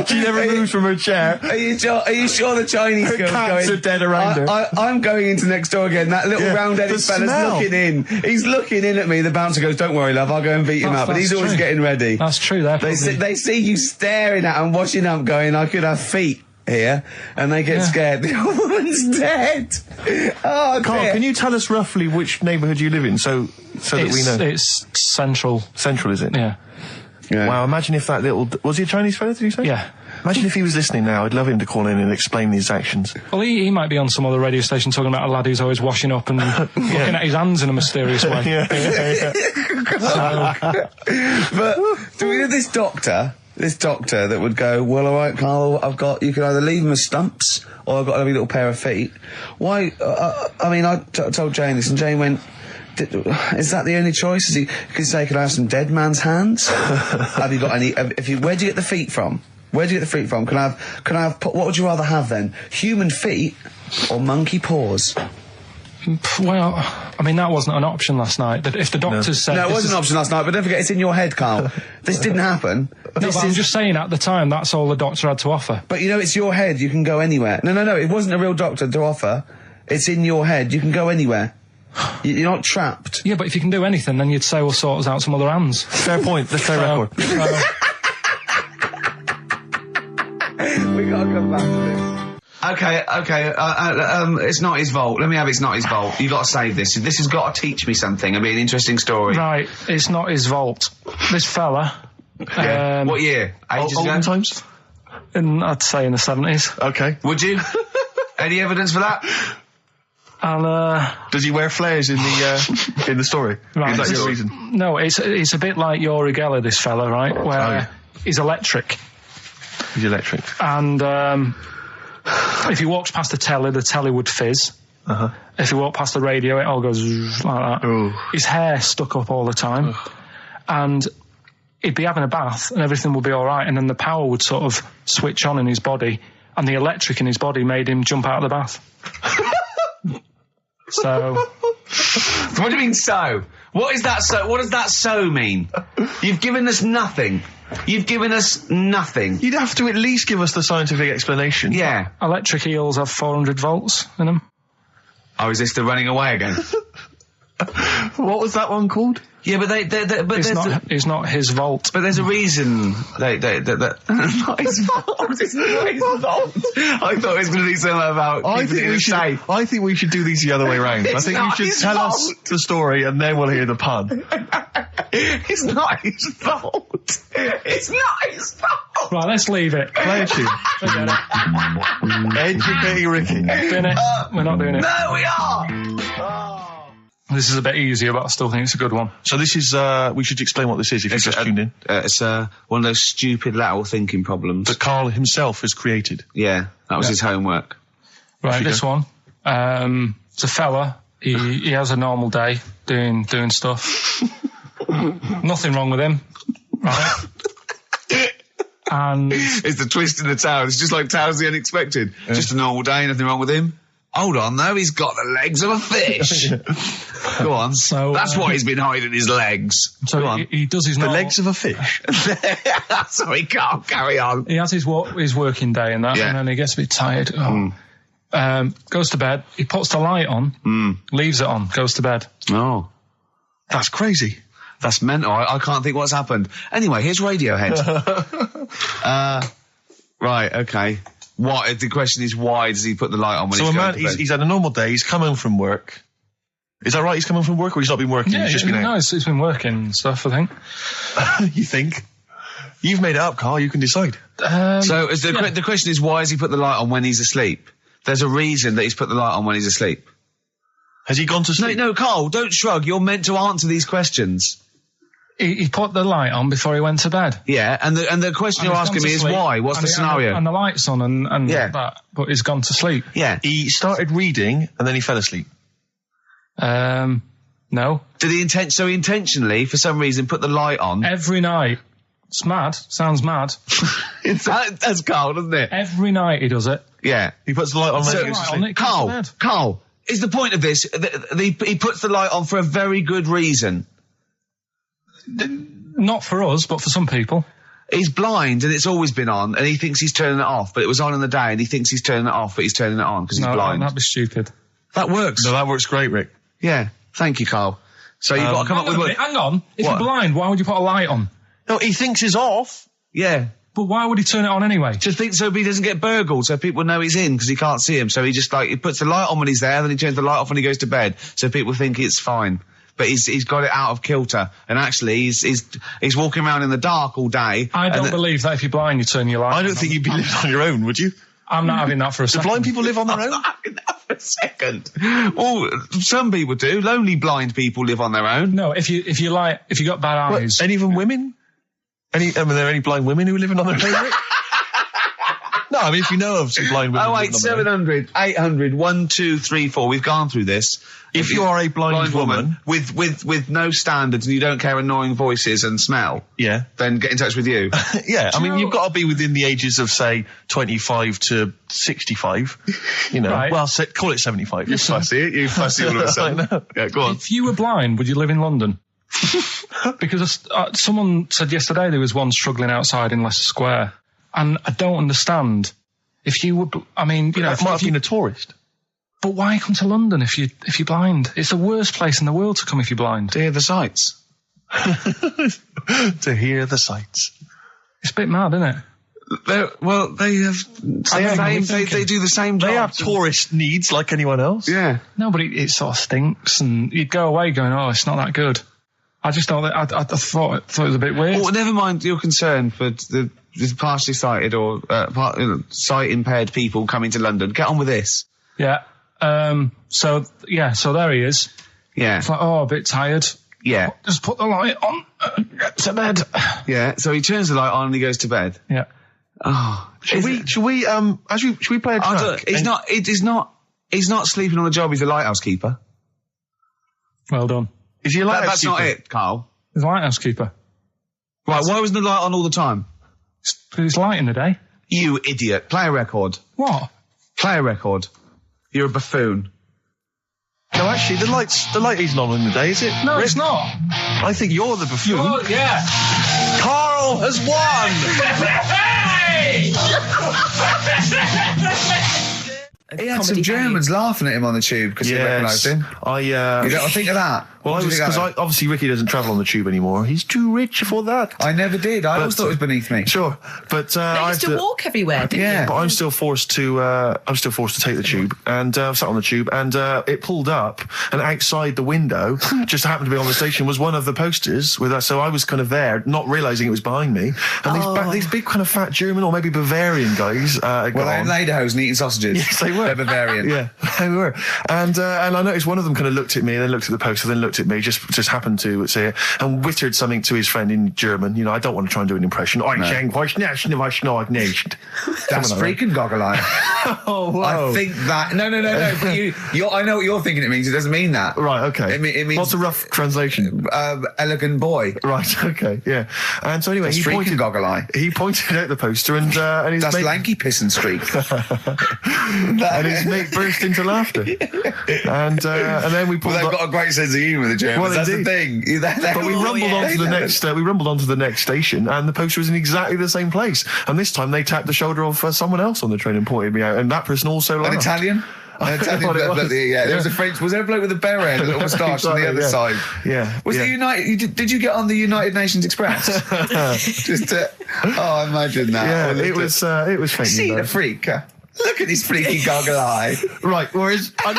She never moves from her chair. Are you sure the Chinese her girl's cats going... are dead around her. I'm going into next door again. That little round-headed fella's looking in. He's looking in at me. The bouncer goes, "Don't worry, love, I'll go and beat him up." But he's always getting ready. That's true. They see you staring at him, washing up, going, "I could have feet here," and they get scared. The old woman's dead. Oh, Karl, dear. can you tell us roughly which neighbourhood you live in, so that we know? It's central. Central, is it? Yeah. Wow, imagine if that little... Was he a Chinese fella, did you say? Yeah. Imagine if he was listening now. I'd love him to call in and explain his actions. Well, he might be on some other radio station talking about a lad who's always washing up and looking at his hands in a mysterious way. But do we know this doctor that would go, "Well, all right, Karl, you can either leave them as stumps or I've got a lovely little pair of feet." Why? I mean, I told Jane this, and Jane went, "Is that the only choice?" He could say, "Could I have some dead man's hands?" Have you got any? Where do you get the feet from? Where do you get the feet from? Can I have? What would you rather have then? Human feet or monkey paws? Well, I mean, that wasn't an option last night. That if the doctors said... No, it wasn't an option last night, but don't forget, it's in your head, Karl. This didn't happen. I'm just saying, at the time, that's all the doctor had to offer. But, you know, it's your head. You can go anywhere. No, it wasn't a real doctor to offer. It's in your head. You can go anywhere. You're not trapped. Yeah, but if you can do anything, then you'd say, "We'll sort us out some other hands." Fair point. Let's play record. We gotta come back to this. Okay, it's not his fault. Let me have It's Not His Fault. You got to save this. This has got to teach me something. It'll be an interesting story. Right, it's not his fault. This fella... Yeah. What year? Ages ago? Olden times? I'd say in the 70s. Okay. Would you? Any evidence for that? And, does he wear flares in the story? Right, is that your reason? No, it's a bit like Uri Geller, this fella, right? Where he's electric. He's electric. And, If he walks past the telly would fizz. If he walked past the radio, it all goes like that. Ooh. His hair stuck up all the time. And he'd be having a bath and everything would be all right, and then the power would sort of switch on in his body, and the electric in his body made him jump out of the bath. So What do you mean so? What is that so? What does that so mean? You've given us nothing. You've given us nothing. You'd have to at least give us the scientific explanation. Yeah. electric eels have 400 volts in them. Oh, is this the running away again? What was that one called? Yeah, but but It's not his vault. But there's a reason that not his fault. It's not his fault. I thought it was going to be something about keeping it safe. I think we should do these the other way round. I think you should tell us the story and then we'll hear the pun. It's not his fault. It's not his fault. Right, let's leave it. Play a tune. Forget it. Educating Ricky. Doing it. We're not doing it. No, we are. This is a bit easier, but I still think it's a good one. So this is, we should explain what this is if you just tuned in. It's one of those stupid lateral thinking problems That Karl himself has created. Yeah, that was his homework. Right, this one. It's a fella. He has a normal day doing stuff. Nothing wrong with him. Right. And It's the twist in the tale. It's just like Tales of the Unexpected. Just a normal day, nothing wrong with him. Hold on, though, he's got the legs of a fish. Go on. So, that's why he's been hiding his legs. so Go on. he does his The normal, legs of a fish. Sorry, can't carry on. He has his working day and that, Yeah. and then he gets a bit tired. Goes to bed. He puts the light on, leaves it on, goes to bed. Oh, That's crazy. that's mental. I can't think what's happened. Anyway, here's Radiohead. Right, okay. What? The question is, why does he put the light on when So he's a going man, to bed? he's had a normal day, he's come home from work. Is that right? He's come home from work or he's not been working? Yeah, he's just been out? no, it's been working and stuff, I think. You think? You've made it up, Karl. You can decide. So is the question is, why has he put the light on when he's asleep? There's a reason that he's put the light on when he's asleep. Has he gone to sleep? No, Karl, don't shrug. You're meant to answer these questions. He put the light on before he went to bed. Yeah, and the question you're he's asking gone me to is sleep, why? What's and the scenario? And the light's on and Yeah. that, but he's gone to sleep. Yeah. He started reading and then he fell asleep. No. Did he intentionally, for some reason, put the light on? Every night. It's mad. Sounds mad. That's Karl, doesn't it? Every night he does it. Yeah. He puts the light on. So, when he goes to light on sleep. it, goes to Karl, bed. Karl, is the point of this, he puts the light on for a very good reason. Not for us, but for some people. He's blind and it's always been on and he thinks he's turning it off, but it was on in the day and he thinks he's turning it off, but he's turning it on because he's blind. That'd be stupid. That works. No, that works great, Rick. Yeah. Thank you, Karl. So you've got to come up with what... Hang on. If What? you're blind, why would you put a light on? No, he thinks it's off. Yeah. But why would he turn it on anyway? Just think so he doesn't get burgled, so people know he's in because he can't see him. So he just he puts the light on when he's there, then he turns the light off when he goes to bed, so people think it's fine. But he's got it out of kilter, and actually he's walking around in the dark all day. I don't believe that if you're blind, you turn your light on. I don't think you'd be living on your own, would you? I'm not having that for a Do second. blind people live on their own? For a second. Well, some people do. Lonely blind people live on their own. No, if you got bad eyes. Any of them women? Are there any blind women who are living on their own, Rick? No, I mean, if you know of some blind women. Oh wait, living on their own. 700, 800, 1, 2, 3, 4. We've gone through this. If you are a blind woman with no standards and you don't care annoying voices and smell, Yeah. then get in touch with you. Yeah, I mean, know- you've got to be within the ages of, say, 25 to 65. You know, Right. well, call it 75. You fussy, you fussy all of a sudden. I know. Yeah, go on. If you were blind, would you live in London? Because someone said yesterday there was one struggling outside in Leicester Square, and I don't understand. If you were, I mean, you know, That might have been a tourist. but why come to London if you're blind? It's the worst place in the world to come if you're blind. To hear the sights. To hear the sights. It's a bit mad, isn't it? They have they do the same job. They have tourist needs like anyone else. Yeah. No, but it sort of stinks, and you'd go away going, "Oh, it's not that good." I just thought that I thought it was a bit weird. Well, never mind your concern for the partially sighted or sight impaired people coming to London. Get on with this. Yeah. So there he is. Yeah. It's like, oh, a bit tired. Yeah. Just put the light on. Get to bed. Yeah. So he turns the light on and he goes to bed. Yeah. Oh, Should we play a track? He's not sleeping on the job. He's a lighthouse keeper. Well done. Is he a lighthouse That's keeper? not it, Karl. He's a lighthouse keeper. Right, why wasn't the light on all the time? It's light in the day. You idiot. Play a record. What? Play a record. You're a buffoon. No, actually, the light isn't on in the day, is it? No, it's not. I think you're the buffoon. Oh, yeah. Karl has won! He had some Germans laughing at him on the tube because he recognised him. You don't think of that? Well, because obviously Ricky doesn't travel on the tube anymore. He's too rich for that. I never did. I always thought it was beneath me. Sure, but I used to walk everywhere, didn't you? But I'm still forced to take the tube, and sat on the tube, and it pulled up, and outside the window, just happened to be on the station, was one of the posters with us. So I was kind of there, not realising it was behind me, and these big kind of fat German or maybe Bavarian guys. Well, they had lederhosen eating sausages. Yes, they were. They're Bavarian. Yeah, they were. And I noticed one of them kind of looked at me, and then looked at the poster, then looked at me, just happened to say it, and wittered something to his friend in German. You know, I don't want to try and do an impression. That's freaking goggle eye. Oh, wow. I think that... No. But I know what you're thinking it means. It doesn't mean that. Right, okay. It means... What's a rough translation? Elegant boy. Right, okay, yeah. And so anyway, he pointed goggle eye. He pointed out the poster, and his That's mate... lanky piss and streak. And his mate burst into laughter. And then we pulled they've got a great sense of humour, the Germans. Well, that's indeed. the thing. But we rumbled onto the next. We rumbled onto the next station, and the poster was in exactly the same place. And this time they tapped the shoulder of someone else on the train and pointed me out, and that person also laughed. An Italian? There was a French. Was there a bloke with a beret and a little moustache on the other side? Yeah. Was it United? Did you get on the United Nations Express? Imagine that. Yeah, it was fake. See the freak. Look at his freaky goggle eye. Right, whereas I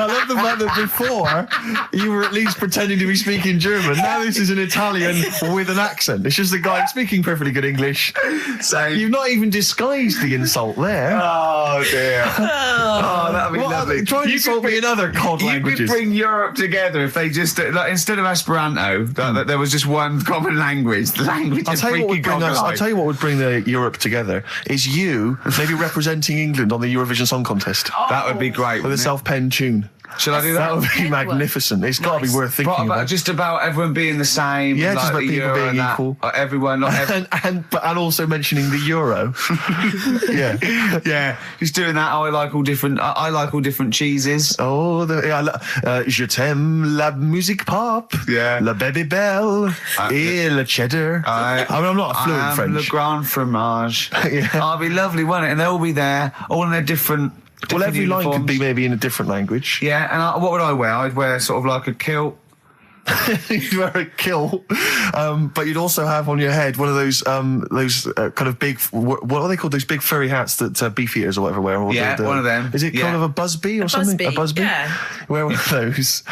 love the fact that before you were at least pretending to be speaking German. Now this is an Italian with an accent. It's just a guy speaking perfectly good English. So you've not even disguised the insult there. Oh dear. That'd be lovely. Try and insult me in other cod languages. You could bring Europe together if they just instead of Esperanto, that there was just one common language. The language of freaky goggle eye. I'll tell you what would bring the Europe together is you maybe representing England on the Eurovision Song Contest. That would be great. With a self-penned tune. Should I do that? That would be magnificent. It's got to be worth thinking about. Just about everyone being the same. Yeah, like just about people being equal. Everyone, and also mentioning the euro. Yeah. Just doing that. I like all different cheeses. Oh, je t'aime la musique pop. Yeah. La baby belle. Et le cheddar. I'm not a fluent French. Le grand fromage. Yeah. Oh, it'd be lovely, wouldn't it? And they'll all be there, all in their different. Well, every uniforms. line could be maybe in a different language. Yeah, and what would I wear? I'd wear sort of like a kilt. You'd wear a kilt, but you'd also have on your head one of those kind of big, what are they called? Those big furry hats that beefeaters or whatever wear. Or one of them. Is it kind of a busby or something? A busby. Yeah. Wear one of those,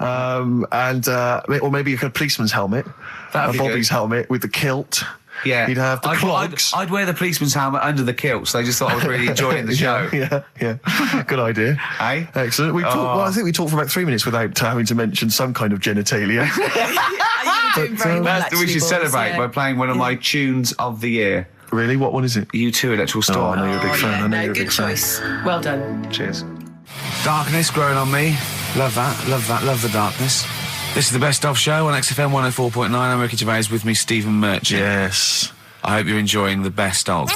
or maybe a kind of policeman's helmet, That'd be Bobby's good. helmet with the kilt. Yeah, you'd have the clogs. I'd wear the policeman's helmet under the kilt, so they just thought I was really enjoying the show. Yeah. Good idea. Hey? Excellent. I think we talked for about 3 minutes without having to mention some kind of genitalia. We should celebrate by playing one of my tunes of the year. Really? What one is it? U2 Electrical Storm. I know you're a big fan. Good choice. Well done. Cheers. Darkness growing on me. Love that. Love the darkness. This is the Best Of Show on XFM 104.9. I'm Ricky Gervais, with me Stephen Merchant. Yes. I hope you're enjoying the Best Of.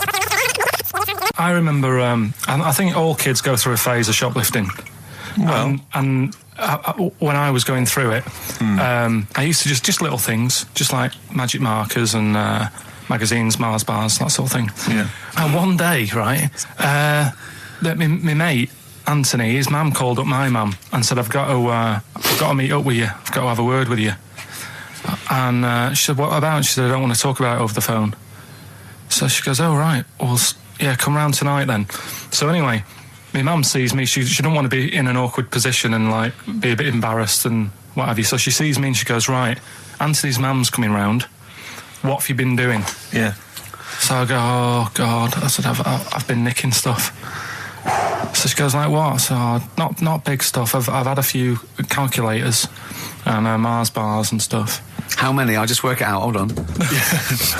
I remember, I think all kids go through a phase of shoplifting. Well, and when I was going through it, I used to just little things, just like magic markers and magazines, Mars bars, that sort of thing. Yeah. And one day, right, my mate Anthony, his mum called up my mum and said, I've got to meet up with you. I've got to have a word with you. And she said, what about? She said, I don't want to talk about it over the phone. So she goes, oh, right. Well, yeah, come round tonight then. So anyway, my mum sees me. She don't want to be in an awkward position and, like, be a bit embarrassed and what have you. So she sees me and she goes, right, Anthony's mum's coming round. What have you been doing? Yeah. So I go, oh, God. I said, I've been nicking stuff. So she goes, like what? So not big stuff. I've had a few calculators and Mars bars and stuff. How many? I'll just work it out. Hold on.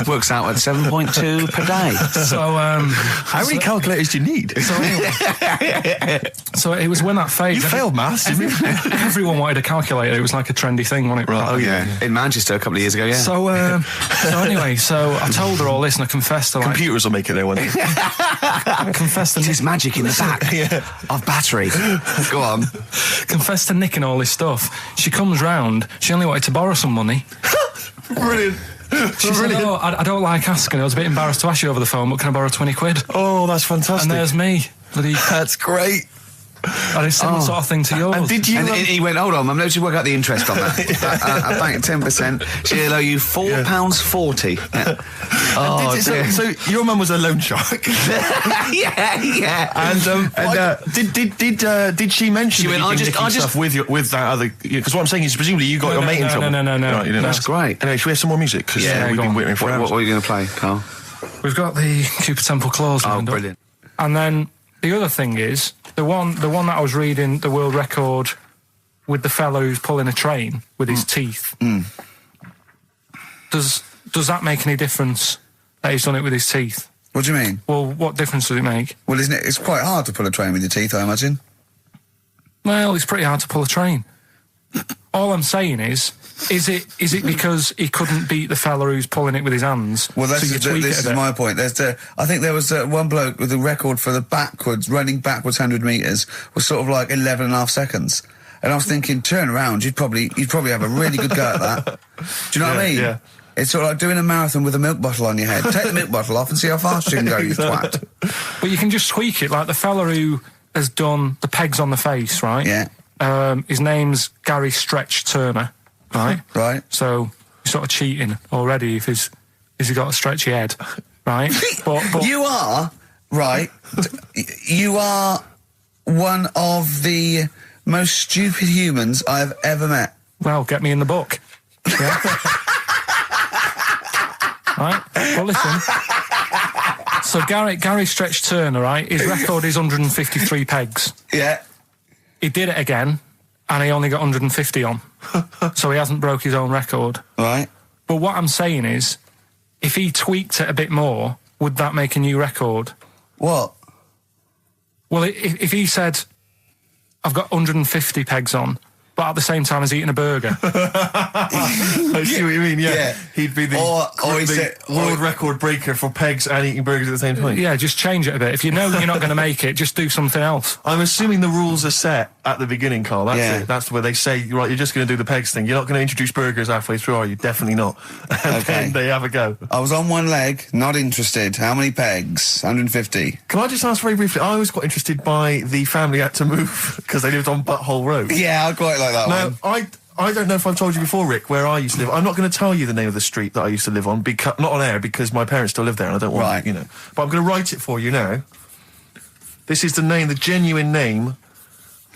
Works out at 7.2 per day. So, How many calculators do you need? so it was when that phase. You failed maths, didn't you? Everyone wanted a calculator. It was like a trendy thing, wasn't it? Right. Oh yeah. In Manchester a couple of years ago. Yeah. So anyway, so I told her all this, and I confessed to Computers will make it there one day. confessed to There's magic in the back of battery. Go on. confessed to nicking all this stuff. She comes round. She only wanted to borrow some money. Brilliant. She said, "Oh, I don't like asking. I was a bit embarrassed to ask you over the phone, but can I borrow 20 quid?" Oh, that's fantastic. And there's me. That's great. And it's similar sort of thing to yours. And did you? And he went, hold on, Mum, let's work out the interest on that. I bank 10%. She'll owe you £4.40. Yeah. Oh, dear. So your mum was a loan shark. yeah. And did she mention She that went, you can stuff with that other? Because what I'm saying is, presumably you got your mate in trouble. No. Right, you didn't. That's great. Anyway, should we have some more music? Because we've been waiting for hours. What are you going to play, Karl? We've got the Cooper Temple Clause. Oh, brilliant. And then the other thing is the one that I was reading, the world record with the fellow who's pulling a train with his teeth. Does that make any difference that he's done it with his teeth? What do you mean? Well, what difference does it make? Well, isn't it? It's quite hard to pull a train with your teeth, I imagine. Well, it's pretty hard to pull a train. All I'm saying is it because he couldn't beat the fella who's pulling it with his hands? Well, so this is my point. I think there was one bloke with a record for the running backwards 100 metres was sort of like 11 and a half seconds. And I was thinking, turn around, you'd probably have a really good go at that. Do you know what I mean? Yeah. It's sort of like doing a marathon with a milk bottle on your head. Take the milk bottle off and see how fast you can go, you twat. But you can just tweak it, like the fella who has done the pegs on the face, right? Yeah. His name's Gary Stretch Turner, right? Right. So you're sort of cheating already if he's got a stretchy head, right? But You are, right, you are one of the most stupid humans I've ever met. well, get me in the book. Yeah. Right? Well, listen. So Gary Stretch Turner, right? His record is 153 pegs. Yeah. He did it again, and he only got 150 on. So he hasn't broke his own record. Right. But what I'm saying is, if he tweaked it a bit more, would that make a new record? What? Well, if he said, I've got 150 pegs on, but at the same time as eating a burger. I see what you mean, yeah. He'd be the world record breaker for pegs and eating burgers at the same time. Yeah, just change it a bit. If you know you're not going to make it, just do something else. I'm assuming the rules are set at the beginning, Karl. That's Yeah. it. That's where they say, right, you're just going to do the pegs thing. You're not going to introduce burgers halfway through, are you? Definitely not. And then they have a go. I was on one leg, not interested. How many pegs? 150. Can I just ask very briefly, I was quite interested by the family had to move because they lived on Butthole Road. Yeah, I quite like that Now, one. I don't know if I've told you before, Rick, where I used to live. I'm not going to tell you the name of the street that I used to live on, not on air, because my parents still live there and I don't want, Right. But I'm going to write it for you now. This is the genuine name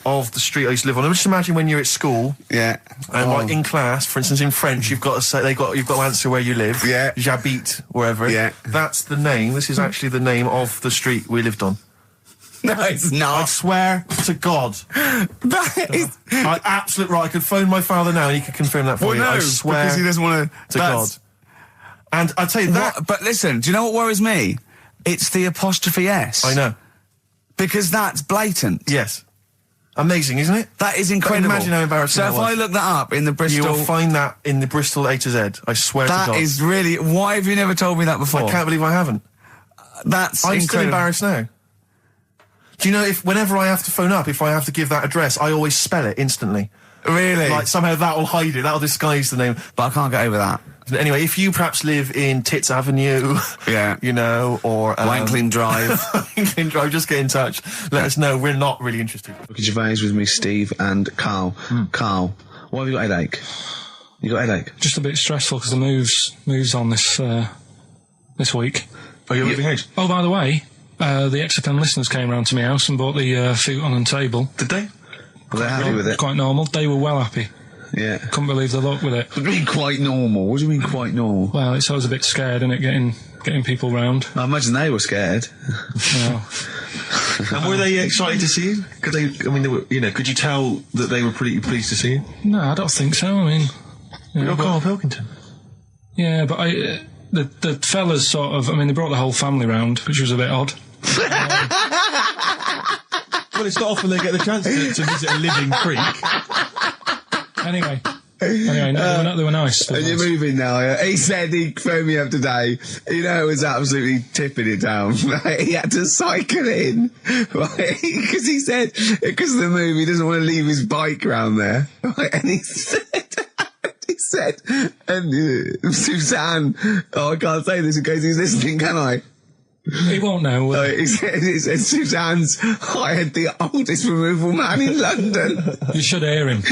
of the street I used to live on. Just imagine when you're at school. Yeah. And like in class, for instance, in French, you've got to say you've got to answer where you live. Yeah. J'habite, wherever. Yeah. That's the name. This is actually the name of the street we lived on. No, it's I not. swear to God. That is... Absolutely right. I could phone my father now and he could confirm that for Well, you. no, I swear because he doesn't want to God. And I tell you that. But listen, do you know what worries me? It's the apostrophe S. I know. Because that's blatant. Yes. Amazing, isn't it? That is incredible. Imagine how embarrassing So that if was. I look that up in the You Bristol... will find that in the Bristol A to Z. I swear to God. That is really... Why have you never told me that before? I can't believe I haven't. That's I'm incredible. still embarrassed now. Do you know, whenever I have to phone up, if I have to give that address, I always spell it instantly. Really? Like, somehow that'll hide it, that'll disguise the name. But I can't get over that. Anyway, if you perhaps live in Tits Avenue, Yeah. or... Wankling Drive. Wankling Drive, just get in touch. Let us know, we're not really interested. Ricky Gervais with me, Steve and Karl. Karl, why have you got a headache? You got a headache? Just a bit stressful because the moves on this week. Are you leaving house? Oh, by the way, the XFM listeners came round to my house and bought the futon and table. Did they? Were they happy with it? Quite normal. They were well happy. Yeah. Couldn't believe the luck with it. What do you mean quite normal? What do you mean quite normal? Well, it's always a bit scared, isn't it, getting people round. I imagine they were scared. Well, And were they excited to see you? They were, could you tell that they were pretty pleased to see you? no, I don't think so. I mean, You're Carl Pilkington. Yeah, but the fellas sort of, I mean, they brought the whole family round, which was a bit odd. Well, it's not often they get the chance to visit a living creek. Anyway, no, they were nice. And you're moving now, yeah? He said he phoned me up today. You know, it was absolutely tipping it down. Right? He had to cycle in, right? Because he said, because of the move, he doesn't want to leave his bike round there. Right? And he said, and Suzanne, I can't say this in case he's listening, can I? He won't know. He said Suzanne's hired the oldest removal man in London. You should hear him.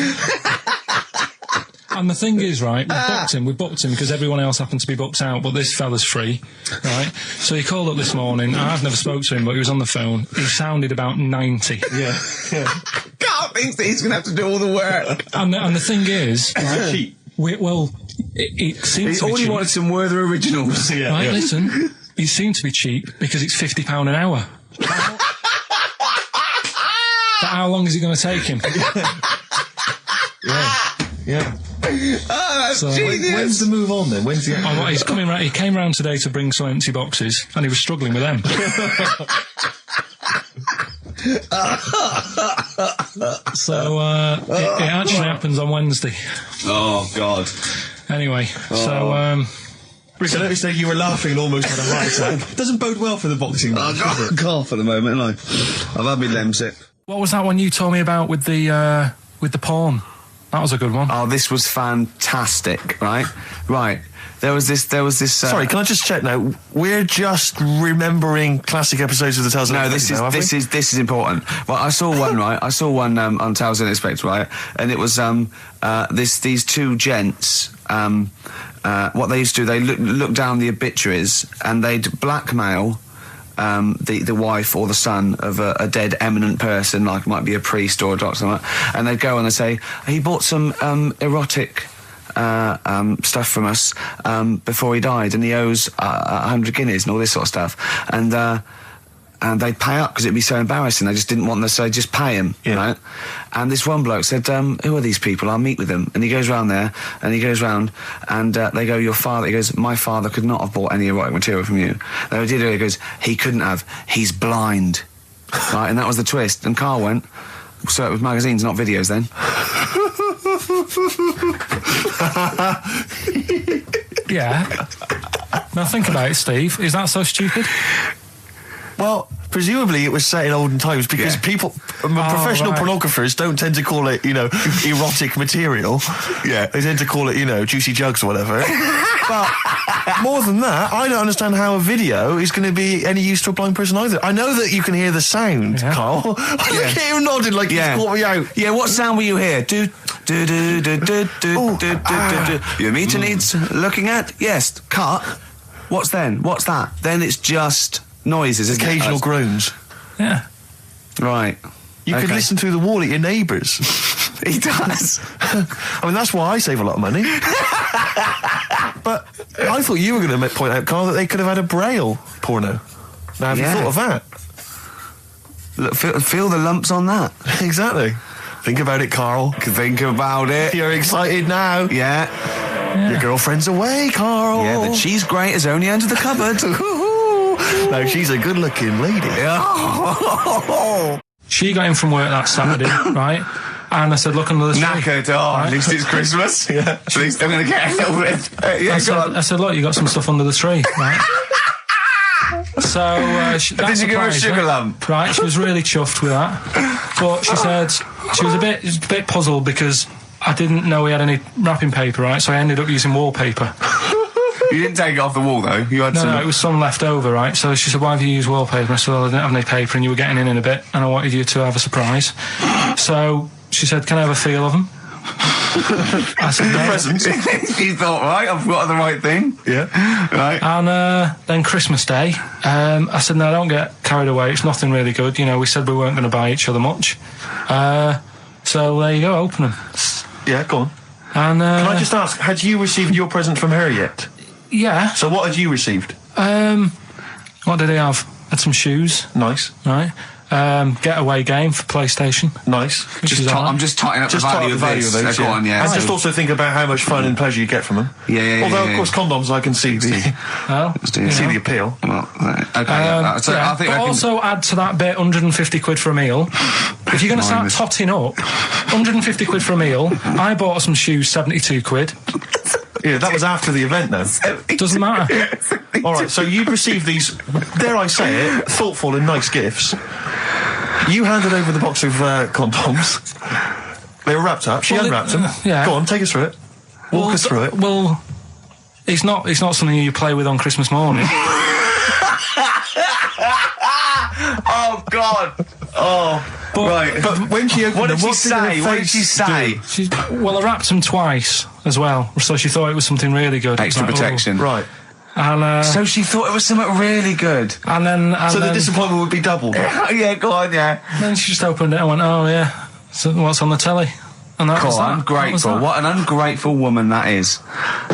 And the thing is, right, we booked him because everyone else happened to be booked out, but this fella's free, right? So he called up this morning. I've never spoke to him, but he was on the phone. He sounded about 90. Yeah. Carl thinks that he's going to have to do all the work. And the thing is, right, cheap. It seems to be all cheap. he wanted some Werther originals. Yeah, right, listen, it seemed to be cheap because it's £50 an hour. But how long is it going to take him? Yeah. Oh, that's genius. When's the move on then? When's the... He's coming round. He came round today to bring some empty boxes, and he was struggling with them. So it actually happens on Wednesday. Oh, God. Anyway, so Rick, I noticed that you were laughing and almost had a heart attack. Doesn't bode well for the boxing match, does it? Cough at the moment, and I've had my lemsip. what was that one you told me about with the porn? That was a good one. Oh, this was fantastic, right? Right. There was this. Sorry, can I just check now? We're just remembering classic episodes of the Tales Unexpected. No, this is important. Well, I saw one, right? I saw one on Tales Unexpected, right? And it was these two gents. What they used to do, they look down the obituaries and they'd blackmail the wife or the son of a dead eminent person, like might be a priest or a doctor, or and they'd go and they'd say, he bought some erotic stuff from us before he died, and he owes 100 guineas and all this sort of stuff, and they'd pay up because it'd be so embarrassing. They just didn't want them, so they'd just pay him, right? And this one bloke said, who are these people? I'll meet with them. And he goes round there, and he goes round, and they go, your father, he goes, my father could not have bought any erotic material from you. They did it, he goes, he couldn't have, he's blind. Right, and that was the twist. And Karl went, so it was magazines, not videos then. Yeah. Now think about it, Steve. Is that so stupid? Well, presumably it was set in olden times because people, professional pornographers don't tend to call it, erotic material. Yeah. They tend to call it, juicy jugs or whatever. But more than that, I don't understand how a video is going to be any use to a blind person either. I know that you can hear the sound, Karl. I look at him nodding like he's caught me out. Yeah, what sound will you hear? Do. Your meter needs looking at? Yes. Cut. What's then? What's that? Then it's just noises, occasional groans. Yeah. Right. You could listen through the wall at your neighbours. He does. I mean, that's why I save a lot of money. But I thought you were going to point out, Karl, that they could have had a Braille porno. Now, have you thought of that? Look, feel the lumps on that. Exactly. Think about it, Karl. Think about it. You're excited now. Yeah. Your girlfriend's away, Karl. Yeah, the cheese grate is only under the cupboard. No, she's a good-looking lady. She got in from work that Saturday, right? And I said, look under the tree. Knackered. Right? At least it's Christmas. Yeah. At least I'm going to get a little bit. I said, look, you got some stuff under the tree, right? So did you give her a sugar lump? Right, she was really chuffed with that. But she said she was a bit puzzled because I didn't know we had any wrapping paper, right? So I ended up using wallpaper. You didn't take it off the wall, though? You had No, it was some left over, right? So she said, why have you used wallpaper? I said, well, I didn't have any paper and you were getting in a bit and I wanted you to have a surprise. So she said, can I have a feel of them? I said, no. Presents. You thought, right, I've got the right thing. Yeah. Right. And then Christmas Day, I said, no, don't get carried away. It's nothing really good. We said we weren't going to buy each other much. So there you go, open them. Yeah, go on. And can I just ask, had you received your present from her yet? Yeah. So what had you received? What did he have? Had some shoes. Nice. Right. getaway game for PlayStation. Nice. I'm just totting up the value of this. Go on, yeah. And just also think about how much fun and pleasure you get from them. Yeah. Although, of course, condoms, I can see the appeal. Well, okay. So I think but also add to that bit 150 quid for a meal. If you're going to start totting up, 150 quid for a meal. I bought some shoes, 72 quid. Yeah, that was after the event, though. Doesn't matter. All right, so you'd received these, dare I say it, thoughtful and nice gifts. You handed over the box of condoms. They were wrapped up. She unwrapped them. Yeah. Go on, take us through it. Walk us through it. Well, it's not something you play with on Christmas morning. Oh God! Oh, right. But when she opened what did them, she say? What did she say? Well, I wrapped them twice as well, so she thought it was something really good. Extra protection, right? And so she thought it was something really good. And then the disappointment would be doubled. Yeah, go on, yeah. And then she just opened it and went, "Oh yeah, so what's on the telly?" And that was that. Ungrateful. What an ungrateful woman that is.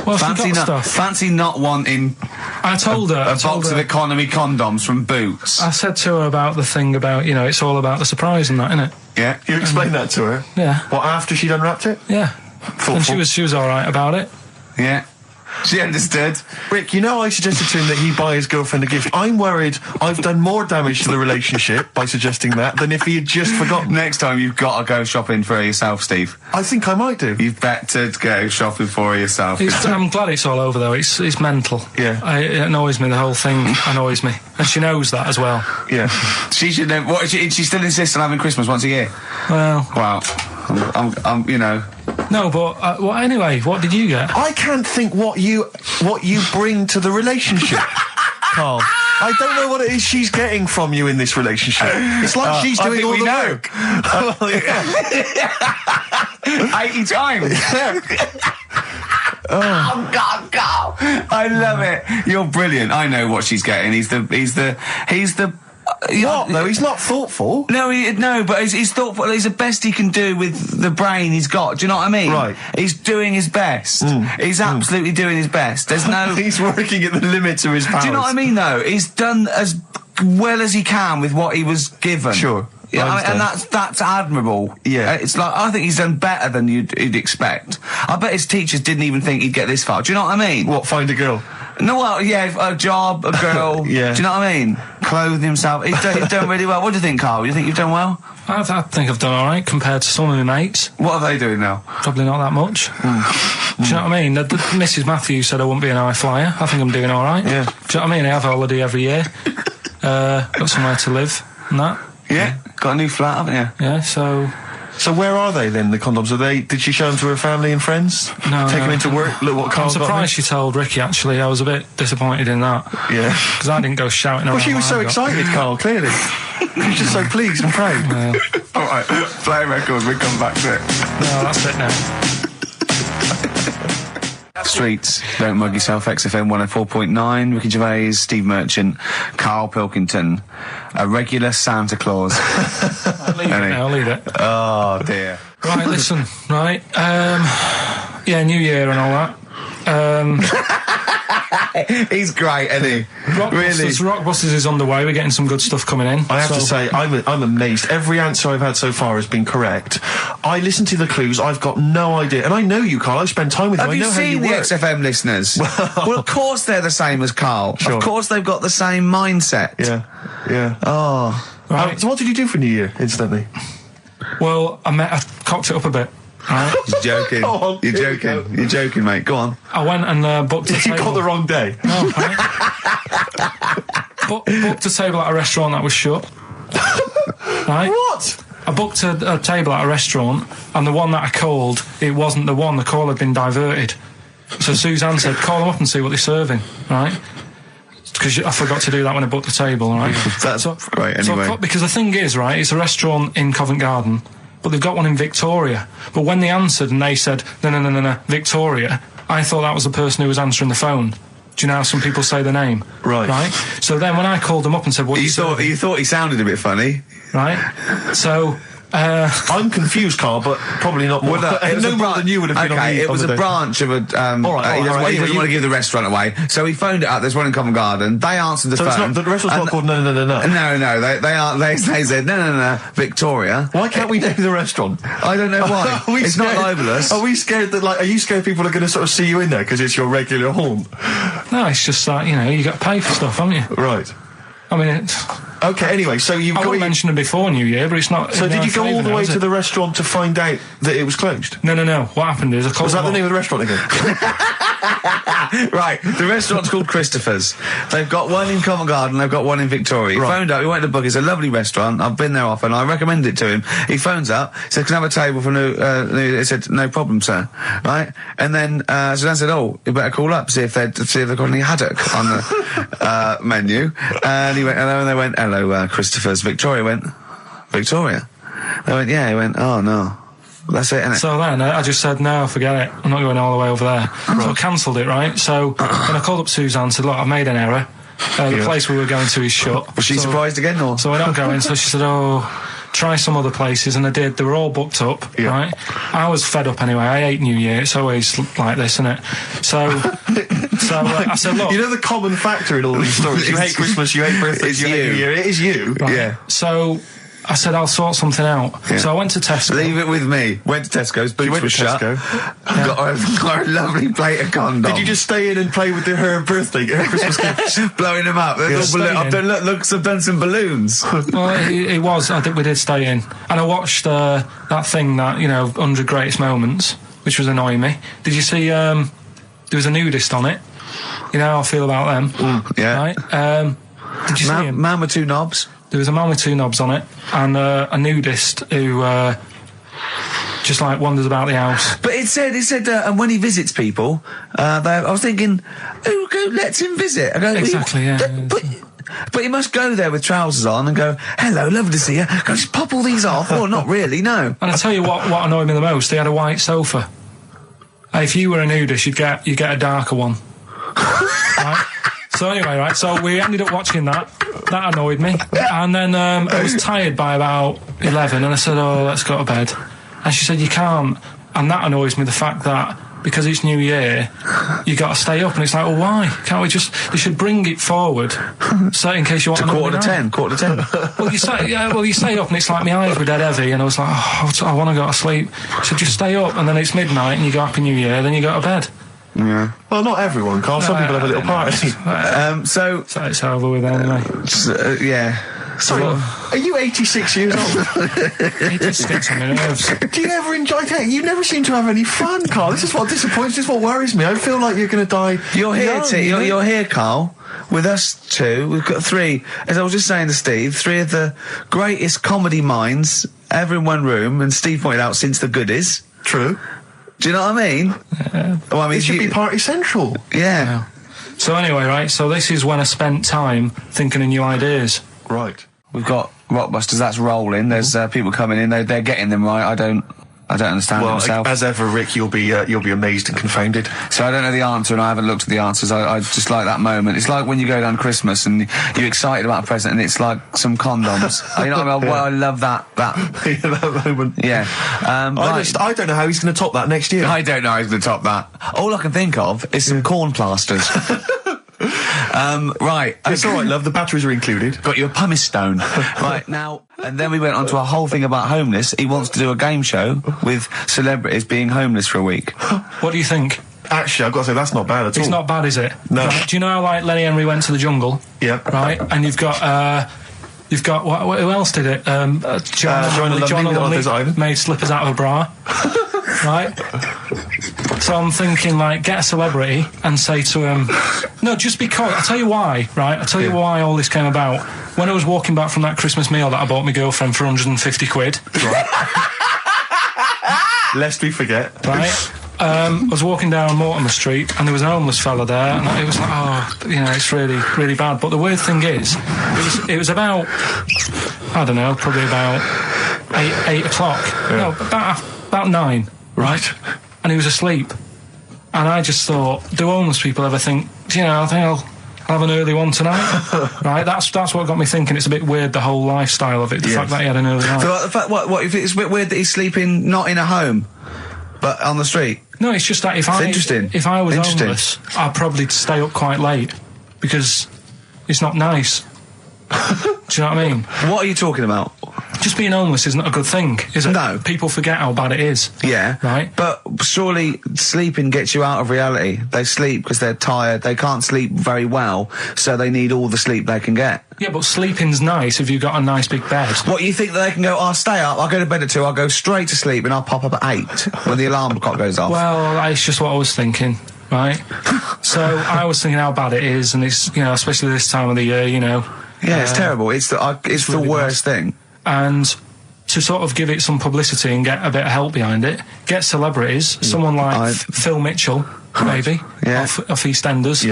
Well, Fancy not wanting. I told her a box of economy condoms from Boots. I said to her about the thing about, it's all about the surprise and that, innit? Yeah. You explained that to her? Yeah. What, after she'd unwrapped it? Yeah. Thoughtful. And she was all right about it. Yeah. She understood. Rick, I suggested to him that he buy his girlfriend a gift. I'm worried I've done more damage to the relationship by suggesting that than if he had just forgotten. Next time you've got to go shopping for her yourself, Steve. I think I might do. You've better go shopping for her yourself. I'm glad it's all over, though. It's mental. Yeah. It annoys me. The whole thing annoys me. And she knows that as well. Yeah. She should know. What, she still insists on having Christmas once a year? Well. Wow. I'm No, but well, anyway, what did you get? I can't think what you bring to the relationship, Karl. I don't know what it is she's getting from you in this relationship. It's like she's doing all the work. 80 times. Oh God, Karl! I love it. You're brilliant. I know what she's getting. He's the. What? No, he's not thoughtful. No, but he's thoughtful. He's the best he can do with the brain he's got. Do you know what I mean? Right. He's doing his best. He's absolutely doing his best. There's no. He's working at the limits of his powers. Do you know what I mean? Though he's done as well as he can with what he was given. Sure. Yeah, and that's admirable. Yeah, it's like I think he's done better than you'd expect. I bet his teachers didn't even think he'd get this far. Do you know what I mean? What, find a girl? No, well, yeah, a job, a girl. Yeah. Do you know what I mean? Clothe himself. He's done really well. What do you think, Karl? You think you've done well? I think I've done all right compared to some of my mates. What are they doing now? Probably not that much. Do you know what I mean? Mrs. Matthews said I wouldn't be an high flyer. I think I'm doing all right. Yeah. Do you know what I mean? I have a holiday every year. Got somewhere to live and that. Yeah. Got a new flat, haven't you? Yeah, so where are they then, the condoms? Did she show them to her family and friends? No. Take them into work? Look what Karl's got. I'm surprised she told Ricky, actually. I was a bit disappointed in that. Yeah. Because I didn't go shouting around. Well, she was so excited, Karl, clearly. She was just so pleased and proud. Yeah. All right, play a record, we come back to it. No, that's it now. Streets, don't mug yourself, XFM 104.9, Ricky Gervais, Steve Merchant, Karl Pilkington, a regular Santa Claus. I'll leave it. Oh, dear. Right, listen, right, yeah, New Year and all that. He's great, isn't he? Rockbusters is underway. We're getting some good stuff coming in. I have to say, I'm amazed. Every answer I've had so far has been correct. I listened to the clues. I've got no idea, and I know you, Karl. I've spent time with you. Have you seen the XFM listeners? Well, of course they're the same as Karl. Sure. Of course they've got the same mindset. Yeah. Oh, right. So what did you do for New Year, incidentally? Well, I cocked it up a bit. Right. You're joking. On, You're joking. You're joking, mate. Go on. I went and booked a table. You got the wrong day. No, right. Booked a table at a restaurant that was shut. Right? What? I booked a table at a restaurant, and the one that I called, it wasn't the one. The call had been diverted. So Suzanne said, call them up and see what they're serving, right? Because I forgot to do that when I booked the table, right? That's right, anyway. Because the thing is, right, it's a restaurant in Covent Garden, but they've got one in Victoria. But when they answered and they said, no, Victoria, I thought that was the person who was answering the phone. Do you know how some people say the name? Right. So then when I called them up and said, what you thought he sounded a bit funny. Right? So I'm confused, Karl, but probably not more. No more than you would have been. Okay, it was a branch of a. He doesn't want to give the restaurant away, so he phoned it up. There's one in Covent Garden. They answered the phone. It's not, the restaurant's not called No. No. They said no, Victoria. Why can't we name the restaurant? I don't know why. It's not libelous. Are we scared that, like, are you scared people are going to sort of see you in there because it's your regular haunt? No, it's just like, you got to pay for stuff, haven't you? Right. I mean, it's... Okay, anyway, so you've got... I mentioned it before New Year, but it's not... So did you go all the way to the restaurant to find out that it was closed? No. What happened is I called... Was that the name of the restaurant again? Right, the restaurant's called Christopher's. They've got one in Covent Garden, they've got one in Victoria. He phoned up, he went to book, it's a lovely restaurant, I've been there often, I recommend it to him. He phones up, said, can I have a table for he said, no problem, sir. Right? And then, so I said, oh, you better call up, see if they've got any haddock on the menu. And he went, hello, and they went, hello, Christopher's. Victoria went, Victoria? They went, yeah. He went, oh, no. That's it, innit? So then I just said, no, forget it. I'm not going all the way over there. So I cancelled it, right? So when I called up Suzanne and said, look, I've made an error. The place we were going to is shut. Was she surprised again, or? So we're not going. So she said, oh, try some other places. And I did. They were all booked up, right? I was fed up anyway. I hate New Year. It's always like this, isn't it? So I said, look. You know the common factor in all these stories? You hate Christmas, you hate birthdays, you hate New Year. It is you. Right? Yeah. So I said, I'll sort something out. Yeah. So I went to Tesco. Leave it with me. Went to Tesco's, boots were shut. Got a lovely plate of condoms. Did you just stay in and play with her Christmas gift? Blowing them up. I've done some balloons. Well, it was. I think we did stay in. And I watched that thing, 100 Greatest Moments, which was annoying me. Did you see, there was a nudist on it? You know how I feel about them. Yeah. Right? Did you see him? Man with two knobs. There was a man with two knobs on it, and a nudist who just like wanders about the house. But it said, and when he visits people, I was thinking, who lets him visit? I go, exactly, But you must go there with trousers on and go, hello, lovely to see you. Go, just pop all these off. Well, not really, no. And I tell you what annoyed me the most, they had a white sofa. If you were a nudist, you'd get a darker one. Right? So anyway, right, so we ended up watching that. That annoyed me. And then I was tired by about 11, and I said, oh, let's go to bed. And she said, you can't. And that annoys me, the fact that because it's New Year, you got to stay up. And it's like, well, why? Can't we just... They should bring it forward, so in case you want... To quarter to 10. Well, you stay up, and it's like my eyes were dead heavy, and I was like, oh, I want to go to sleep. So just stay up, and then it's midnight, and you go Happy New Year, then you go to bed. Yeah. Well, not everyone, Karl. Some people have a little party. So it's over with anyway. Yeah. Sorry, are you 86 years old? 86 on my nerves. Do you ever enjoy it? You never seem to have any fun, Karl. This is what disappoints, this is what worries me. I feel like you're going to die. You're here, you're here, Karl, with us two. We've got three, as I was just saying to Steve, three of the greatest comedy minds ever in one room, and Steve pointed out, since the goodies. True. Do you know what I mean? Well, I mean, it should be party central. Yeah. So anyway, right, so this is when I spent time thinking of new ideas. Right. We've got Rockbusters, that's rolling. There's people coming in, they're getting them right. I don't understand it myself. As ever, Rick, you'll be amazed and confounded. So I don't know the answer, and I haven't looked at the answers. I just like that moment. It's like when you go down Christmas and you're excited about a present, and it's like some condoms. You know what I mean? Well, I love that. That moment. Yeah. I don't know how he's going to top that next year. I don't know how he's going to top that. All I can think of is some corn plasters. Right. It's all right, love. The batteries are included. Got you a pumice stone. Right, now... And then we went on to a whole thing about homeless. He wants to do a game show with celebrities being homeless for a week. What do you think? Actually, I've got to say, that's not bad at all. It's not bad, is it? No. Right, do you know how, like, Lenny Henry went to the jungle? Yeah. Right? And you've got who else did it? John Lovely made slippers out of a bra. Right? So I'm thinking, like, get a celebrity and say to him... No, just because... I'll tell you why, right? I'll tell you why all this came about. When I was walking back from that Christmas meal that I bought my girlfriend for 150 quid... Right? Lest we forget. Right? I was walking down Mortimer Street, and there was an homeless fella there, and it was like, oh, it's really, really bad. But the weird thing is, it was about, I don't know, probably about 8 o'clock. Yeah. No, about 9. Right. And he was asleep. And I just thought, do homeless people ever think, I think I'll have an early one tonight. Right, that's what got me thinking. It's a bit weird, the whole lifestyle of it, the fact that he had an early night. So, like, the fact, what if it's a bit weird that he's sleeping not in a home, but on the street? No, it's just that if I was homeless, I'd probably stay up quite late, because it's not nice. Do you know what I mean? What are you talking about? Just being homeless isn't a good thing, is it? No. People forget how bad it is. Yeah. Right? But surely sleeping gets you out of reality. They sleep because they're tired. They can't sleep very well, so they need all the sleep they can get. Yeah, but sleeping's nice if you've got a nice big bed. What, you think that they can go, I'll stay up, I'll go to bed at 2, I'll go straight to sleep and I'll pop up at 8 when the alarm clock goes off? Well, it's just what I was thinking, right? So I was thinking how bad it is, and it's, you know, especially this time of the year, you know. Yeah, it's terrible. It's the really worst thing. And to sort of give it some publicity and get a bit of help behind it, get celebrities, someone like Phil Mitchell, maybe, off EastEnders,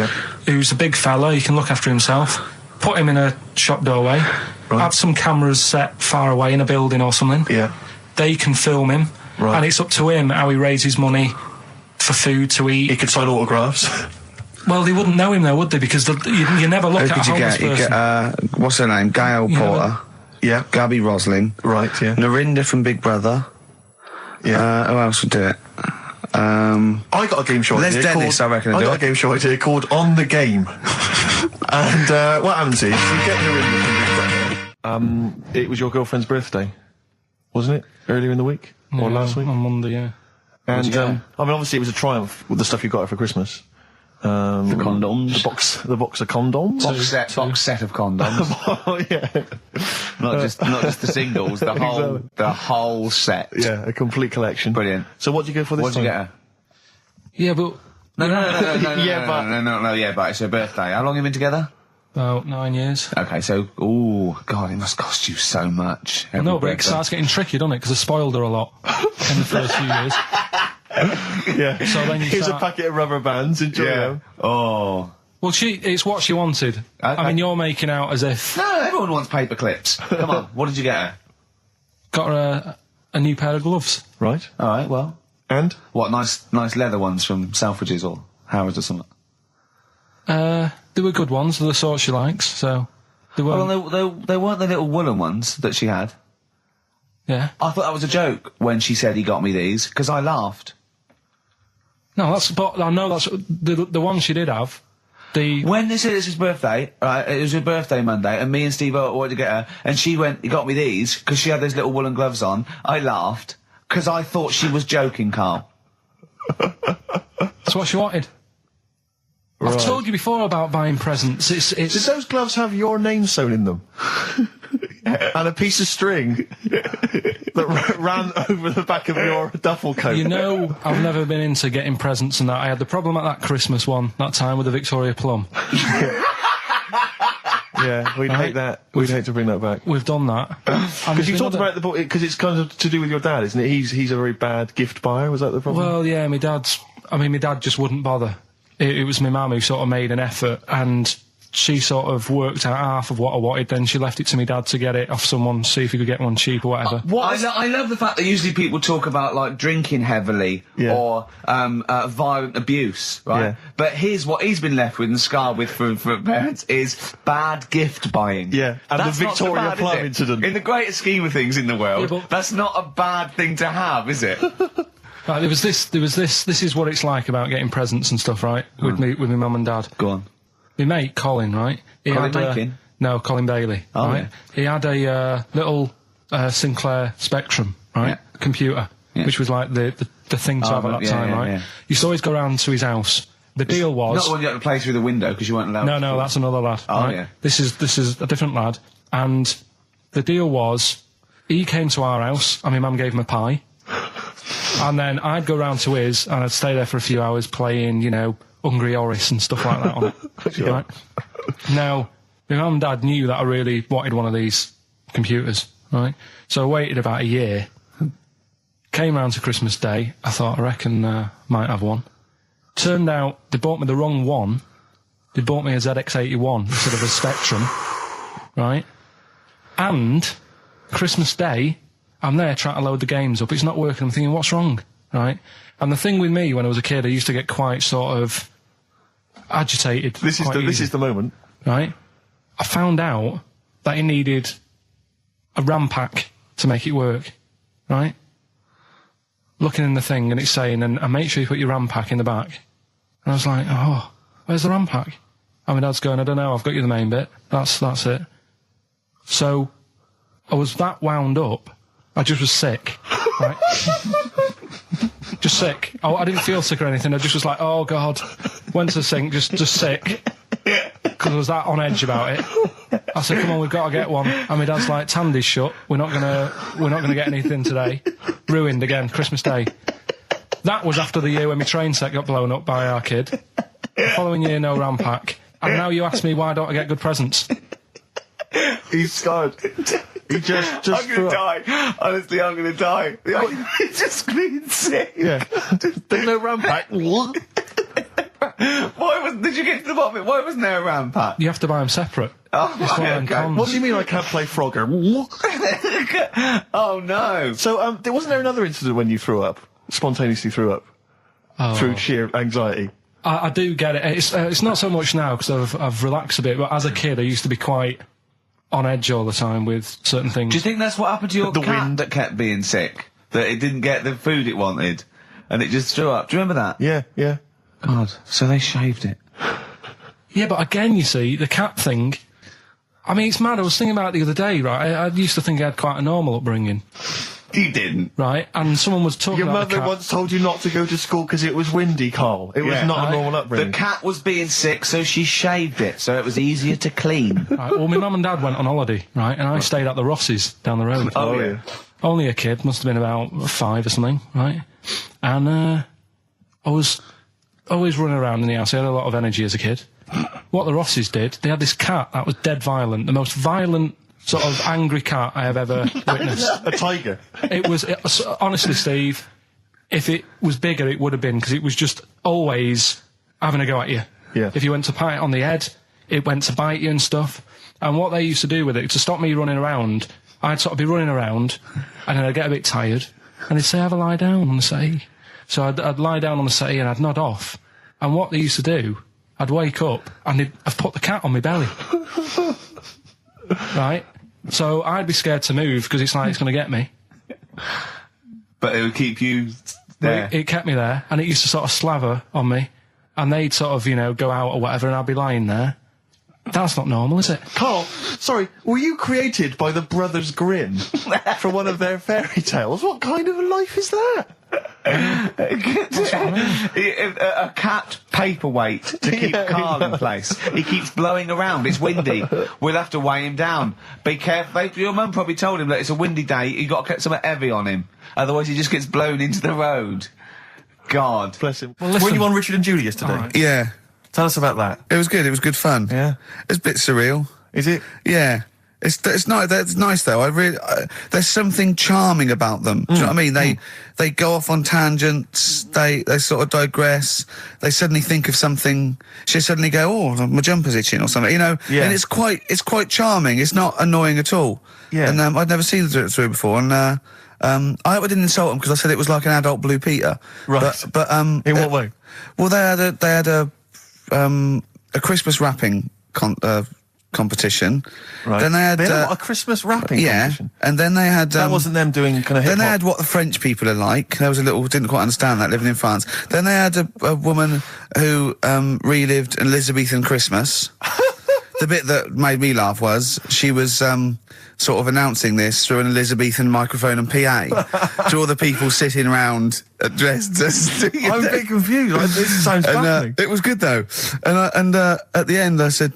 who's a big fella, he can look after himself, put him in a shop doorway, have some cameras set far away in a building or something. Yeah. They can film him, and it's up to him how he raises money for food to eat. He could sign autographs. Well, they wouldn't know him though, would they? Because you never look at a homeless person. What's her name? Gail Porter. Yeah. Gabby Roslin. Right, yeah. Narinda from Big Brother. Yeah. Who else would do it? I got a game show idea. Les Dennis, I reckon. I got a game show idea called On the Game. And what happens is, you get Narinda from Big Brother. It was your girlfriend's birthday, wasn't it? Earlier in the week? Or last week? On Monday, yeah. And, I mean, obviously it was a triumph with the stuff you got her for Christmas. The condoms. The box of condoms. Box set of condoms. Oh, yeah. Not just the singles, the whole set. Yeah, a complete collection. Brilliant. So what did you go for this What did you get her? Yeah, but... No, but it's her birthday. How long have you been together? About 9 years. Okay, so, God, it must cost you so much. No, but it starts getting tricky, doesn't it? Because I spoiled her a lot in the first few years. Yeah. So then here's a packet of rubber bands. Enjoy them. Oh. Well, it's what she wanted. I mean, you're making out as if... No, everyone wants paper clips. Come on, what did you get her? Got her a new pair of gloves. Right. All right, well. And? What, nice leather ones from Selfridges or Harrods or something? They were good ones, they're the sort she likes, so... They weren't... Well, they weren't the little woolen ones that she had. Yeah. I thought that was a joke when she said he got me these, because I laughed. No, I know that's the one she did have. When they said it was his birthday, right, it was her birthday Monday, and me and Steve wanted to get her, and she went, he got me these, because she had those little woolen gloves on. I laughed, because I thought she was joking, Karl. That's what she wanted. Right. I've told you before about buying presents. Did those gloves have your name sewn in them? And a piece of string that ran over the back of your duffel coat? You know, I've never been into getting presents and that. I had the problem at that Christmas one, that time with the Victoria Plum. Yeah, we'd hate that. We'd hate to bring that back. We've done that. Because you talked about the book, because it's kind of to do with your dad, isn't it? He's a very bad gift buyer, was that the problem? Well, yeah, my dad just wouldn't bother. It was my mum who sort of made an effort, and she sort of worked out half of what I wanted, then she left it to me dad to get it off someone, see if he could get one cheap or whatever. I love the fact that usually people talk about, like, drinking heavily or violent abuse, right? Yeah. But here's what he's been left with and scarred with from parents is bad gift buying. Yeah, and that's the Victoria Plum incident. In the greater scheme of things in the world, that's not a bad thing to have, is it? Right, there was this, this is what it's like about getting presents and stuff, right? With my mum and dad. Go on. My mate, Colin, right? No, Colin Bailey. Oh, right? Yeah. He had a little Sinclair Spectrum, right? Yeah. Computer, which was like the thing to have at that time, right? Yeah. Used to always go round to his house. The deal was... Not the one you had to play through the window because you weren't allowed to. No, that's another lad. Oh, right? yeah. This is a different lad. And the deal was, he came to our house, and my mum gave him a pie. And then I'd go round to his, and I'd stay there for a few hours playing, you know, Hungry Horace and stuff like that on it. Sure. Right? Now, my mum and dad knew that I really wanted one of these computers, right? So I waited about a year, came round to Christmas Day, I thought, I reckon might have one. Turned out, they bought me the wrong one. They bought me a ZX81 instead of a Spectrum, right? And, Christmas Day, I'm there trying to load the games up, it's not working, I'm thinking, what's wrong, right? And the thing with me, when I was a kid, I used to get quite sort of... agitated. This is the moment. Right? I found out that he needed a RAM pack to make it work. Right? Looking in the thing and it's saying, and make sure you put your RAM pack in the back. And I was like, oh, where's the RAM pack? And my dad's going, I don't know, I've got you the main bit. That's it. So, I was that wound up, I just was sick. Right? Just sick. I didn't feel sick or anything, I just was like, oh God. Went to the sink, just sick. Because I was that on edge about it. I said, come on, we've got to get one. And my dad's like, Tandy's shut, we're not gonna get anything today. Ruined again, Christmas Day. That was after the year when my train set got blown up by our kid. The following year, no RAM pack. And now you ask me why don't I get good presents? He's scarred. He just I'm gonna die. Honestly, I'm gonna die. He's just screaming sick. Yeah. There's no RAM pack. Did you get to the bottom of it? Why wasn't there a RAM pack? You have to buy them separate. Oh, It's one of them okay. cons. What do you mean I can't play Frogger? Oh no. So, wasn't there another incident when you threw up? Spontaneously threw up? Through sheer anxiety? I do get it. It's not so much now because I've relaxed a bit, but as a kid I used to be quite on edge all the time with certain things. Do you think that's what happened to your cat that kept being sick? That it didn't get the food it wanted? And it just threw up? Do you remember that? Yeah. God, so they shaved it. Yeah, but again, you see, the cat thing, I mean, it's mad. I was thinking about it the other day, right? I used to think I had quite a normal upbringing. You didn't. Right? And someone was talking Your about the mother cat. once told you not to go to school because it was windy, Karl. It was not a normal upbringing. The cat was being sick, so she shaved it, so it was easier to clean. Right, well, my mum and dad went on holiday, right? And I stayed at the Rosses down the road. Oh, yeah. Only a kid, must have been about 5 or something, right? And I was always running around in the house. I had a lot of energy as a kid. What the Rosses did, they had this cat that was dead violent, the most violent sort of angry cat I have ever witnessed. A tiger. It was honestly, Steve, if it was bigger, it would have been, because it was just always having a go at you. Yeah. If you went to pat it on the head, it went to bite you and stuff. And what they used to do with it, to stop me running around, I'd sort of be running around, and then I'd get a bit tired, and they'd say, have a lie down on the settee. So I'd lie down on the settee and I'd nod off. And what they used to do, I'd wake up and I'd put the cat on my belly. Right? So I'd be scared to move because it's like it's going to get me. But it would keep you there. It kept me there, and it used to sort of slaver on me, and they'd sort of, go out or whatever, and I'd be lying there. That's not normal, is it? Karl, sorry, were you created by the Brothers Grimm for one of their fairy tales? What kind of a life is that? A cat paperweight to keep Karl in place. He keeps blowing around. It's windy. We'll have to weigh him down. Be careful. Your mum probably told him that it's a windy day. You got to get something heavy on him. Otherwise, he just gets blown into the road. God. Bless him. Well, listen. Were you on Richard and Julius today? Right. Yeah. Tell us about that. It was good. It was good fun. Yeah. It's a bit surreal. Is it? Yeah. It's not. That's nice though. There's something charming about them. Do you know what I mean? They go off on tangents. They sort of digress. They suddenly think of something. She suddenly go, oh, my jumper's itching or something. Yeah. And it's quite charming. It's not annoying at all. Yeah. And I'd never seen them do it through before. And I hope I didn't insult them because I said it was like an adult Blue Peter. Right. But In what way? Well, they had a Christmas wrapping competition. Right. Then they had a Christmas wrapping competition. And then they had That wasn't them doing kind of hip then they hop. had what the French people are like. There was a little didn't quite understand that living in France. Then they had a woman who relived an Elizabethan Christmas. The bit that made me laugh was she was sort of announcing this through an Elizabethan microphone and PA to all the people sitting around dressed as. I'm a bit confused. This sounds fascinating. It was good though, and at the end I said,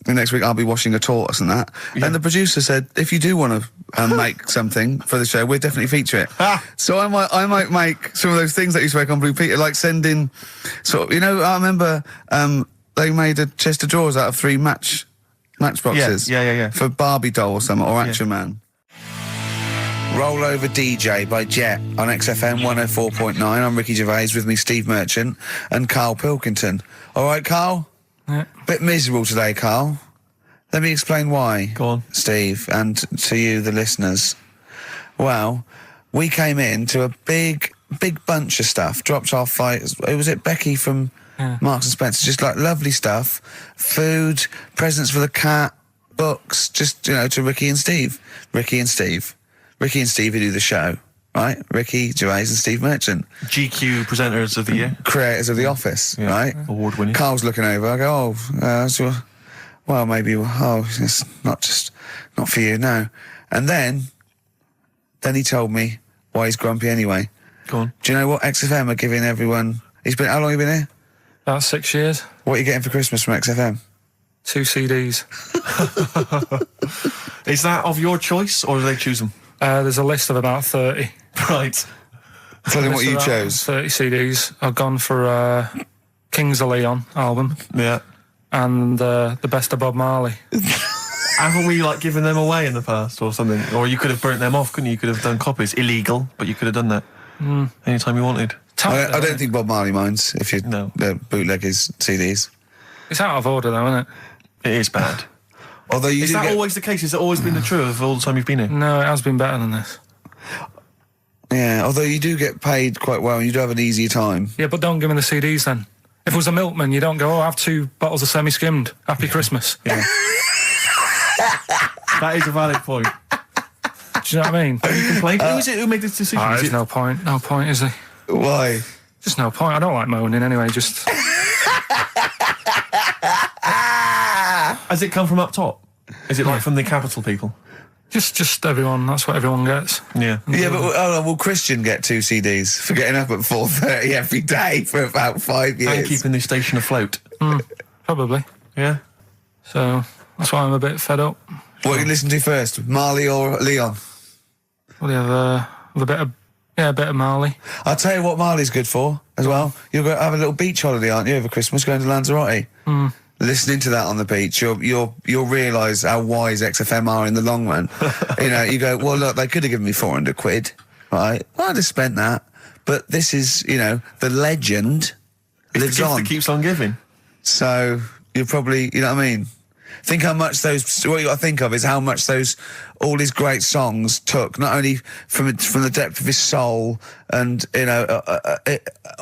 next week I'll be washing a tortoise and that. Yeah. And the producer said, if you do want to make something for the show, we'll definitely feature it. So I might make some of those things that you spoke on Blue Peter, like sending sort of, I remember they made a chest of drawers out of 3 matchboxes. Yeah. For Barbie doll or something, or Action Man. Roll Over DJ by Jet on XFM 104.9. I'm Ricky Gervais, with me Steve Merchant and Karl Pilkington. All right, Karl? Yeah. Bit miserable today, Karl. Let me explain why. Go on. Steve, and to you, the listeners. Well, we came in to a big big bunch of stuff dropped off by, who was it, Becky from Marks and Spencer, just like lovely stuff, food, presents for the cat, books, just, you know, to Ricky and Steve who do the show, right? Ricky Gervais and Steve Merchant. GQ presenters of the year. Creators of The Office, right? Award winning. Karl's looking over, I go, well, maybe, it's not for you, no. And then he told me why he's grumpy anyway. Go on. Do you know what XFM are giving everyone? How long have you been here? About 6 years. What are you getting for Christmas from XFM? 2 CDs. Is that of your choice, or do they choose them? There's a list of about 30. Right. Tell them what you chose. 30 CDs. I've gone for Kings of Leon album. Yeah. And the best of Bob Marley. Haven't we given them away in the past or something? Or you could have burnt them off, couldn't you? You could have done copies. Illegal, but you could have done that anytime you wanted. I don't think Bob Marley minds if you bootleg his CDs. It's out of order though, isn't it? It is bad. Although is that always the case? Has it always been the truth of all the time you've been here? No, it has been better than this. Yeah, although you do get paid quite well and you do have an easier time. Yeah, but don't give me the CDs then. If it was a milkman, you don't go, have 2 bottles of semi-skimmed. Happy Christmas. Yeah. That is a valid point. Do you know what I mean? Have you complained? Who is it who made this decision? There's no point. No point, is there? Why? Just no point. I don't like moaning anyway, just... Has it come from up top? Is it from the capital people? Just everyone. That's what everyone gets. Yeah. Yeah, but will Christian get 2 CDs for getting up at 4:30 every day for about 5 years? And keeping the station afloat. Probably. Yeah. So that's why I'm a bit fed up. What are you listen to first, Marley or Leon? Well, you have a bit of Marley. I'll tell you what Marley's good for as well. You'll go have a little beach holiday, aren't you, over Christmas, going to Lanzarote? Listening to that on the beach, you'll realise how wise XFM are in the long run. You go, well, look, they could have given me 400 quid, right? Well, I'd have spent that. But this is, the legend lives on. That keeps on giving. So you're probably, you know what I mean? Think how much what you got to think of is how much all his great songs took, not only from the depth of his soul and,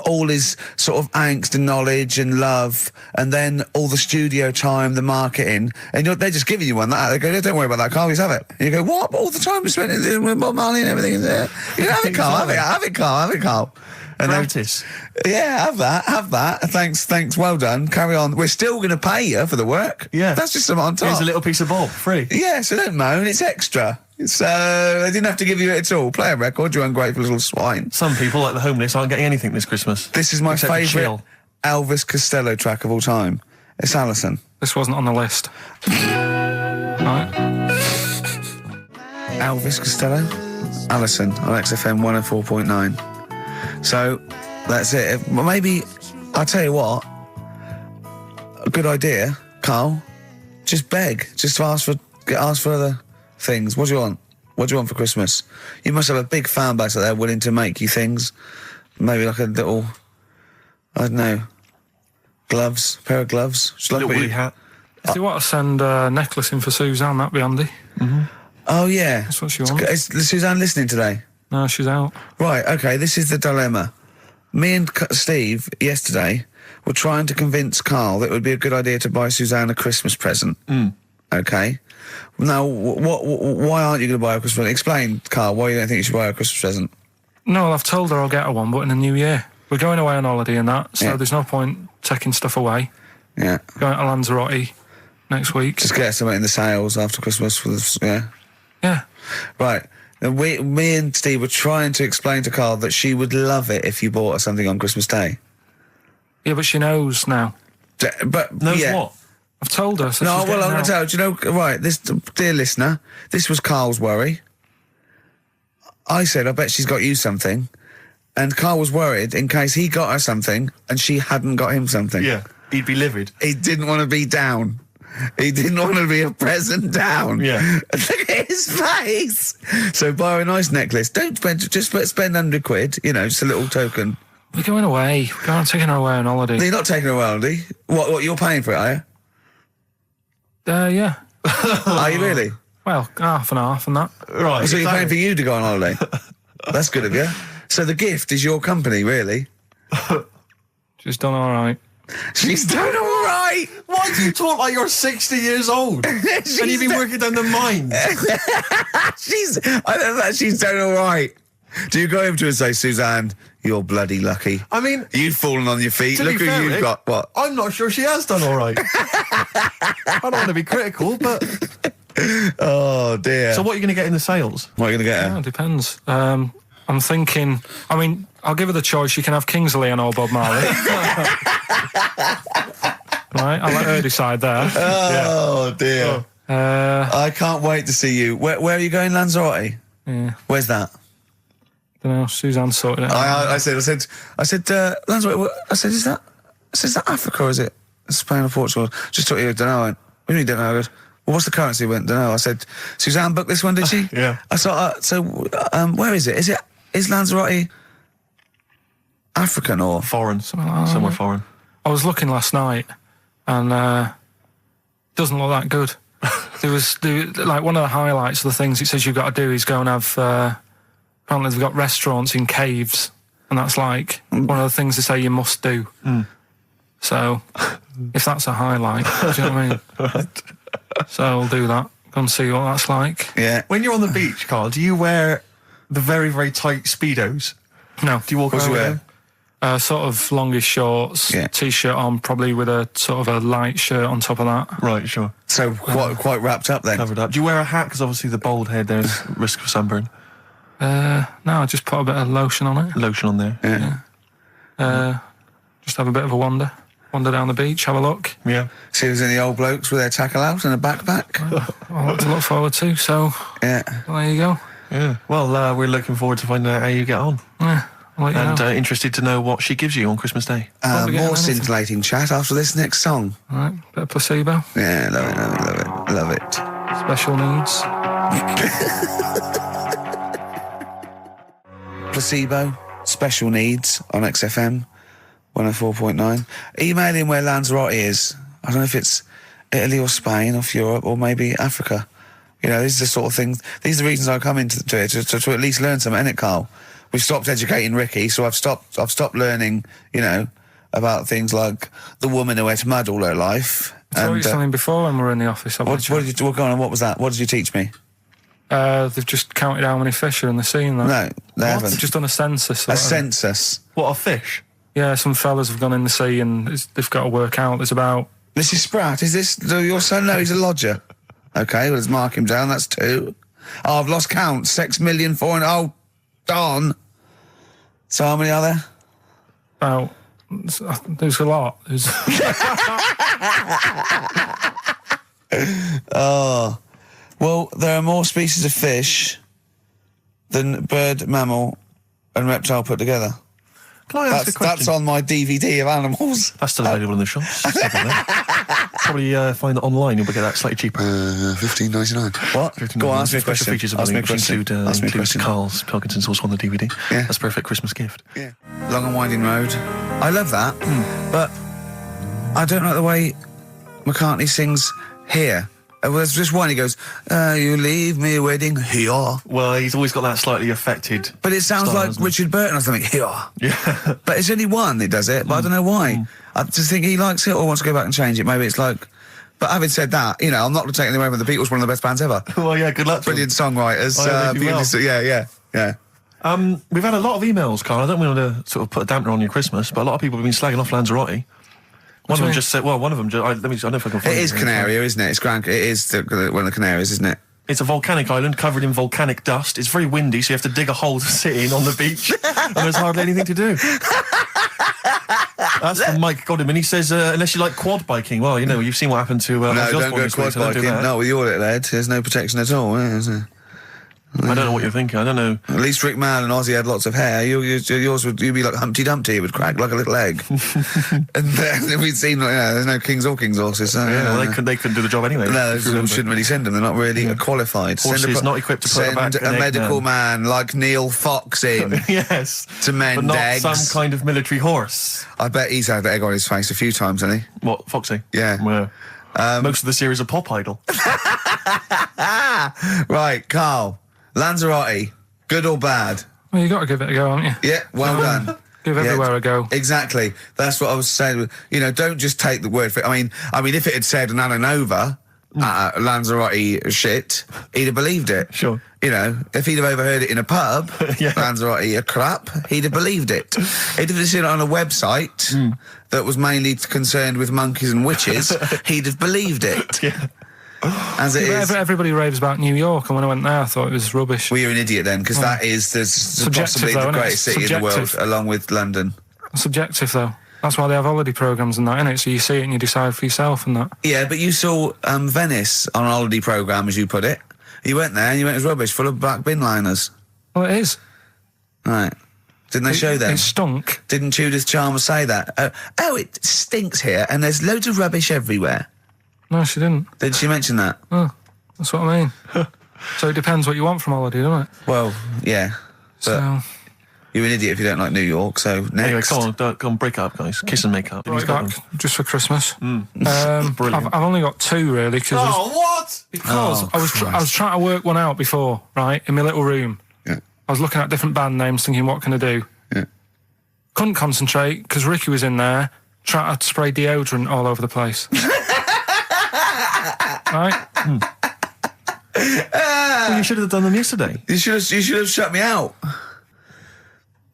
all his sort of angst and knowledge and love, and then all the studio time, the marketing, and they're just giving you one that. They go, don't worry about that, Karl, just have it. And you go, what? All the time we spent with Bob Marley and everything is there. You know, have it, Karl, have it, Karl. And Practice. Yeah, have that. Thanks, well done. Carry on. We're still going to pay you for the work. Yeah. That's just some on top. Here's a little piece of Bob, free. Yeah, so don't moan, it's extra. So they didn't have to give you it at all. Play a record, you ungrateful little swine. Some people, like the homeless, aren't getting anything this Christmas. This is my Except to favourite chill. Elvis Costello track of all time. It's Alison. This wasn't on the list. Right. Elvis Costello, Alison on XFM 104.9. So that's it. Well, maybe I'll tell you what. A good idea, Karl. Just beg. Just ask for other things. What do you want? What do you want for Christmas? You must have a big fan base out there willing to make you things. Maybe like a little, I don't know, gloves, pair of gloves. Just like Little woolly hat. If you want to send a necklace in for Suzanne, that'd be handy. Oh yeah. That's what she wants. Is Suzanne listening today? No, she's out. Right, okay, this is the dilemma. Me and Steve, yesterday, were trying to convince Karl that it would be a good idea to buy Suzanne a Christmas present. Okay? Now, why aren't you going to buy her a Christmas present? Explain, Karl, why you don't think you should buy her a Christmas present. No, well, I've told her I'll get her one, but in the new year. We're going away on holiday and that, so there's no point taking stuff away. Yeah. Going to Lanzarote next week. Just get something in the sales after Christmas for the, yeah. Yeah. Right. And me and Steve were trying to explain to Karl that she would love it if you bought her something on Christmas Day. Yeah, but she knows now. But Knows yeah. what? I've told her. So No, she's well, I'm getting going to out. tell you, do you know, right, this, dear listener, this was Karl's worry. I said, I bet she's got you something. And Karl was worried in case he got her something and she hadn't got him something. Yeah. He'd be livid. He didn't want to be down. He didn't want to be a present down. Yeah. Look at his face. So buy her a nice necklace. Don't spend, just spend 100 quid, just a little token. We're going away. We're going taking her away on holiday. You're not taking her away, are you? What, you're paying for it, are you? Yeah. Are you really? Well, half and half and that. Right. So you're paying for you to go on holiday? That's good of you. So the gift is your company, really? She's done all right. She's done all right. Why do you talk like you're 60 years old? And you've been working down the mines. I don't know, she's done all right. Do you go over to her and say, Suzanne, you're bloody lucky? I mean... You've fallen on your feet. Look who you've got. What? I'm not sure she has done all right. I don't want to be critical, but... Oh, dear. So what are you going to get in the sales? What are you going to get her? Yeah, it depends. I'm thinking... I mean, I'll give her the choice. She can have Kingsley and or Bob Marley. Right, I'll let her decide there. Oh, dear. I can't wait to see you. Where are you going, Lanzarote? Yeah. Where's that? Don't know. Suzanne sorted it out. I said, Lanzarote. I said, is that Africa or is it Spain or Portugal? Just thought you don't know. I went, what do you mean don't know? I goes, well, what's the currency? I went, don't know. I said, Suzanne booked this one, did she? Yeah. I thought, where is it? Is Lanzarote African or foreign? Somewhere foreign. I was looking last night, and doesn't look that good. There was like one of the highlights of the things it says you've got to do is go and have. Apparently, they've got restaurants in caves, and that's like one of the things they say you must do. So, if that's a highlight, do you know what I mean? Right. So I'll do that. Go and see what that's like. Yeah. When you're on the beach, Karl, do you wear the very, very tight Speedos? No. Do you walk around with them? Sort of longish shorts, t-shirt on, probably with a sort of a light shirt on top of that. Right, sure. So quite wrapped up then. Covered up. Do you wear a hat? Because obviously the bald head there's risk of sunburn. No, I just put a bit of lotion on it. Lotion on there. Yeah. Just have a bit of a wander down the beach, have a look. Yeah. See if there's any old blokes with their tackle out and a backpack. A lot to look forward to. So yeah. There you go. Yeah. Well, we're looking forward to finding out how you get on. Yeah. And interested to know what she gives you on Christmas Day. More scintillating chat after this next song. All right, bit of Placebo. Yeah, love it. Special needs. Placebo, Special Needs on XFM 104.9. Email in where Lanzarote is. I don't know if it's Italy or Spain or Europe or maybe Africa. You know, these are the sort of things, these are the reasons I come into it, to at least learn something, innit, Karl? We've stopped educating Ricky, so I've stopped learning, you know, about things like the woman who ate mud all her life. I saw you something before when we were in the office. Go on, what was that? What did you teach me? They've just counted how many fish are in the sea. And that. No, they haven't. They've just done a census. A census? What, of fish? Yeah, some fellas have gone in the sea and they've got to work out. There's about... Mrs. Spratt, is this your son? No, he's a lodger. Okay, well, let's mark him down. That's 2. Oh, I've lost count. 6,000,400. Oh, darn. So how many are there? About... There's a lot. There's... Oh. Well, there are more species of fish than bird, mammal and reptile put together. Can I ask a question? That's on my DVD of animals. That's still available in the shops. Probably find that online. You'll get that slightly cheaper. $15.99. What? $15.99. Go on, ask me a Special question. features Ask me a question. Includes Karl's Pilkington's also on the DVD. Yeah. That's a perfect Christmas gift. Yeah. Long and Winding Road. I love that, but I don't like the way McCartney sings here. There's just one, he goes, you leave me waiting here. Well, he's always got that slightly affected... But it sounds style, like doesn't it? Richard Burton or something, here. Yeah. But it's only one that does it, but I don't know why. I just think he likes it or wants to go back and change it. Maybe it's like... But having said that, you know, I'm not taking away from the Beatles, one of the best bands ever. Well, yeah, good luck to Brilliant songwriters. Yeah. We've had a lot of emails, Karl. I don't want to sort of put a dampener on your Christmas, but a lot of people have been slagging off Lanzarote. One of them just said, I don't know if I can find it. It is Canaria, isn't it? It's It is one of the Canaries, isn't it? It's a volcanic island covered in volcanic dust. It's very windy, so you have to dig a hole to sit in on the beach, and there's hardly anything to do. That's from Mike Godham, and he says, unless you like quad biking, well, you know, you've seen what happened to... no, don't go quad biking. Not with your little head. There's no protection at all, is there? I don't know what you're thinking. I don't know. At least Rick Mann and Ozzy had lots of hair. Yours would be like Humpty Dumpty. It would crack like a little egg. And then we'd seen, there's no kings or kings horses. So, well, they couldn't do the job anyway. No, we shouldn't really send them. They're not really qualified. Horses not equipped to put send a medical man like Neil Fox in. Yes. To mend eggs. Not some kind of military horse. I bet he's had the egg on his face a few times, hasn't he? What, Foxy? Yeah. Well, most of the series are Pop Idol. Right, Karl. Lanzarote, good or bad? Well, you got to give it a go, haven't you? Yeah, well done. Give everywhere a go. Exactly. That's what I was saying. You know, don't just take the word for it. I mean, if it had said Nananova, Lanzarote shit, he'd have believed it. Sure. You know, if he'd have overheard it in a pub, Yeah. Lanzarote a crap, he'd have believed it. He'd have seen it on a website that was mainly concerned with monkeys and witches, he'd have believed it. Yeah. As it is. Everybody raves about New York, and when I went there, I thought it was rubbish. Well, you're an idiot then, because that is possibly though, the isn't it? greatest city in the world, Subjective. along with London. Subjective, though. That's why they have holiday programmes and that, innit? So you see it and you decide for yourself and that. Yeah, but you saw Venice on a holiday programme, as you put it. You went there and you went, it was rubbish, full of black bin liners. Well, it is. Right. Didn't they show them? It stunk. Didn't Judith Chalmers say that? It stinks here and there's loads of rubbish everywhere. No, she didn't. Did she mention that? Oh, that's what I mean. So it depends what you want from holiday, doesn't it? Well, yeah. But So, you're an idiot if you don't like New York, so next. Anyway, come on, break up, guys. Kiss and make up. right back, just for Christmas. Brilliant. I've only got 2, really, what? because Oh, I was trying to work one out before, right, in my little room. Yeah. I was looking at different band names, thinking, what can I do? Yeah. Couldn't concentrate, because Ricky was in there, trying to spray deodorant all over the place. Right? Well, you should have done them yesterday. You should have shut me out.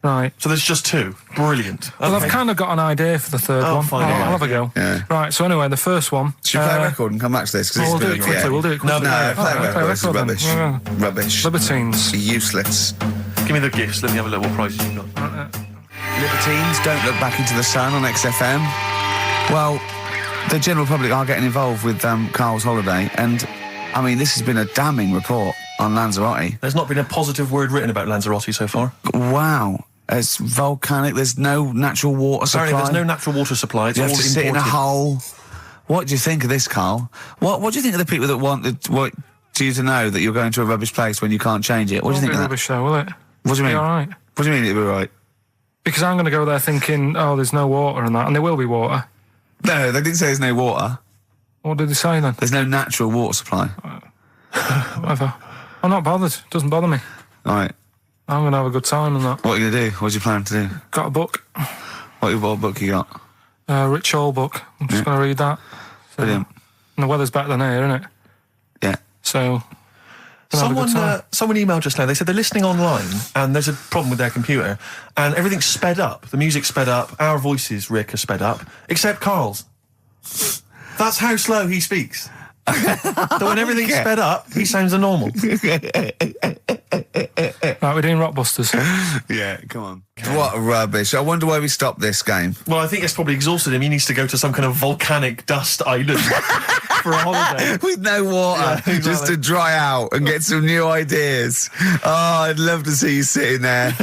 Right. So there's just 2. Brilliant. Well, Okay. I've kind of got an idea for the third Oh, one. fine, I'll all have a go. Yeah. Right, so anyway, the first one... Should we play a record and come back to this? 'Cause We'll it's do been it a- quickly, yeah. we'll do it quickly. No, play a Alright, record. This is record then. rubbish. Yeah. Rubbish. Libertines. Useless. Give me the gifts. Let me have a look what prizes you've got. Libertines, Don't Look Back Into the Sun on XFM. Well, the general public are getting involved with Karl's holiday, and, I mean, this has been a damning report on Lanzarote. There's not been a positive word written about Lanzarote so far. Wow. It's volcanic, there's no natural water supply. Apparently there's no natural water supply. It's You all have to sit in a imported. hole. What do you think of this, Karl? What do you think of the people that want you to know that you're going to a rubbish place when you can't change it? What do you think of that? Rubbish show, will it? What do you mean? Be all right. What do you mean it'll be right? Because I'm going to go there thinking, oh, there's no water and that, and there will be water. No, they didn't say there's no water. What did they say then? There's no natural water supply. Whatever. I'm not bothered. Doesn't bother me. All right. I'm going to have a good time and that. What are you going to do? What do you plan to do? Got a book. What book you got? Rich Hall book. I'm just going to read that. So, Brilliant. and the weather's better than here, isn't it? Yeah. So... gonna have a good time. Someone emailed just now. They said they're listening online and there's a problem with their computer and everything's sped up. The music's sped up. Our voices, Rick, are sped up, except Karl's. That's how slow he speaks. So when everything's sped up, he sounds normal. Right, we're doing Rockbusters. Yeah, come on. What rubbish. I wonder why we stopped this game. Well, I think it's probably exhausted him. He needs to go to some kind of volcanic dust island for a holiday. With no water, Yeah, exactly. just to dry out and get some new ideas. Oh, I'd love to see you sitting there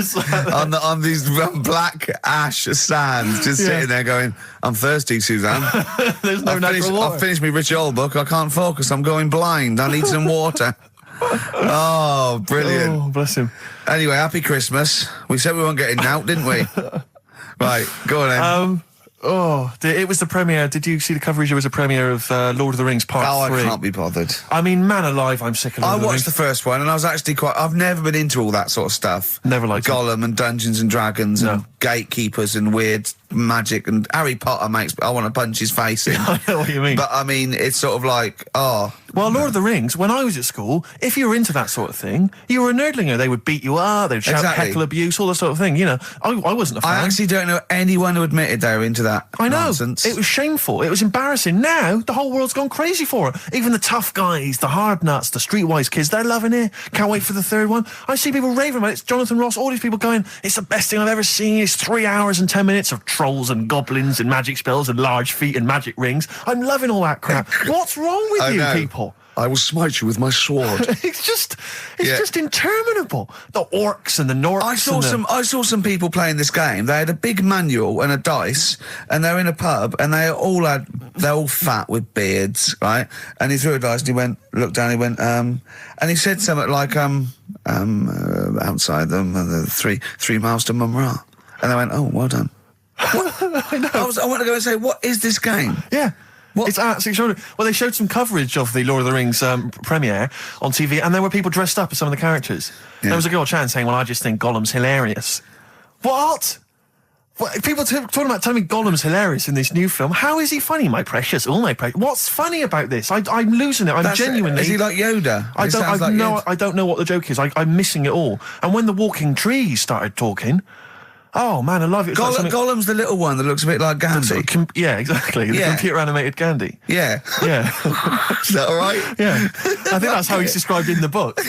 on these black ash sands, just sitting there going, I'm thirsty, Suzanne. There's no natural water. I've finished my Rich Old book. I can't focus. I'm going blind. I need some water. Oh, brilliant. Oh, bless him. Anyway, happy Christmas. We said we weren't getting out, didn't we? Right, go on then. It was the premiere. Did you see the coverage? It was a premiere of Lord of the Rings Part 3. I can't be bothered. I mean, man alive, I'm sick of Lord I of the watched Rings. the first one and I was actually I've never been into all that sort of stuff. Never liked it. Gollum and Dungeons and Dragons and gatekeepers and weird magic and Harry Potter I want to punch his face in. I know what you mean. But I mean, it's sort of like, Well, Lord of the Rings, when I was at school, if you were into that sort of thing, you were a nerdlinger. They would beat you up, they'd shout Exactly. heckle abuse, all that sort of thing. You know, I wasn't a fan. I actually don't know anyone who admitted they were into that I know. nonsense. It was shameful. It was embarrassing. Now, the whole world's gone crazy for it. Even the tough guys, the hard nuts, the streetwise kids, they're loving it. Can't wait for the third one. I see people raving about it. It's Jonathan Ross, all these people going, it's the best thing I've ever seen. It's 3 hours and 10 minutes of trolls and goblins and magic spells and large feet and magic rings. I'm loving all that crap. What's wrong with I you know. people? I will smite you with my sword. It's just interminable. The orcs and the Norks. I saw some people playing this game. They had a big manual and a dice, and they're in a pub, and they're all fat with beards, right? And he threw a dice, and he looked down, and he said something like, outside them, the 3 miles to Mumra. And they went, oh, well done. I want to go and say, what is this game? Yeah. What? It's absolutely extraordinary. Well, they showed some coverage of the Lord of the Rings premiere on TV, and there were people dressed up as some of the characters. There was a girl chatting saying, well, I just think Gollum's hilarious. What? People talking about telling me Gollum's hilarious in this new film. How is he funny, my precious? Oh, my precious. What's funny about this? I'm losing it. I'm genuinely... Is he like Yoda? I don't know what the joke is. I'm missing it all. And when the walking trees started talking... Oh, man, I love it. Gollum's the little one that looks a bit like Gandhi. Yeah, exactly. The computer-animated Gandhi. Yeah. Yeah. Is that all right? Yeah. I think that's how he's described in the book.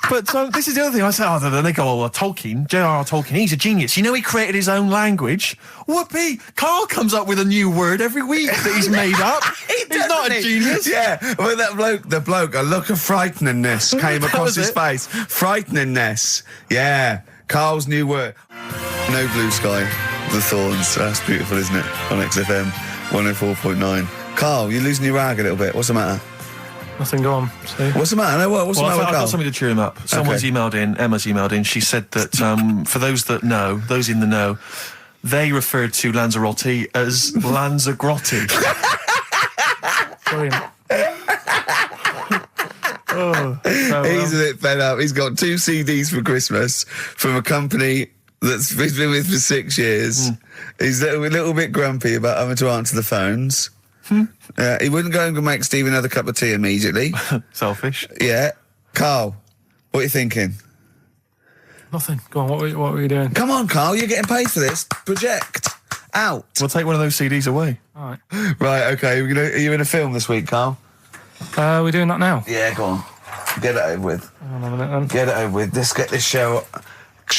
But this is the other thing. I say, then they go, well, Tolkien, J.R.R. Tolkien, he's a genius. You know he created his own language? Whoopee! Karl comes up with a new word every week that he's made up. He's not a genius. Yeah, well, the bloke, a look of frighteningness came across his face. Frighteningness. Yeah, Karl's new word. No Blue Sky, The Thorns. That's beautiful, isn't it? On XFM 104.9. Karl, you're losing your rag a little bit. What's the matter? Nothing, go on. See? What's the matter? No, what's the matter with I've Karl? got something to cheer him up. Someone's emailed in, Emma's emailed in, she said that for those in the know, they referred to Lanzarote as Lanzagrotte. Brilliant. He's a bit fed up. He's got 2 CDs for Christmas from a company that's he's been with for 6 years. He's a little bit grumpy about having to answer the phones. He wouldn't go and make Steve another cup of tea immediately. Selfish. Yeah. Karl, what are you thinking? Nothing. Go on, what were you doing? Come on, Karl, you're getting paid for this. Project. Out. We'll take one of those CDs away. All right. Right, okay. Are you in a film this week, Karl? We're doing that now? Yeah, go on. Get it over with. Hang on a minute then. Get it over with. Let's get this show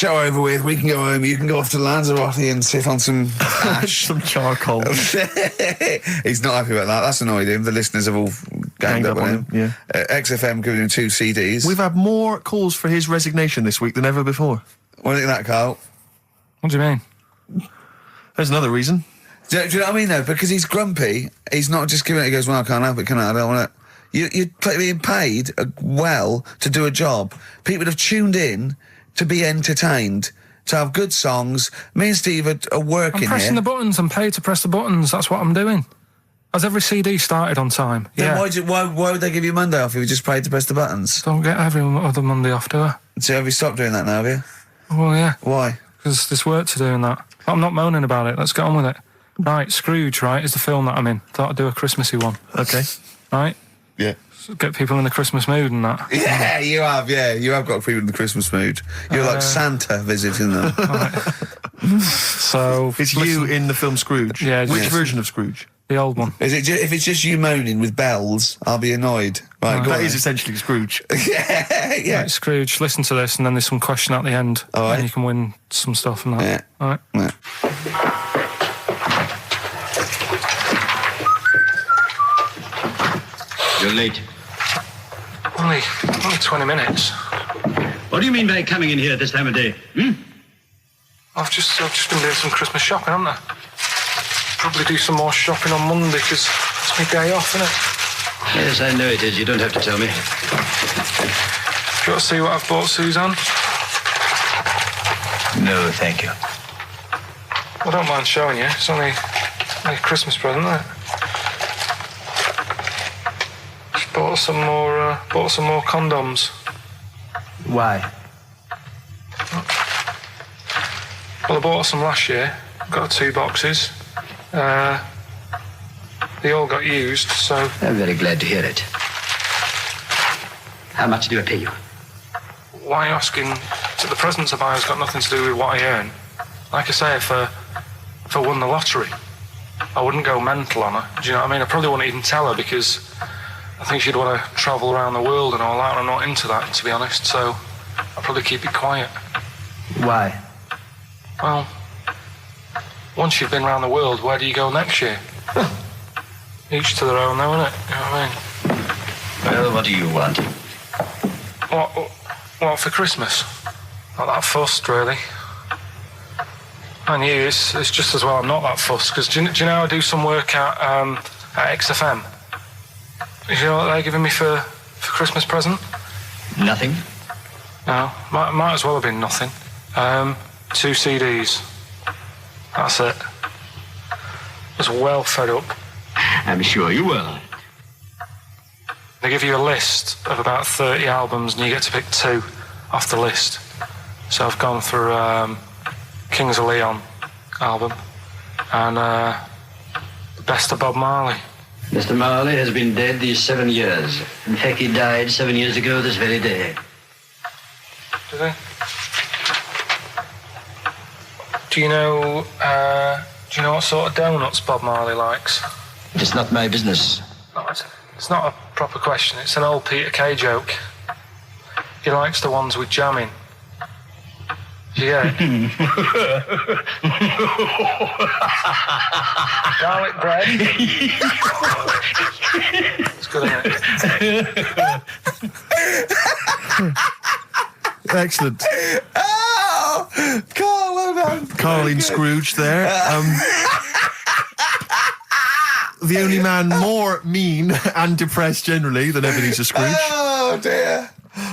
over with. We can go home. You can go off to Lanzarote and sit on some ash. Some charcoal. He's not happy about that. That's annoyed him. The listeners have all ganged up on him. Yeah. XFM giving him 2 CDs. We've had more calls for his resignation this week than ever before. What do you think of that, Karl? What do you mean? There's another reason. Do you know what I mean, though? Because he's grumpy. He's not just giving it. He goes, well, I can't help it, can I? I don't want it. You're being paid well to do a job. People have tuned in to be entertained, to have good songs. Me and Steve are working here. I'm pressing the buttons. I'm paid to press the buttons. That's what I'm doing. Has every CD started on time? Then why would they give you Monday off if you just paid to press the buttons? Don't get every other Monday off, do I? So have you stopped doing that now, have you? Well, yeah. Why? Because there's work to do in that. I'm not moaning about it. Let's get on with it. Right, Scrooge, right, is the film that I'm in. Thought I'd do a Christmassy one. Okay. Right? Yeah. So get people in the Christmas mood and that. Yeah, you have. Yeah, you have got people in the Christmas mood. You're like Santa visiting them. Right. So It's you in the film Scrooge. Yeah. Which version of Scrooge? The old one. Is it? If it's just you moaning with bells, I'll be annoyed. Right, go That on is then. essentially Scrooge. Yeah. Right, Scrooge, listen to this, and then there's some question at the end. All right. And you can win some stuff and that. Yeah. All right. Yeah. You're late. Only 20 minutes. What do you mean by coming in here this time of day? I've just been doing some Christmas shopping, haven't I? Probably do some more shopping on Monday because it's my day off, isn't it? Yes, I know it is. You don't have to tell me. Do you want to see what I've bought Suzanne? No, thank you. I don't mind showing you. It's only a Christmas present, isn't it? Just bought some more condoms. Why? Well, I bought some last year. Got 2 boxes. They all got used, so... I'm very glad to hear it. How much do I pay you? Why are you asking? The presents I buy has got nothing to do with what I earn. Like I say, if I won the lottery, I wouldn't go mental on her. Do you know what I mean? I probably wouldn't even tell her because I think she'd want to travel around the world and all that, and I'm not into that, to be honest, so I'll probably keep it quiet. Why? Well, once you've been around the world, where do you go next year? Each to their own, though, innit? You know what I mean? Well, what do you want? What for Christmas? Not that fussed, really. And you, it's just as well I'm not that fussed, because do you know I do some work at XFM? Do you know what they're giving me for Christmas present? Nothing. No, might as well have been nothing. 2 CDs. That's it. was well fed up. I'm sure you will. They give you a list of about 30 albums and you get to pick 2 off the list. So I've gone through Kings of Leon album and the best of Bob Marley. Mr. Marley has been dead these 7 years. In fact, he died 7 years ago this very day. Did he? Do you know what sort of donuts Bob Marley likes? It's not my business. No, it's not a proper question. It's an old Peter Kay joke. He likes the ones with jam in. Do you get it? Garlic bread. It's good, isn't it? Excellent. Oh, Karl, well done. Karl in Scrooge there. The only man more mean and depressed generally than Ebenezer Scrooge. Oh, dear.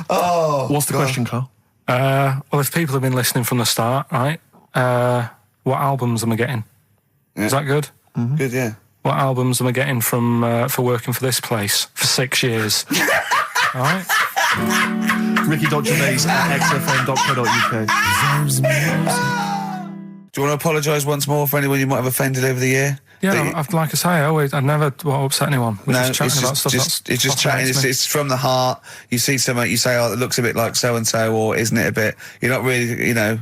Oh. What's the question, Karl? Well, if people have been listening from the start, right, what albums am I getting? Yeah. Is that good? Mm-hmm. Good, yeah. What albums am I getting from for working for this place for 6 years? All right. Ricky.Gervais at XFM.co.uk. Do you want to apologise once more for anyone you might have offended over the year? Yeah, like I say, I never want to upset anyone. We're just chatting about stuff. It's just chatting. It's from the heart. You see something, you say, "Oh, it looks a bit like so and so," or "Isn't it a bit?" You're not really, you don't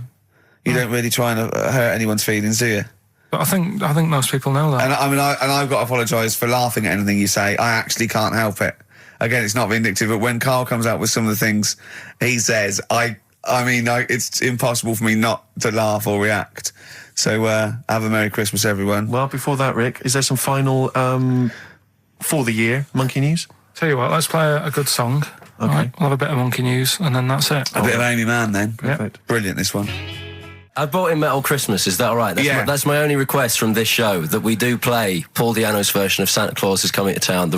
really try and hurt anyone's feelings, do you? But I think most people know that. And I've got to apologise for laughing at anything you say. I actually can't help it. Again, it's not vindictive, but when Karl comes out with some of the things he says, it's impossible for me not to laugh or react. So have a Merry Christmas, everyone. Well, before that, Rick, is there some final for the year Monkey News? Tell you what, let's play a good song. Okay. Right, we'll have a bit of Monkey News, and then that's it. A bit of Amy Mann, then. Perfect. Yep. Brilliant, this one. I brought in Metal Christmas, is that all right? That's my only request from this show, that we do play Paul Di'Anno's version of Santa Claus is Coming to Town. The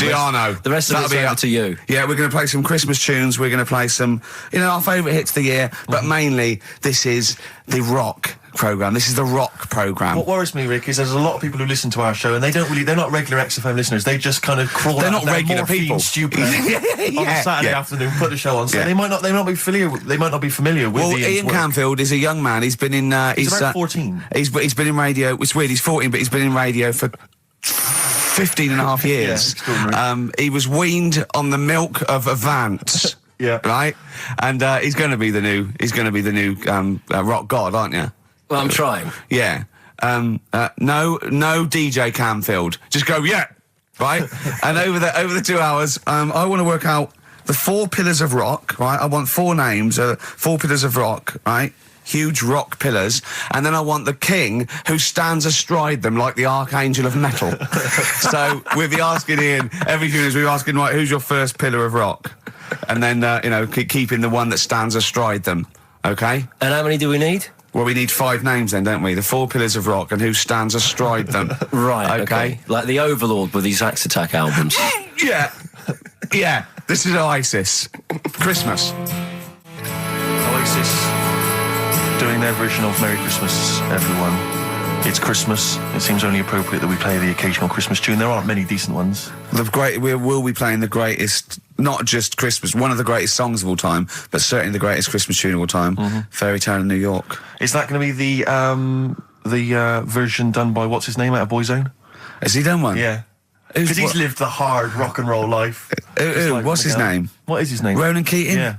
rest of it's over to you. Yeah, we're going to play some Christmas tunes, we're going to play some, our favourite hits of the year, but mainly this is the rock programme. This is the rock programme. What worries me, Rick, is there's a lot of people who listen to our show and they're not regular XFM listeners. They just kind of crawl They're out not regular people. Stupid on a Saturday afternoon, put the show on. So they might not be familiar with Well, Ian Canfield is a young man. He's been in he's about 14. He's been in radio. It's weird, he's 14, but he's been in radio for 15 and a half years. He was weaned on the milk of Avant. Yeah. Right? And he's going to be the new rock god, aren't you? Well, I'm trying. Yeah. No DJ Canfield. Just go, yeah. Right? And over the 2 hours, I want to work out the 4 pillars of rock, right? I want 4 names, 4 pillars of rock, right? Huge rock pillars. And then I want the king who stands astride them like the archangel of metal. So we'll be asking Ian, every few minutes we'll be asking, right, who's your first pillar of rock? And then, keeping the one that stands astride them. Okay? And how many do we need? Well, we need 5 names then, don't we? The 4 pillars of rock and who stands astride them. Right, okay. Like the Overlord with these Axe Attack albums. Yeah. Yeah. This is Oasis. Christmas. Oasis doing their version of Merry Christmas, everyone. It's Christmas. It seems only appropriate that we play the occasional Christmas tune. There aren't many decent ones. We will be playing the greatest, not just Christmas, one of the greatest songs of all time, but certainly the greatest Christmas tune of all time, Fairy Tale in New York. Is that going to be the version done by, what's his name, out of Boyzone? Has he done one? Yeah. Because he's lived the hard rock and roll life. What's his name? What is his name? Ronan Keating? Yeah.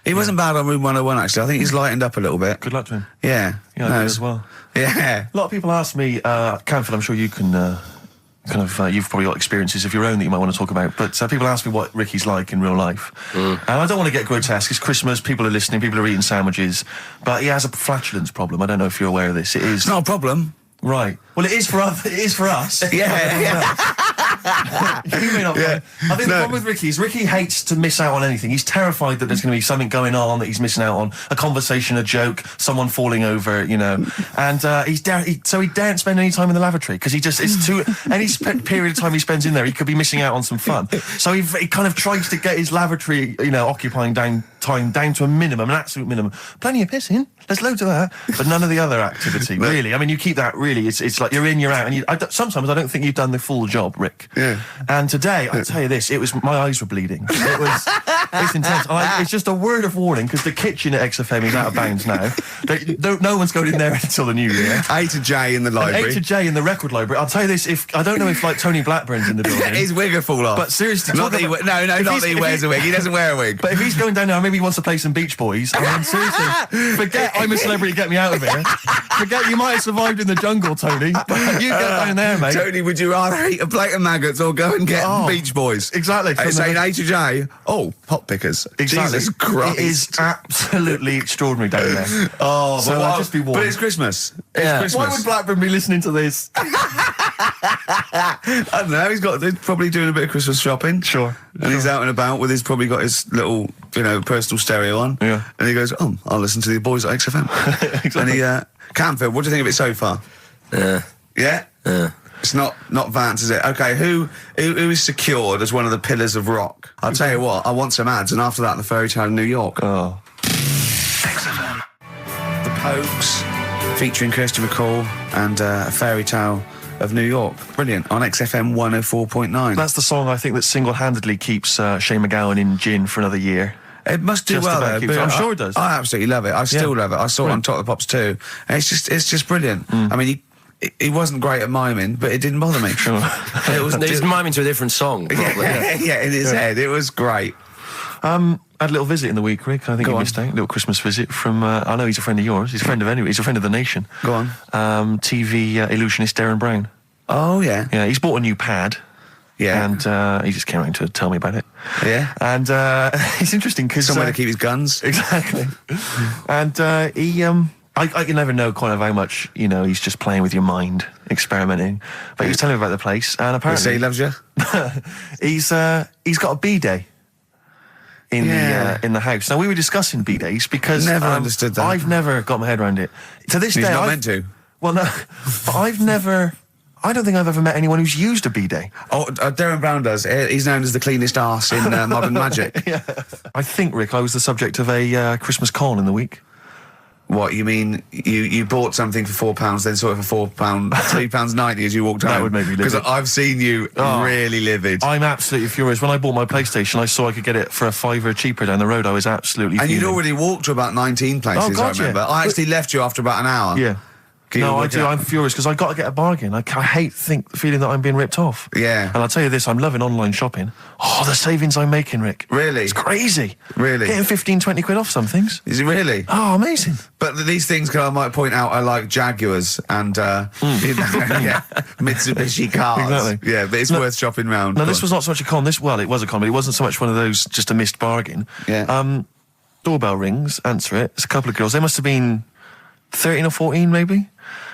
He wasn't bad on Room 101, actually. I think he's lightened up a little bit. Good luck to him. Yeah. Yeah, I do as well. Yeah. A lot of people ask me, Canfield, I'm sure you can you've probably got experiences of your own that you might want to talk about, but people ask me what Ricky's like in real life. And I don't want to get grotesque. It's Christmas, people are listening, people are eating sandwiches, but he has a flatulence problem. I don't know if you're aware of this. It's not a problem. Right. Well, it is for us. Yeah. You may not. Yeah. I think the problem with Ricky is Ricky hates to miss out on anything. He's terrified that there's going to be something going on that he's missing out on, a conversation, a joke, someone falling over, And he daren't spend any time in the lavatory because any period of time he spends in there, he could be missing out on some fun. So he kind of tries to get his lavatory, occupying time time down to a minimum, an absolute minimum. Plenty of pissing. There's loads of that, but none of the other activity. Really, I mean, you keep that. Really, it's like you're in, you're out, and sometimes I don't think you've done the full job, Rick. Yeah. And today, I'll tell you this: it was my eyes were bleeding. It's intense. It's just a word of warning because the kitchen at XFM is out of bounds now. No one's going in there until the new year. A to J in the library. A to J in the record library. I'll tell you this: I don't know if like Tony Blackburn's in the building. His wig will fall off. But seriously, not that he wears a wig. He doesn't wear a wig. But if he's going down now, maybe he wants to play some Beach Boys. I mean, seriously, forget I'm a celebrity, get me out of here. Forget you might have survived in the jungle, Tony. But you get down there, mate. Tony, would you rather eat a plate of maggots or go and get Beach Boys? Exactly. Saying A to J. Oh, pot pickers. Exactly. Jesus Christ. It is absolutely extraordinary down there. Oh, so I'll just be warned. But it's Christmas. Yeah. Christmas. Why would Blackburn be listening to this? I don't know. He's probably doing a bit of Christmas shopping. Sure. And he's out and about with probably got his little, personal stereo on. Yeah. And he goes, I'll listen to the boys at XFM. Exactly. And Camfield, what do you think of it so far? Yeah. Yeah? Yeah. It's not Vance, is it? Okay, who is secured as one of the pillars of rock? I'll tell you what, I want some ads, and after that, the Fairy Tale of New York. Oh. XFM. The Pokes, featuring Kirsty McCall, and a Fairy Tale of New York. Brilliant. On XFM 104.9. That's the song I think that single-handedly keeps Shane MacGowan in gin for another year. It must do Just well, about though. keeps- I'm sure it does. I absolutely love it. I still love it. I saw it on Top of the Pops too. And it's just brilliant. I mean, he wasn't great at miming, but it didn't bother me. Sure. He's miming to a different song. Yeah, in his head. It was great. I had a little visit in the week, Rick. I think you missed out. A little Christmas visit from, I know he's a friend of yours. He's a friend of He's a friend of the nation. Go on. TV illusionist Darren Brown. Oh, yeah. Yeah, he's bought a new pad. Yeah. And he just came around to tell me about it. Yeah. And it's interesting because... Somewhere to keep his guns. Exactly. And he... I can never know kind of how much, he's just playing with your mind, experimenting. But he was telling me about the place, and apparently... So he loves you? he's got a B-day in the house. Now, we were discussing B-days because... Never understood that. I've never got my head around it. To this day... He's not meant to. Well, no, but I don't think I've ever met anyone who's used a B-day. Oh, Darren Brown does. He's known as the cleanest arse in Modern Magic. Yeah. I think, Rick, I was the subject of a Christmas con in the week. What, you mean you bought something for £4, then saw it for £4, £3.90 as you walked home? That would make me livid. Because I've seen you really livid. I'm absolutely furious. When I bought my PlayStation, I saw I could get it for £5 cheaper down the road. I was absolutely And fuming. you'd already walked to about 19 places, I remember. I actually left you after about an hour. Yeah. No, I do. I'm furious because I got to get a bargain. I hate the feeling that I'm being ripped off. Yeah. And I'll tell you this, I'm loving online shopping. Oh, the savings I'm making, Rick. Really? It's crazy. Really? Getting 15, 20 quid off some things. Is it really? Oh, amazing. But these things, I might point out, are like Jaguars and Mitsubishi cars. Exactly. Yeah, but it's worth shopping round. No, this was not so much a con. It was a con, but it wasn't so much one of those just a missed bargain. Yeah. Doorbell rings, answer it. It's a couple of girls. They must have been 13 or 14, maybe.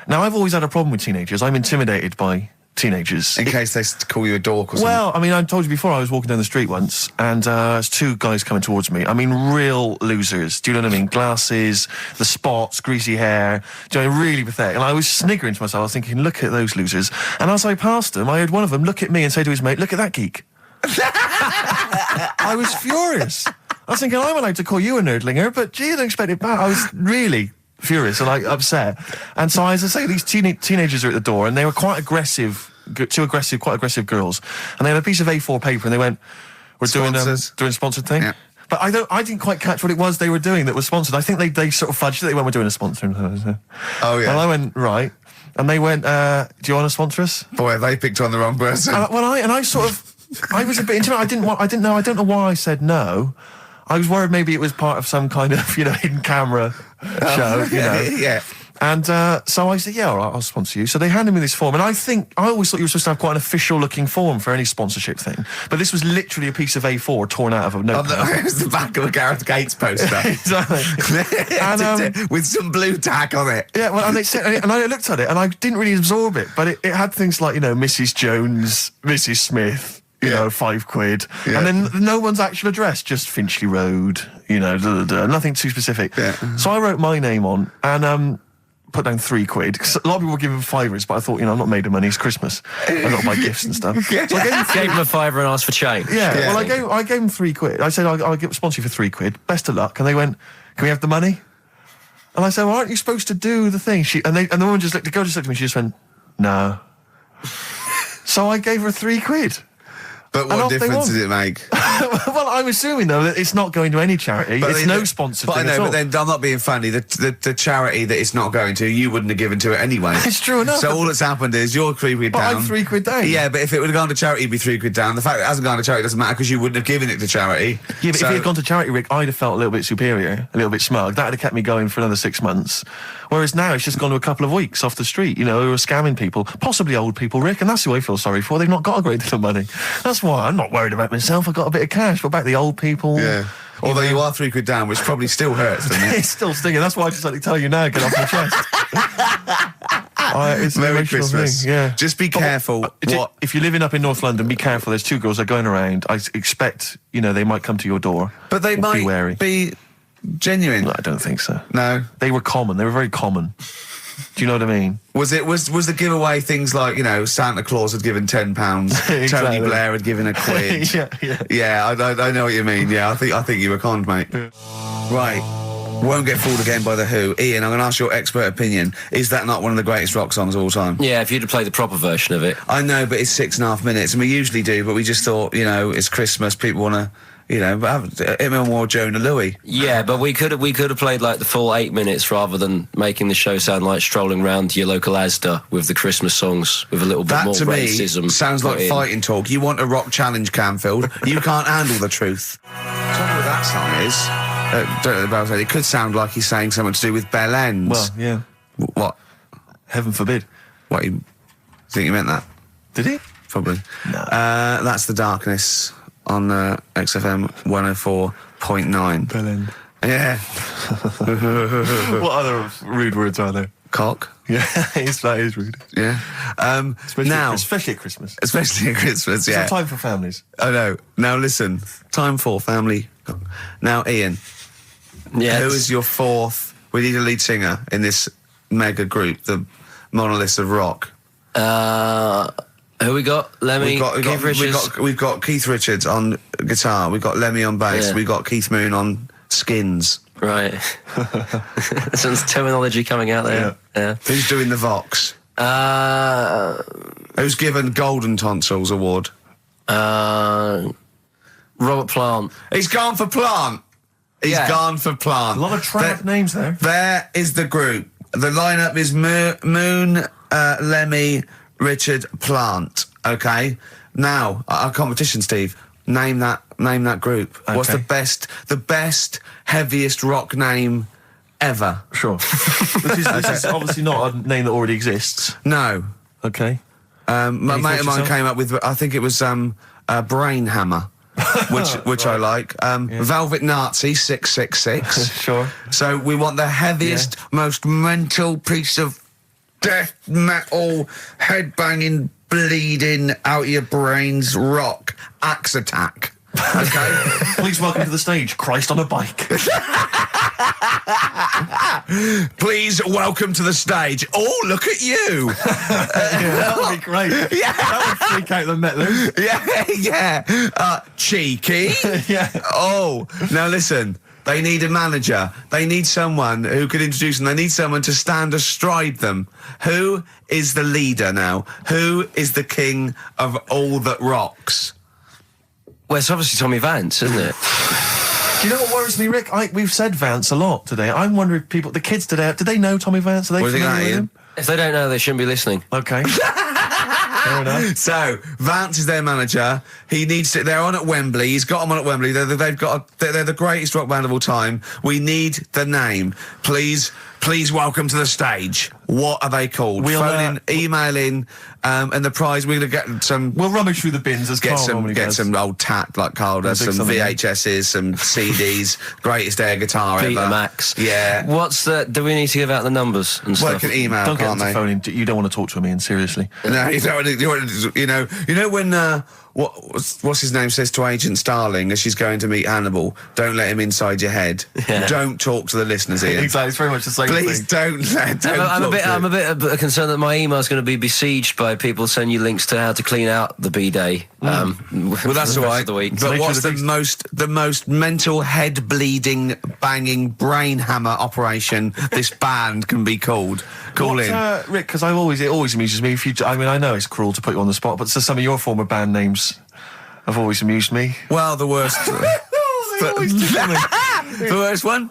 Now, I've always had a problem with teenagers. I'm intimidated by teenagers. In case they call you a dork or something. Well, I mean, I told you before, I was walking down the street once, and there's two guys coming towards me. I mean, real losers. Do you know what I mean? Glasses, the spots, greasy hair. Do you know, really pathetic. And I was sniggering to myself. I was thinking, look at those losers. And as I passed them, I heard one of them look at me and say to his mate, look at that geek. I was furious. I was thinking, I'm allowed to call you a nerdlinger, but gee, I don't expect it back. I was really furious and upset. And so, as I say, these teenagers are at the door, and they were quite aggressive, quite aggressive girls. And they had a piece of A4 paper, and they went, "We're doing a sponsored thing." Yeah. But I didn't quite catch what it was they were doing that was sponsored. I think they sort of fudged it. They went, "We're doing a sponsor." Oh yeah. And I went, right. And they went, "Do you want to sponsor us?" Boy, they picked on the wrong person. I was a bit intimidated. I don't know why I said no. I was worried maybe it was part of some kind of, hidden camera show, Yeah. And so I said, yeah, all right, I'll sponsor you. So they handed me this form, and I always thought you were supposed to have quite an official-looking form for any sponsorship thing. But this was literally a piece of A4 torn out of a notepad. It was the back of a Gareth Gates poster. Exactly. And, with some blue tack on it. Yeah, well, and I looked at it, and I didn't really absorb it, but it had things like, Mrs. Jones, Mrs. Smith, £5. Yeah. And then no one's actual address, just Finchley Road, nothing too specific. Yeah. So I wrote my name on, and put down £3. 'Cause a lot of people were giving fivers, but I thought, I'm not made of money. It's Christmas. I've got to buy gifts and stuff. So I gave him a fiver and asked for change. Yeah. Well, I gave him £3. I said, I'll sponsor you for £3. Best of luck. And they went, can we have the money? And I said, well, aren't you supposed to do the thing? And the woman the girl just looked at me. She just went, no. So I gave her £3. But what difference does it make? Well, I'm assuming, though, that it's not going to any charity. But it's no sponsored thing at all. But then I'm not being funny. The charity that it's not going to, you wouldn't have given to it anyway. It's true enough. So all that's happened is you're £3 down. But I'm £3 down. Yeah, but if it would have gone to charity, it'd be £3 down. The fact that it hasn't gone to charity doesn't matter because you wouldn't have given it to charity. Yeah, but if it had gone to charity, Rick, I'd have felt a little bit superior, a little bit smug. That would have kept me going for another 6 months. Whereas now it's just gone to a couple of weeks off the street, who are scamming people, possibly old people, Rick, and that's who I feel sorry for. They've not got a great deal of money. That's why I'm not worried about myself. I've got a bit of cash. But about the old people... Yeah. Although you are £3 down, which probably still hurts, doesn't it? It's still stinging. That's why I just like to tell you now, get off my chest. It's Merry Christmas. Thing, yeah. Just be careful. If you're living up in North London, be careful. There's 2 girls that are going around. I expect, they might come to your door. But they might be wary. Be genuine. No, I don't think so. No. They were common. They were very common. Do you know what I mean? Was the giveaway things like, Santa Claus had given £10, Exactly. Tony Blair had given £1? Yeah, I know what you mean. Yeah, I think you were conned, mate. Yeah. Right. Won't get fooled again by The Who. Ian, I'm going to ask your expert opinion. Is that not one of the greatest rock songs of all time? Yeah, if you'd have played the proper version of it. I know, but it's 6.5 minutes, and we usually do, but we just thought, it's Christmas, people want to... him and more Jonah Louis. Yeah, but we could have played like the full 8 minutes rather than making the show sound like strolling round your local Asda with the Christmas songs with a little bit more racism. That to me sounds like fighting talk. You want a rock challenge, Canfield. You can't handle the truth. Tell me what that song is. Don't know about it. It could sound like he's saying something to do with bell ends. Well, yeah. What? Heaven forbid. What? You think you meant that? Did he? Probably. No. That's The Darkness on XFM 104.9. Bellend. Yeah. What other rude words are there? Cock. Yeah, that is rude. Yeah. Especially at Christmas. Especially at Christmas, yeah. It's a time for families. I know. Now listen, time for family. Now, Ian. Yes. Who is your fourth? We need a lead singer in this mega group, the monoliths of rock. Who we got? Lemmy, Keith Richards. We've got Keith Richards on guitar. We've got Lemmy on bass. Yeah. We've got Keith Moon on skins. Right. Some terminology coming out there. Yeah. Who's doing the Vox? Who's given Golden Tonsils Award? Robert Plant. He's gone for Plant. He's gone for Plant. A lot of trad names there. There is the group. The lineup is Moon, Lemmy, Richard, Plant. Okay. Now our competition, Steve. Name that group. Okay. What's the best, heaviest rock name ever? Sure. This is obviously not a name that already exists. No. Okay. My mate of mine came up with. I think it was Brain Hammer. which right. I like. Velvet Nazi 666. Sure. So we want the heaviest, most mental piece of death metal, headbanging, bleeding out your brains rock. Axe Attack. Okay. Please welcome to the stage, Christ on a bike. Please welcome to the stage. Oh, look at you. That would be great. Yeah. That would freak out the metalers. Yeah. Cheeky. Yeah. Oh, now listen. They need a manager. They need someone who could introduce them. They need someone to stand astride them. Who is the leader now? Who is the king of all that rocks? Well, it's obviously Tommy Vance, isn't it? Do you know what worries me, Rick? We've said Vance a lot today. I'm wondering, the kids today, do they know Tommy Vance? Are they familiar with him? If they don't know, they shouldn't be listening. Okay. Fair enough. So, Vance is their manager. He needs to... They're on at Wembley. He's got them on at Wembley. They're the greatest rock band of all time. We need the name. Please welcome to the stage. What are they called? Phone in, email in, and the prize, we're going to get some... We'll rummage through the bins as Karl normally Get does. some old tat like Karl does, some VHSs, some CDs, greatest air guitar ever. Betamax. Yeah. Do we need to give out the numbers and stuff? Well, can email, don't can't get them to phone in. You don't want to talk to him, Ian, seriously. No, you don't want to, you know when what's his name says to Agent Starling as she's going to meet Hannibal, don't let him inside your head. Yeah. Don't talk to the listeners, Ian. Exactly, it's very much the same Please thing. I'm a bit concerned that my email's going to be besieged by people sending you links to how to clean out the bidet. Well, that's all right. But what's the most mental head bleeding, banging brain hammer operation this band can be called? Call in, Rick, because it always amuses me. I know it's cruel to put you on the spot, but some of your former band names have always amused me. Well, the worst. The worst one.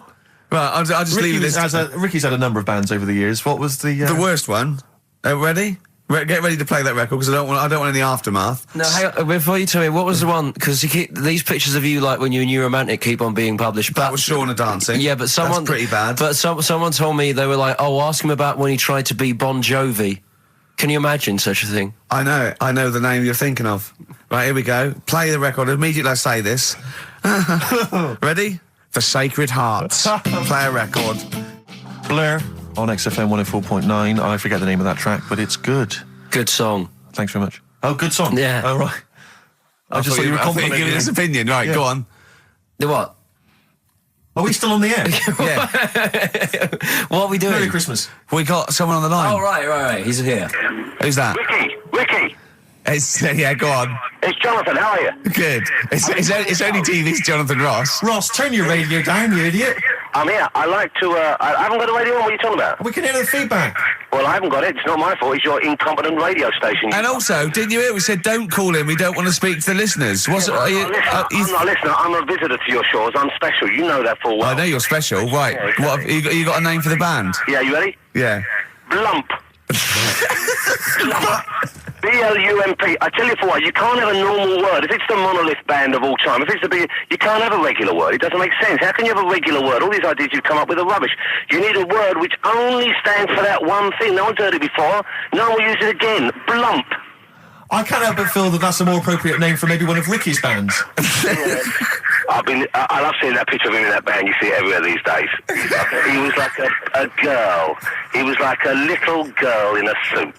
Right, I'll just leave this. Ricky's had a number of bands over the years. What was the worst one? Ready? Get ready to play that record because I don't want any aftermath. No, hang on, before you tell me, what was the one? Because these pictures of you, like when you're a new romantic, keep on being published. That was Shauna dancing. Yeah, but someone... That's pretty bad. But someone told me, they were like, ask him about when he tried to be Bon Jovi. Can you imagine such a thing? I know the name you're thinking of. Right, here we go. Play the record. Immediately I say this. Ready? For Sacred Hearts. Play a record. Blur on XFM 104.9. I forget the name of that track, but it's good. Good song. Thanks very much. Oh, good song. Yeah. Oh, right. I just thought you were complimenting giving his opinion. Right, yeah. Go on. The what? Are we still on the air? Yeah. What are we doing? Merry Christmas. We got someone on the line. Oh, right. He's here. Who's that? Ricky. Yeah, go on. It's Jonathan. How are you? Good. It's only TV's Jonathan Ross. Ross, turn your radio down, you idiot. I'm here. I like to. I haven't got a radio on. What are you talking about? We can hear the feedback. Well, I haven't got it. It's not my fault. It's your incompetent radio station. And also, didn't you hear? We said don't call him. We don't want to speak to the listeners. I'm not a listener. I'm a visitor to your shores. I'm special. You know that full well. I know you're special. Right. Yeah, exactly. What have you got a name for the band? Yeah. You ready? Yeah. Blump. B-L-U-M-P. I tell you for what, you can't have a normal word. If it's the monolith band of all time, you can't have a regular word. It doesn't make sense. How can you have a regular word? All these ideas you've come up with are rubbish. You need a word which only stands for that one thing. No one's heard it before. No one will use it again. Blump. I can't help but feel that that's a more appropriate name for maybe one of Ricky's bands. I love seeing that picture of him in that band. You see it everywhere these days. He was like a girl. He was like a little girl in a suit.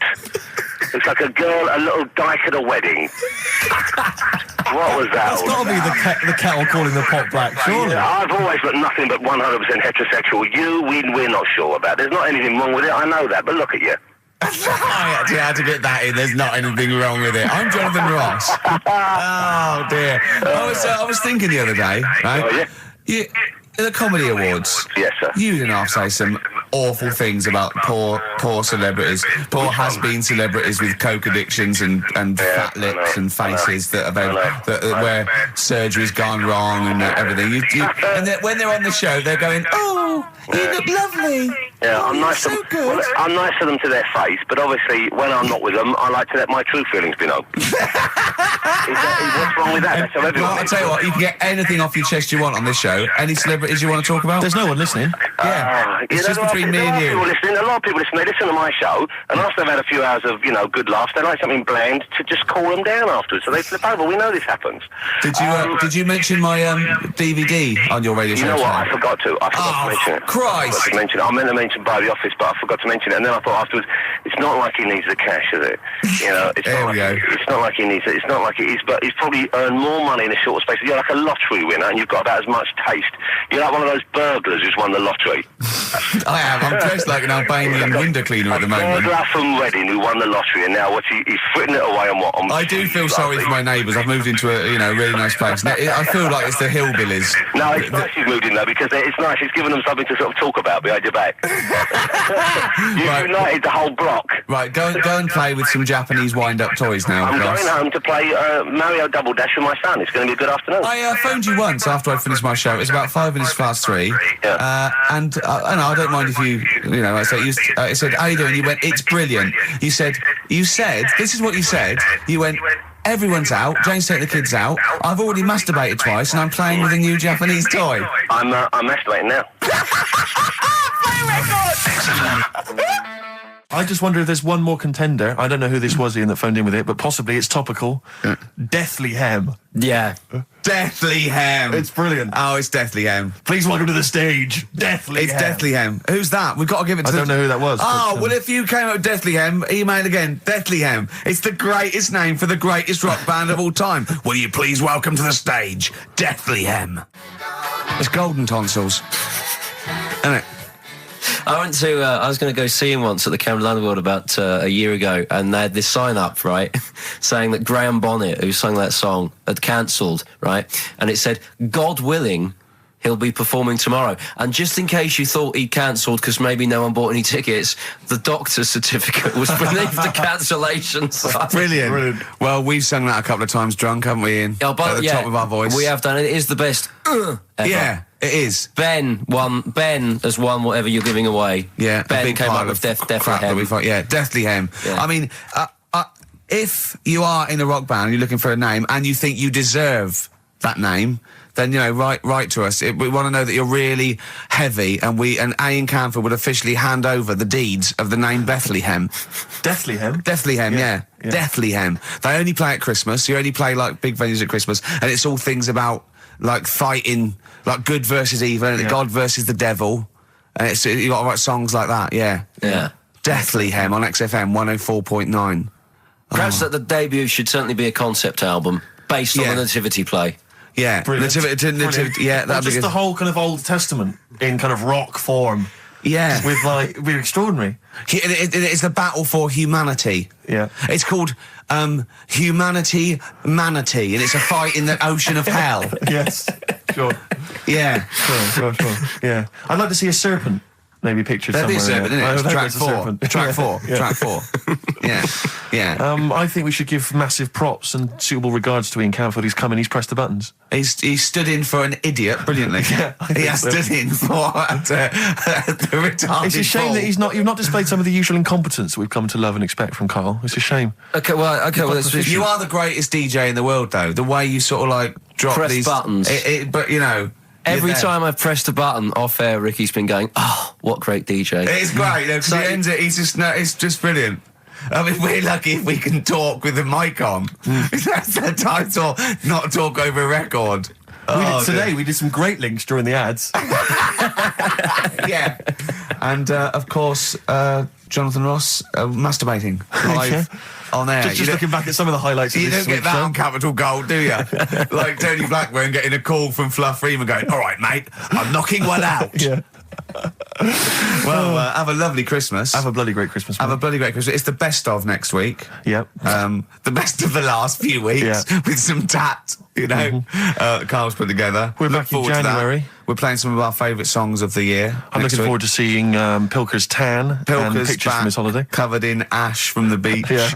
It's like a little dyke at a wedding. What was that? That's got to be the kettle calling the pot black, surely. I've always got nothing but 100% heterosexual. We're not sure about. There's not anything wrong with it. I know that, but look at you. I actually had to get that in. There's not anything wrong with it. I'm Jonathan Ross. Oh dear. I was thinking the other day, right? Oh, yeah? The Comedy Awards. Yes, sir. You didn't have to say some awful things about poor celebrities, poor has-been celebrities with coke addictions and fat lips and faces where surgery's gone wrong and everything. And when they're on the show, they're going, "Oh, you look lovely." Yeah, I'm nice to them. Well, I'm nice to them to their face, but obviously when I'm not with them, I like to let my true feelings be known. What's wrong with that? That's how everyone. Well, I'll tell you what, you can get anything off your chest you want on this show. Any celebrities you want to talk about? There's no one listening. Yeah, it's just between me and you. A lot of people listen. They listen to my show, and after they've had a few hours of good laughs, they like something bland to just cool them down afterwards. So they flip over. We know this happens. Did you mention my DVD on your radio show? You know what? I forgot to. I forgot to mention it. Christ! I meant to mention by the office, but I forgot to mention it. And then I thought afterwards, it's not like he needs the cash, is it? It's not like he needs it. It's not like it is, but he's probably earned more money in a short space. You're like a lottery winner, and you've got about as much taste. You're like one of those burglars who's won the lottery. I am. I'm dressed like an Albanian window cleaner at the moment. Burglar from Reading who won the lottery, and now he's fritting it away on what? I do feel sorry for my neighbours. I've moved into a really nice place. I feel like it's the hillbillies. No, it's nice you've moved in though, because it's nice. It's given them something to sort of talk about behind your back. You've united the whole block. Right, go and play with some Japanese wind-up toys now. I'm going home to play Mario Double Dash with my son. It's going to be a good afternoon. I phoned you once after I finished my show. It was about 3 Yeah. And I don't mind if I said, how you doing? You went, it's brilliant. You said, this is what you said. You went, everyone's out. Jane's taking the kids out. I've already masturbated twice, and I'm playing with a new Japanese toy. I'm masturbating now. Play record! I just wonder if there's one more contender. I don't know who this was, Ian, that phoned in with it, but possibly it's topical. Deathly Hem. Yeah. Deathly Hem. It's brilliant. Oh, it's Deathly Hem. Please welcome to the stage, Deathly Hem. It's Deathly Hem. Who's that? We've got to give it to I don't know who that was. Oh, well, if you came up with Deathly Hem, email again. Deathly Hem. It's the greatest name for the greatest rock band of all time. Will you please welcome to the stage, Deathly Hem. It's golden tonsils. Isn't it? I was going to go see him once at the Camden Underworld about a year ago, and they had this sign up, right, saying that Graham Bonnet, who sang that song, had cancelled, right, and it said, God willing, he'll be performing tomorrow. And just in case you thought he'd cancelled because maybe no one bought any tickets, the doctor's certificate was beneath the cancellation sign. Brilliant. Well, we've sung that a couple of times drunk, haven't we, Ian? At the top of our voice. We have done it. It is the best ever. Yeah, it is. Ben has won whatever you're giving away. Yeah, Ben came up with Deathly Hem. Yeah, Deathly Hem. Yeah. I mean, if you are in a rock band, you're looking for a name, and you think you deserve that name, then, you know, write to us. We want to know that you're really heavy, and Ian Camphor would officially hand over the deeds of the name Bethlehem. Bethlehem? Bethlehem, yeah. Bethlehem. They only play at Christmas. You only play, like, big venues at Christmas, and it's all things about, like, fighting, like, good versus evil, and God versus the devil. And you got to write songs like that, yeah. Bethlehem on XFM 104.9. Perhaps that the debut should certainly be a concept album based on the Nativity play. Yeah, Nativity, yeah, that'd be just good. The whole kind of Old Testament in kind of rock form. Yeah. With, like, it'd be extraordinary. It's the battle for humanity. Yeah. It's called Humanity Manatee, and it's a fight in the ocean of hell. Yes, sure. Yeah. Sure. Yeah. I'd like to see a serpent. Maybe pictured There'd somewhere. be a serpent, isn't it? Track 4. Track 4. Yeah. I think we should give massive props and suitable regards to Ian Camphor. He's come in, he's pressed the buttons. He stood in for an idiot brilliantly. He has stood in for the retarded. It's a shame that you've not displayed some of the usual incompetence that we've come to love and expect from Karl. It's a shame. Okay, you are the greatest DJ in the world, though. The way you sort of, like, drop press these buttons. But, you know, every time I've pressed a button off air, Ricky's been going, "Oh, what great DJ!" It's great. Because he ends it. It's just brilliant. I mean, we're lucky if we can talk with the mic on. That's the title. Not talk over a record. We did some great links during the ads. Yeah, and of course, Jonathan Ross masturbating live. On air. Just looking back at some of the highlights. You don't get that on Capital Gold, do you? Like Tony Blackburn getting a call from Fluff Freeman going, "All right, mate, I'm knocking one out." Yeah. Well, have a lovely Christmas. Have a bloody great Christmas. Have a bloody great Christmas. It's the best of next week. Yep. The best of the last few weeks with some tat, you know, Karl's put together. We're back in January. We're playing some of our favourite songs of the year. I'm looking forward to seeing Pilker's tan and pictures from his holiday. Covered in ash from the beach. Yeah.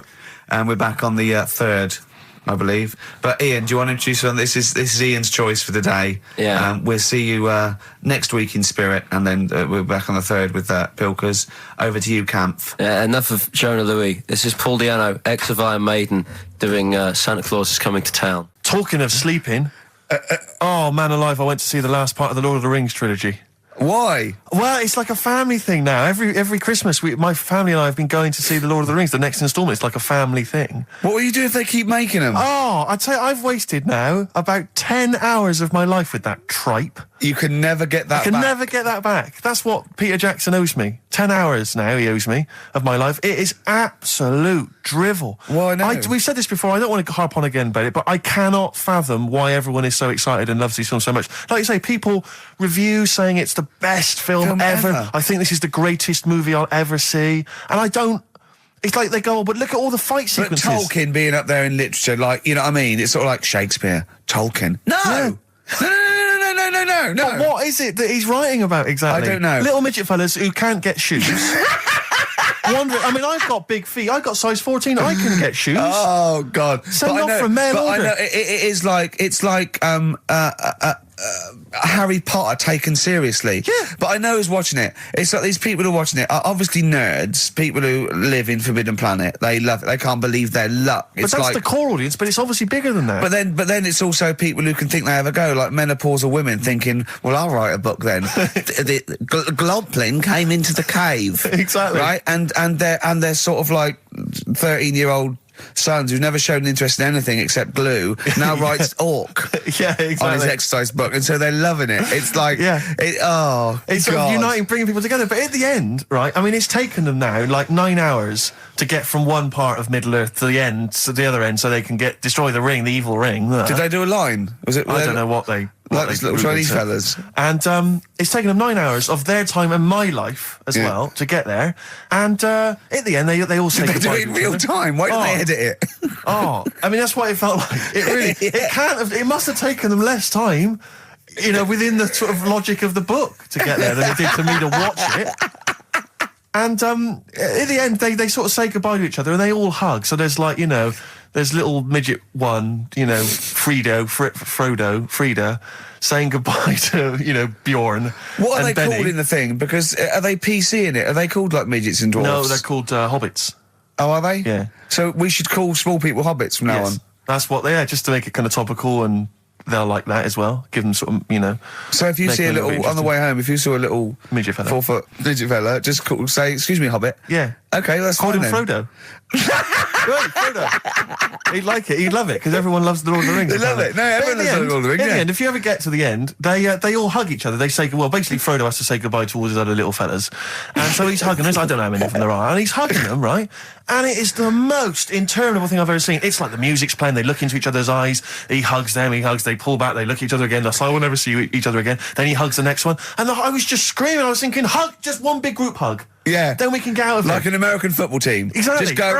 And we're back on the 3rd, I believe. But Ian, do you want to introduce one? This is Ian's choice for today. Yeah. We'll see you next week in spirit, and then we're back on the 3rd with Pilkers. Over to you, Kampf. Yeah, enough of Jonah Louis. This is Paul Di'Anno, ex of Iron Maiden, doing Santa Claus is Coming to Town. Talking of sleeping, oh man alive, I went to see the last part of the Lord of the Rings trilogy. Why? Well, it's like a family thing now. Every Christmas, my family and I have been going to see the Lord of the Rings, the next instalment. It's like a family thing. What will you do if they keep making them? Oh, I'd say I've wasted now about 10 hours of my life with that tripe. You can never get that back. I can never get that back. That's what Peter Jackson owes me. 10 hours now he owes me of my life. It is absolute drivel. Well, I know. We've said this before. I don't want to harp on again about it, but I cannot fathom why everyone is so excited and loves these films so much. Like you say, people review saying it's the best film ever. I think this is the greatest movie I'll ever see. And I don't... It's like they go, but look at all the fight sequences. But Tolkien being up there in literature, like, you know what I mean? It's sort of like Shakespeare. Tolkien. No! Yeah. No. But what is it that he's writing about exactly? I don't know. Little midget fellas who can't get shoes. I mean, I've got big feet. I've got size 14. I can get shoes. Oh, God. So not from mail order. I know, it is like, it's like, Harry Potter taken seriously. Yeah. But I know who's watching it. It's like these people who are watching it are obviously nerds, people who live in Forbidden Planet. They love it. They can't believe their luck. But that's the core audience, but it's obviously bigger than that. But then it's also people who can think they have a go, like menopausal women thinking, well, I'll write a book then. the Globplin came into the cave. Exactly. Right? And they're sort of like 13-year-old sons who've never shown an interest in anything except glue now writes orc Yeah, exactly. on his exercise book, and so they're loving it. It's like, it's sort of uniting, bringing people together. But at the end, right, I mean, it's taken them now like 9 hours to get from one part of Middle Earth to the end, to the other end, so they can destroy the ring, the evil ring. Did they do a line? Was it? I don't know what they... Like these little Chinese fellas. And it's taken them 9 hours of their time and my life as well to get there. And at the end, they all say They goodbye. do it in real time. Why didn't they edit it? I mean, that's what it felt like. It really, it can't have, it must have taken them less time, you know, within the sort of logic of the book to get there than it did for me to watch it. And at the end, they sort of say goodbye to each other and they all hug. So there's like, you know, there's little midget one, you know, Frida, saying goodbye to, you know, Bjorn. What are they Benny. called in the thing? Because are they PC in it? Are they called like midgets and dwarves? No, they're called hobbits. Oh, are they? Yeah. So we should call small people hobbits from now on. That's what they are, just to make it kind of topical, and they'll like that as well. Give them sort of, you know. So if you see a little, on the way home, if you saw a little midget fella, 4 foot midget fella, just say, excuse me, hobbit. Yeah. Okay, that's call fine him then. Frodo. Right, Frodo. He'd like it. He'd love it because everyone loves the Lord of the Rings. They love it. No, everyone loves the Lord of the Rings. In the end, if you ever get to the end, they all hug each other. They say, well, basically Frodo has to say goodbye to all his other little fellas, and so he's hugging them. I don't know how many of them there are, and he's hugging them, right? And it is the most interminable thing I've ever seen. It's like the music's playing. They look into each other's eyes. He hugs them. He hugs. They pull back. They look at each other again. That's like, we'll never see each other again. Then he hugs the next one, and I was just screaming. I was thinking, hug, just one big group hug. Yeah. Then we can get out of like it. an American football team. Exactly. Just go.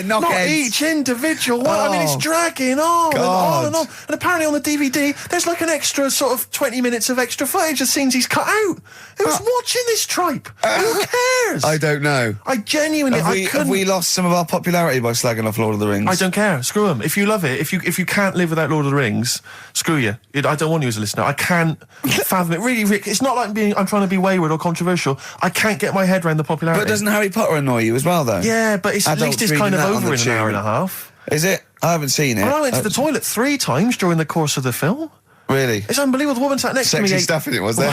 knock Not heads. each individual one. I mean, it's dragging on and on and on. And apparently on the DVD, there's like an extra sort of 20 minutes of extra footage of scenes he's cut out. Who's watching this tripe? Who cares? I don't know. I genuinely... Have we lost some of our popularity by slagging off Lord of the Rings? I don't care. Screw them. If you love it, if you can't live without Lord of the Rings, screw you. I don't want you as a listener. I can't fathom it. Really, Rick, it's not like I'm trying to be wayward or controversial. I can't get my head around the popularity. But doesn't Harry Potter annoy you as well, though? Yeah, but at least it's kind of over in an hour and a half. Is it? I haven't seen it. I went to the toilet 3 times during the course of the film. Really? It's unbelievable. The woman sat next to me. Sexy stuff in it, was there?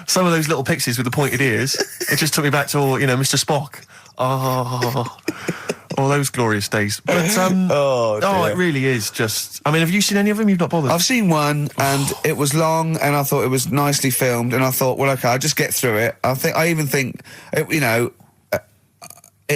Some of those little pixies with the pointed ears. It just took me back to, Mr. Spock. All those glorious days. But, it really is just... I mean, have you seen any of them? You've not bothered? I've seen one, and it was long, and I thought it was nicely filmed, and I thought, well, okay, I'll just get through it. I even think, it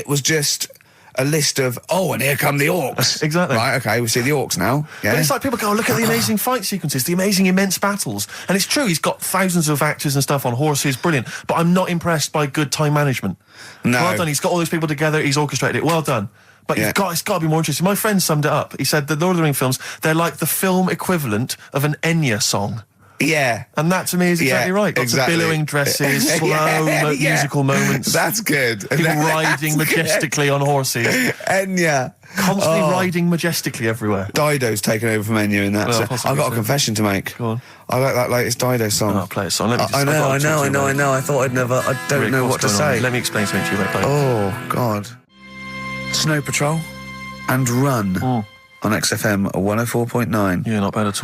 was just a list of, and here come the orcs. Exactly. Right, okay, we see the orcs now. Yeah. But it's like people go, look at the amazing fight sequences, the amazing immense battles. And it's true, he's got thousands of actors and stuff on horses, brilliant. But I'm not impressed by good time management. No. Well done, he's got all those people together, he's orchestrated it, well done. But it's got to be more interesting. My friend summed it up. He said the Lord of the Rings films, they're like the film equivalent of an Enya song. Yeah. And that to me is exactly right. Lots of billowing dresses, slow musical moments. That's good. People riding majestically on horses. Enya. Constantly riding majestically everywhere. Dido's taken over from Enya in that. Well, so I've got a confession to make. Go on. I like that latest Dido song. I'll play a song. I know. I thought I'd never... I don't know what to say. Let me explain something to you about Dido. Oh, God. Snow Patrol and Run. On XFM 104.9. Yeah, not bad at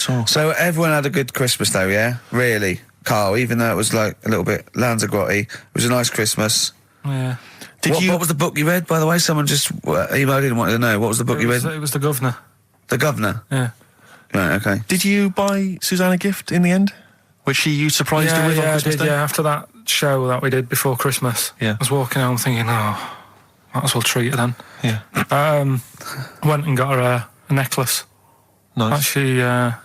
all. So everyone had a good Christmas though, yeah? Really? Carl, even though it was like a little bit Lanzagrotte, it was a nice Christmas. Yeah. What was the book you read, by the way? Someone just emailed in and wanted to know. What was the book you read? It was The Governor. The Governor? Yeah. Right, okay. Did you buy Suzanne a gift in the end? Which you surprised her with on Christmas Day? Yeah, after that show that we did before Christmas. Yeah. I was walking home thinking, might as well treat her then. Yeah. Went and got her a necklace. Nice. Actually,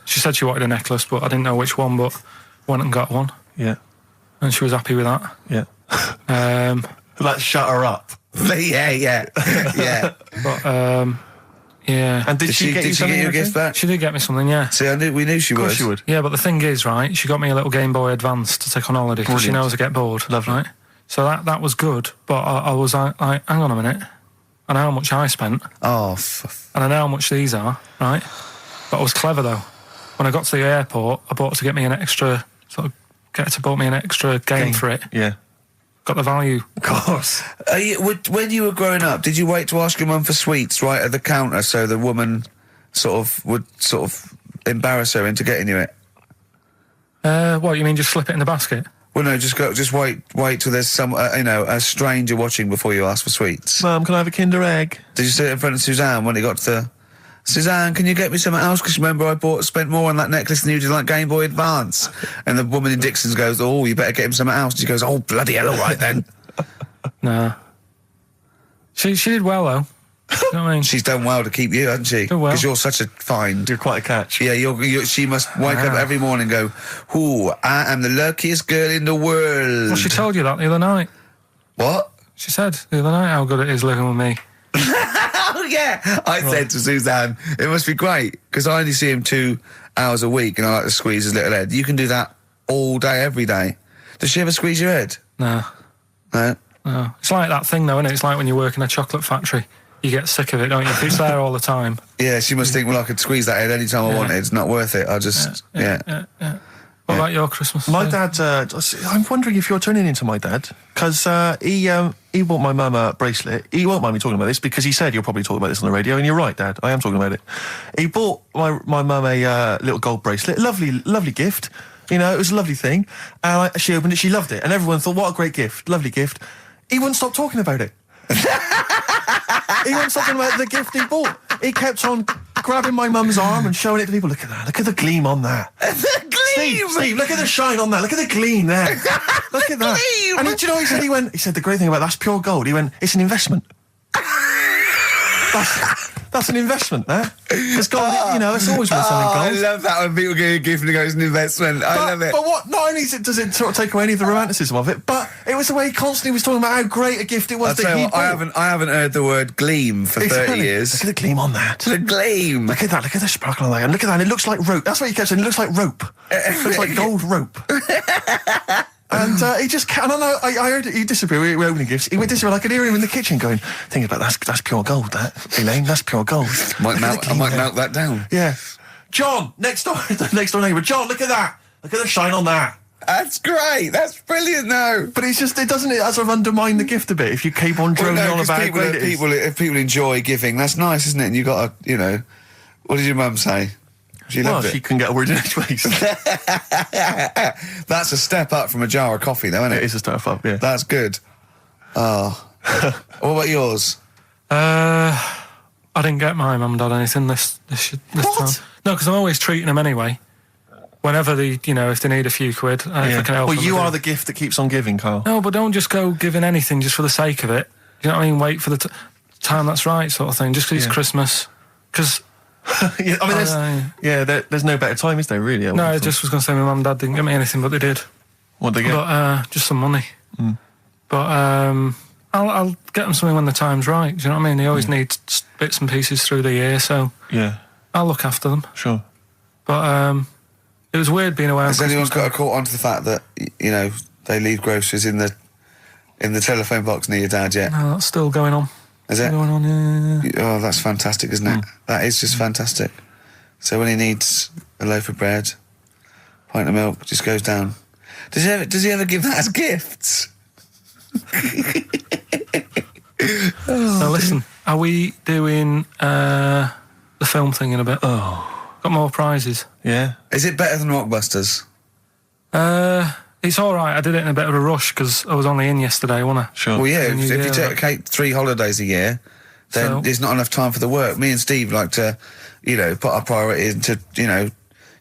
she said she wanted a necklace, but I didn't know which one, but went and got one. Yeah. And she was happy with that. Yeah. That shut her up. yeah. But, yeah. And did she get you something? Your gift back? She did get me something, yeah. See, we knew she would. Of course she would. Yeah, but the thing is, right, she got me a little Game Boy Advance to take on holiday because she knows I get bored. Lovely. Right? So that was good, but I was like, hang on a minute. I know how much I spent. Oh, and I know how much these are, right? But I was clever though. When I got to the airport, I bought her to get me an extra bought me an extra game for it. Yeah. Got the value. Of course. When you were growing up, did you wait to ask your mum for sweets right at the counter so the woman would embarrass her into getting you it? What, you mean just slip it in the basket? Well, no, just wait till there's some, a stranger watching before you ask for sweets. Mum, can I have a Kinder Egg? Did you sit in front of Suzanne when it got to Suzanne, can you get me something else? Because remember I spent more on that necklace than you did like Game Boy Advance. And the woman in Dixon's goes, oh, you better get him something else. She goes, oh, bloody hell, all right then. Nah. She did well, though. You know what I mean? She's done well to keep you, hasn't she? Done well. Because you're such a find. You're quite a catch. Yeah, she must wake up every morning and go, ooh, I am the luckiest girl in the world. Well, she told you that the other night. What? She said the other night how good it is living with me. Oh, yeah. I said to Suzanne, it must be great, because I only see him 2 hours a week and I like to squeeze his little head. You can do that all day, every day. Does she ever squeeze your head? No. No? No. It's like that thing, though, isn't it? It's like when you work in a chocolate factory. You get sick of it, don't you? If it's there all the time. Yeah, she must think, well, I could squeeze that head any time I wanted. It's not worth it. I just, yeah. What about your Christmas? My dad, I'm wondering if you're turning into my dad, because he bought my mum a bracelet. He won't mind me talking about this, because he said you'll probably talk about this on the radio, and you're right, Dad, I am talking about it. He bought my mum a little gold bracelet. Lovely gift. You know, it was a lovely thing. And she opened it, she loved it, and everyone thought, what a great gift, lovely gift. He wouldn't stop talking about it. He wouldn't stop talking about the gift he bought. He kept on grabbing my mum's arm and showing it to people. Look at that. Look at the gleam on that. The gleam! Steve, look at the shine on that. Look at the gleam there. Look at that. Gleam! And do you know what he said? He said the great thing about that's pure gold. He went, it's an investment. That's an investment, that. Because gold, you know, it's always worth something gold. I love that when people get a gift and it goes an investment. I love it. But what? Not only does it sort of take away any of the romanticism of it, but it was the way he constantly was talking about how great a gift it was that he bought. I haven't heard the word gleam for 30 years. Look at the gleam on that. The gleam. Look at that. Look at the sparkle on that. And look at that. And it looks like rope. That's what he kept saying. It looks like rope. It looks like gold rope. And he just, I don't know, I heard it, he disappeared, we were opening gifts, he went disappear, I could hear him in the kitchen going, think about that's pure gold, that, Elaine, that's pure gold. I might melt that down. Yeah. John, next door neighbour, John, look at that, look at the shine on that. That's great, that's brilliant though. But it's just, it sort of undermine the gift a bit, if you keep on droning on about how great it is. If people enjoy giving, that's nice, isn't it? And you got to, what did your mum say? She loved it. She couldn't get a word in edgeways. That's a step up from a jar of coffee, though, isn't it? It is a step up, yeah. That's good. Oh. What about yours? I didn't get my mum and dad anything this time. No, because I'm always treating them anyway. Whenever if they need a few quid, if I can help them. Well, you are the gift that keeps on giving, Karl. No, but don't just go giving anything just for the sake of it. You know what I mean? Wait for the time that's right, sort of thing. Just because it's Christmas. Because... yeah, I mean, there's no better time, is there, really? I just was going to say my mum and dad didn't get me anything, but they did. What did they get? But, just some money. Mm. But I'll get them something when the time's right. Do you know what I mean? They always need bits and pieces through the year, so I'll look after them. Sure. But it was weird being away on Has anyone got caught onto the fact that, they leave groceries in the telephone box near your dad yet? No, that's still going on. Is it? Going on, yeah. Oh, that's fantastic, isn't it? That is just fantastic. So when he needs a loaf of bread, pint of milk, just goes down. Does he ever give that as gifts? Now listen, are we doing the film thing in a bit? Oh. Got more prizes. Yeah. Is it better than Rockbusters? It's all right. I did it in a bit of a rush because I was only in yesterday, wasn't I? Sure. Well, yeah, if you take 3 holidays a year, then there's not enough time for the work. Me and Steve like to, put our priority into,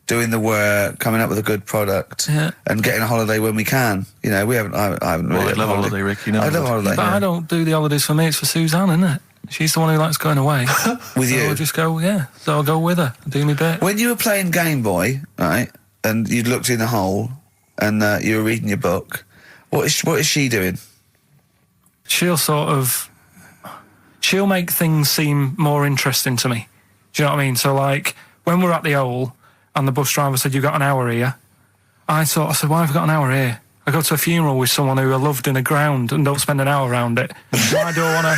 doing the work, coming up with a good product, and getting a holiday when we can. I haven't really. I love a holiday, Rick. I love a holiday. But I don't do the holidays for me. It's for Suzanne, isn't it? She's the one who likes going away. With you? I'll just go, So I'll go with her, do me bit. When you were playing Game Boy, right, and you'd looked in a hole, and you were reading your book, what is she doing? She'll make things seem more interesting to me. Do you know what I mean? So, like, when we're at the Owl, and the bus driver said, you've got an hour here, I said, why have I got an hour here? I go to a funeral with someone who I loved in a ground and don't spend an hour around it. Why do I want to...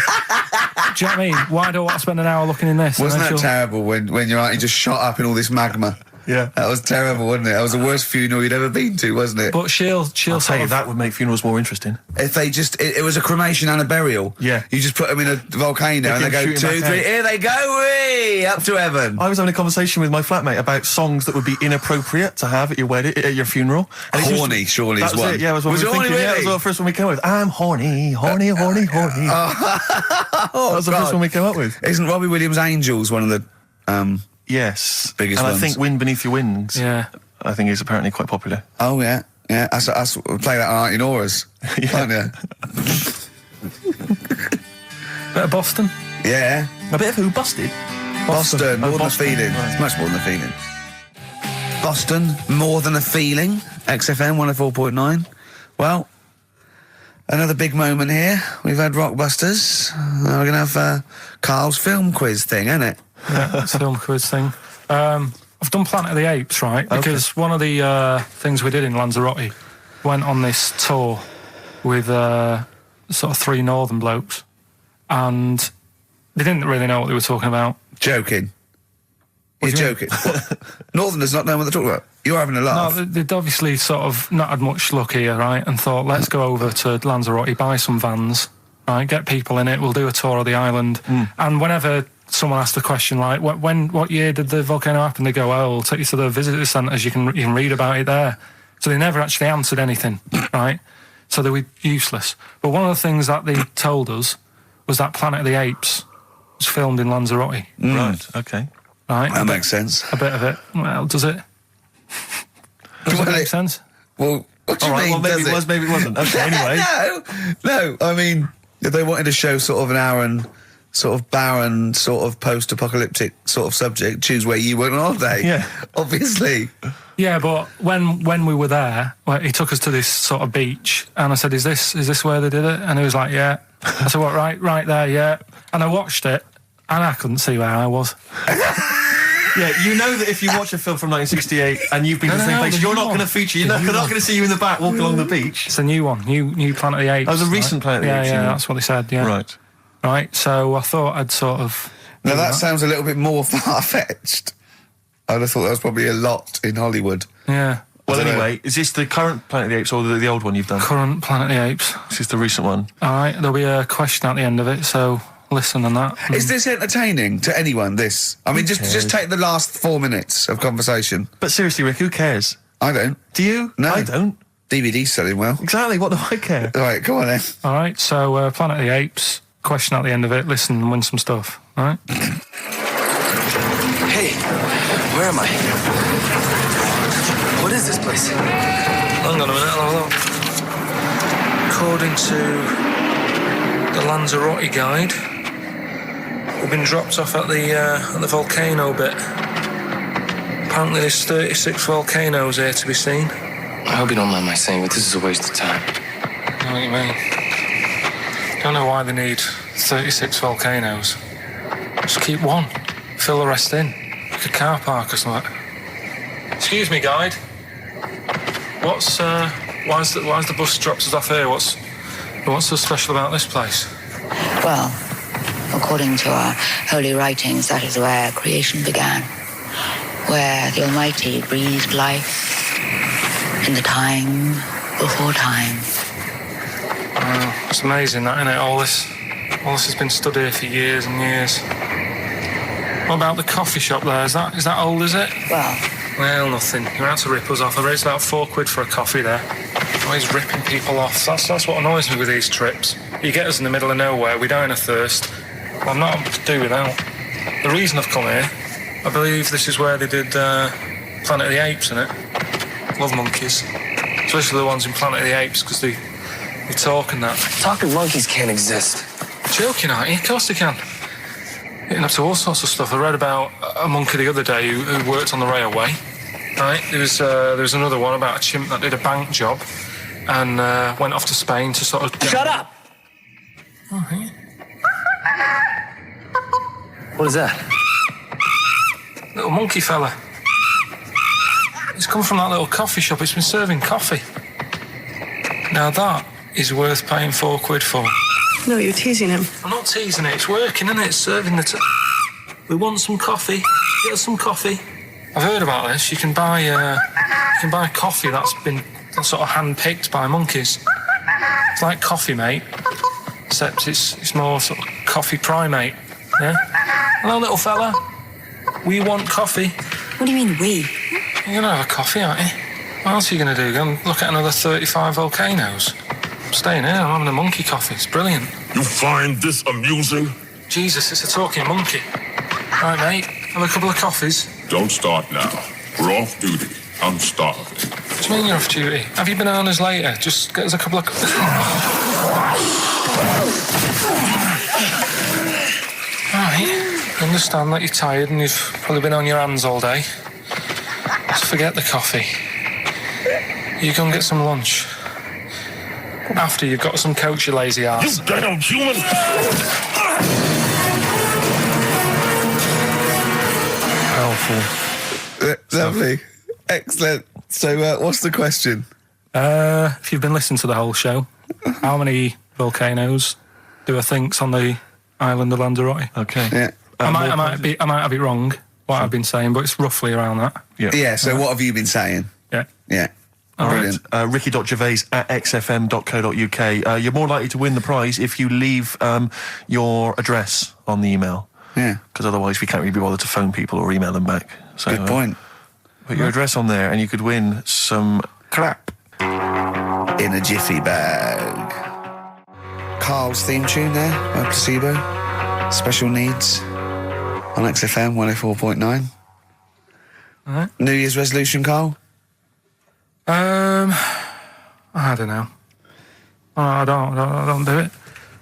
Do you know what I mean? Why do I want to spend an hour looking in this? Wasn't that terrible when your auntie just shot up in all this magma? Yeah. That was terrible, wasn't it? That was the worst funeral you'd ever been to, wasn't it? But she'll tell you, that would make funerals more interesting. If they just, it was a cremation and a burial. Yeah. You just put them in a volcano and they go 2, 3, here they go, whee, up to heaven. I was having a conversation with my flatmate about songs that would be inappropriate to have at your wedding, at your funeral. And horny, surely is one. It, yeah, was what we were thinking. Really? Yeah, that was the first one we came up with. I'm horny, horny, horny, horny. That was the first one we came up with. Isn't Robbie Williams' Angels one of the yes, biggest ones? ones? I think Wind Beneath Your Wings. Yeah, I think is apparently quite popular. Oh yeah, yeah. That's we'll play that on Auntie Nora's, can't you? Bit of Boston. Yeah, a bit of who? Busted. Boston, more than a feeling. Right. It's much more than a feeling. Boston, more than a feeling. XFM 104.9. Well, another big moment here. We've had Rockbusters. We're going to have Karl's film quiz thing, isn't it? Yeah, it's a film quiz thing. I've done Planet of the Apes, right? Because one of the things we did in Lanzarote went on this tour with sort of 3 northern blokes, and they didn't really know what they were talking about. Joking. You're joking. Northerners not knowing what they're talking about. You're having a laugh. No, they'd obviously sort of not had much luck here, right? And thought, let's go over to Lanzarote, buy some vans, right? Get people in it. We'll do a tour of the island. And whenever someone asked the question like, what year did the volcano happen? They go, oh, we'll take you to the visitor centres. You can read about it there. So they never actually answered anything, right? So they were useless. But one of the things that they told us was that Planet of the Apes was filmed in Lanzarote. Right. Okay. Right. That makes sense. A bit of it. Well, does it? Does it make sense? Well, what do you mean? Well, maybe it was, maybe it wasn't. Okay, anyway. No. I mean, if they wanted to show sort of an Aaron, sort of barren, sort of post-apocalyptic sort of subject, choose where you went on holiday. Yeah. Obviously. Yeah, but when we were there, he took us to this sort of beach, and I said, "Is this where they did it?" And he was like, "Yeah." I said, "What? Right there, yeah." And I watched it, and I couldn't see where I was. Yeah, you know that if you watch a film from 1968 and you've been to the same place, you're not going to feature. You're not going to see you in the back walking along the beach. It's a new one, new Planet of the Apes. Oh, the recent Planet of the Apes. Yeah, that's what they said. Yeah, right. So I thought I'd sort of. Now that sounds a little bit more far-fetched. I'd have thought that was probably a lot in Hollywood. Yeah. Well, anyway, is this the current Planet of the Apes or the old one you've done? Current Planet of the Apes. This is the recent one. All right, there'll be a question at the end of it, so listen on that. Is this entertaining to anyone, this? I mean, just take the last 4 minutes of conversation. But seriously, Rick, who cares? I don't. Do you? No. I don't. DVD's selling well. Exactly, what do I care? All right, come on then. All right, so Planet of the Apes, question at the end of it, listen and win some stuff, all right? Hey, where am I? What is this place? Hang on a minute, hold on. According to the Lanzarote guide, we've been dropped off at the volcano bit. Apparently there's 36 volcanoes here to be seen. I hope you don't mind my saying, but this is a waste of time. I know what you mean. Don't know why they need 36 volcanoes. Just keep one. Fill the rest in. Like a car park or something. Excuse me, guide. Why's the bus drops us off here? What's so special about this place? Well, according to our holy writings, that is where creation began, where the Almighty breathed life in the time before time. Wow, it's amazing that, isn't it? All this has been stood here for years and years. What about the coffee shop there? Is that old, is it? Well, nothing. You're out to rip us off. I raised about £4 for a coffee there. Always ripping people off. That's what annoys me with these trips. You get us in the middle of nowhere, we die in a thirst. Well, I'm not able to do without. The reason I've come here, I believe this is where they did Planet of the Apes, innit? Love monkeys. Especially the ones in Planet of the Apes, because they talk and that. Talking monkeys can't exist. Joking, aren't you? Of course they can. Getting up to all sorts of stuff. I read about a monkey the other day who worked on the railway. Right, there was another one about a chimp that did a bank job and went off to Spain to sort of... Shut up! Oh, hey. What is that? Little monkey fella. It's come from that little coffee shop. It's been serving coffee. Now that is worth paying £4 for. No, you're teasing him. I'm not teasing it. It's working, isn't it? It's serving the... We want some coffee. Get us some coffee. I've heard about this. You can buy coffee that's been sort of hand-picked by monkeys. It's like Coffee Mate, except it's more sort of coffee primate. Yeah? Hello, little fella. We want coffee. What do you mean, we? You're going to have a coffee, aren't you? What else are you going to do? Go and look at another 35 volcanoes? I'm staying here. I'm having a monkey coffee. It's brilliant. You find this amusing? Jesus, it's a talking monkey. Right, mate. Have a couple of coffees. Don't start now. We're off duty. I'm starving. What do you mean you're off duty? Have you bananas later? Just get us a couple of... Right. I understand that you're tired and you've probably been on your hands all day. Just forget the coffee. You go and get some lunch. After you've got some coach, you lazy ass. You damn human! Powerful. Lovely. Excellent. So, what's the question? If you've been listening to the whole show, how many volcanoes do I think's on the island of Lanzarote? Okay. Yeah. I might have it wrong, what I've been saying, but it's roughly around that. Yeah, so what have you been saying? Yeah. Yeah. Brilliant. Ricky.gervais@xfm.co.uk. You're more likely to win the prize if you leave your address on the email. Yeah. Because otherwise we can't really be bothered to phone people or email them back. So, Good point. Put your address on there and you could win some crap. In a jiffy bag. Karl's theme tune there by Placebo. Special Needs on XFM 104.9. Alright. New Year's resolution, Karl? I don't know. I don't do it.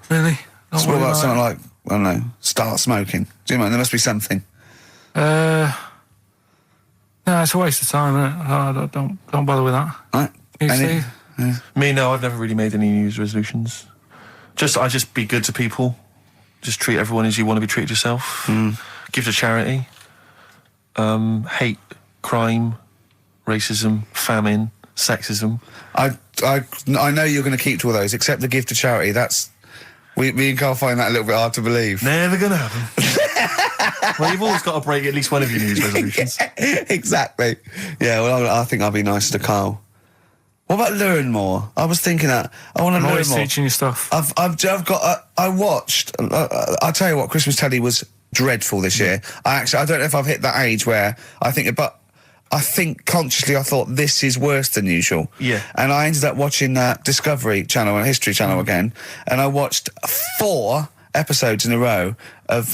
Really. So what about something like, I don't know, start smoking? Do you mind? There must be something. No, it's a waste of time, isn't it? Don't bother with that. Right. You, Steve? Me, no, I've never really made any New Year's resolutions. I just be good to people. Just treat everyone as you want to be treated yourself. Give to charity. Hate crime, racism, famine, sexism. I know you're going to keep to all those, except the give to charity. That's... Me and Karl find that a little bit hard to believe. Never going to happen. Well, you've always got to break at least one of your New Year's resolutions. Yeah, exactly. Yeah, well, I think I'll be nicer to Karl. What about learn more? I was thinking that. I want to learn more. I'm always teaching you stuff. I've got... I watched... I'll tell you what, Christmas telly was dreadful this year. I don't know if I've hit that age where I think... But I think consciously I thought this is worse than usual. Yeah. And I ended up watching Discovery Channel and History Channel again, and I watched 4 episodes in a row of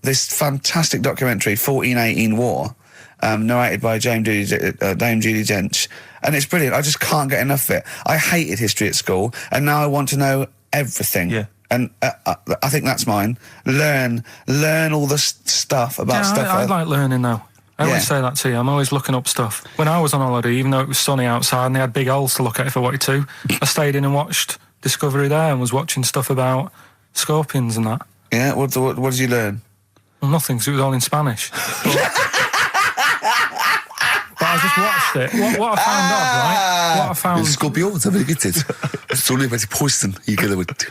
this fantastic documentary, 1418 War, narrated by Dame Judi Dench, and it's brilliant. I just can't get enough of it. I hated history at school, and now I want to know everything. Yeah. And I think that's mine. Learn all the stuff about stuff. I like learning though. I always say that to you. I'm always looking up stuff. When I was on holiday, even though it was sunny outside and they had big holes to look at if I wanted to, I stayed in and watched Discovery there and was watching stuff about scorpions and that. Yeah, what did you learn? Well, nothing, because it was all in Spanish. But I just watched it. What I found odd, right? What I found... Scorpions, I get it. It's only about poison.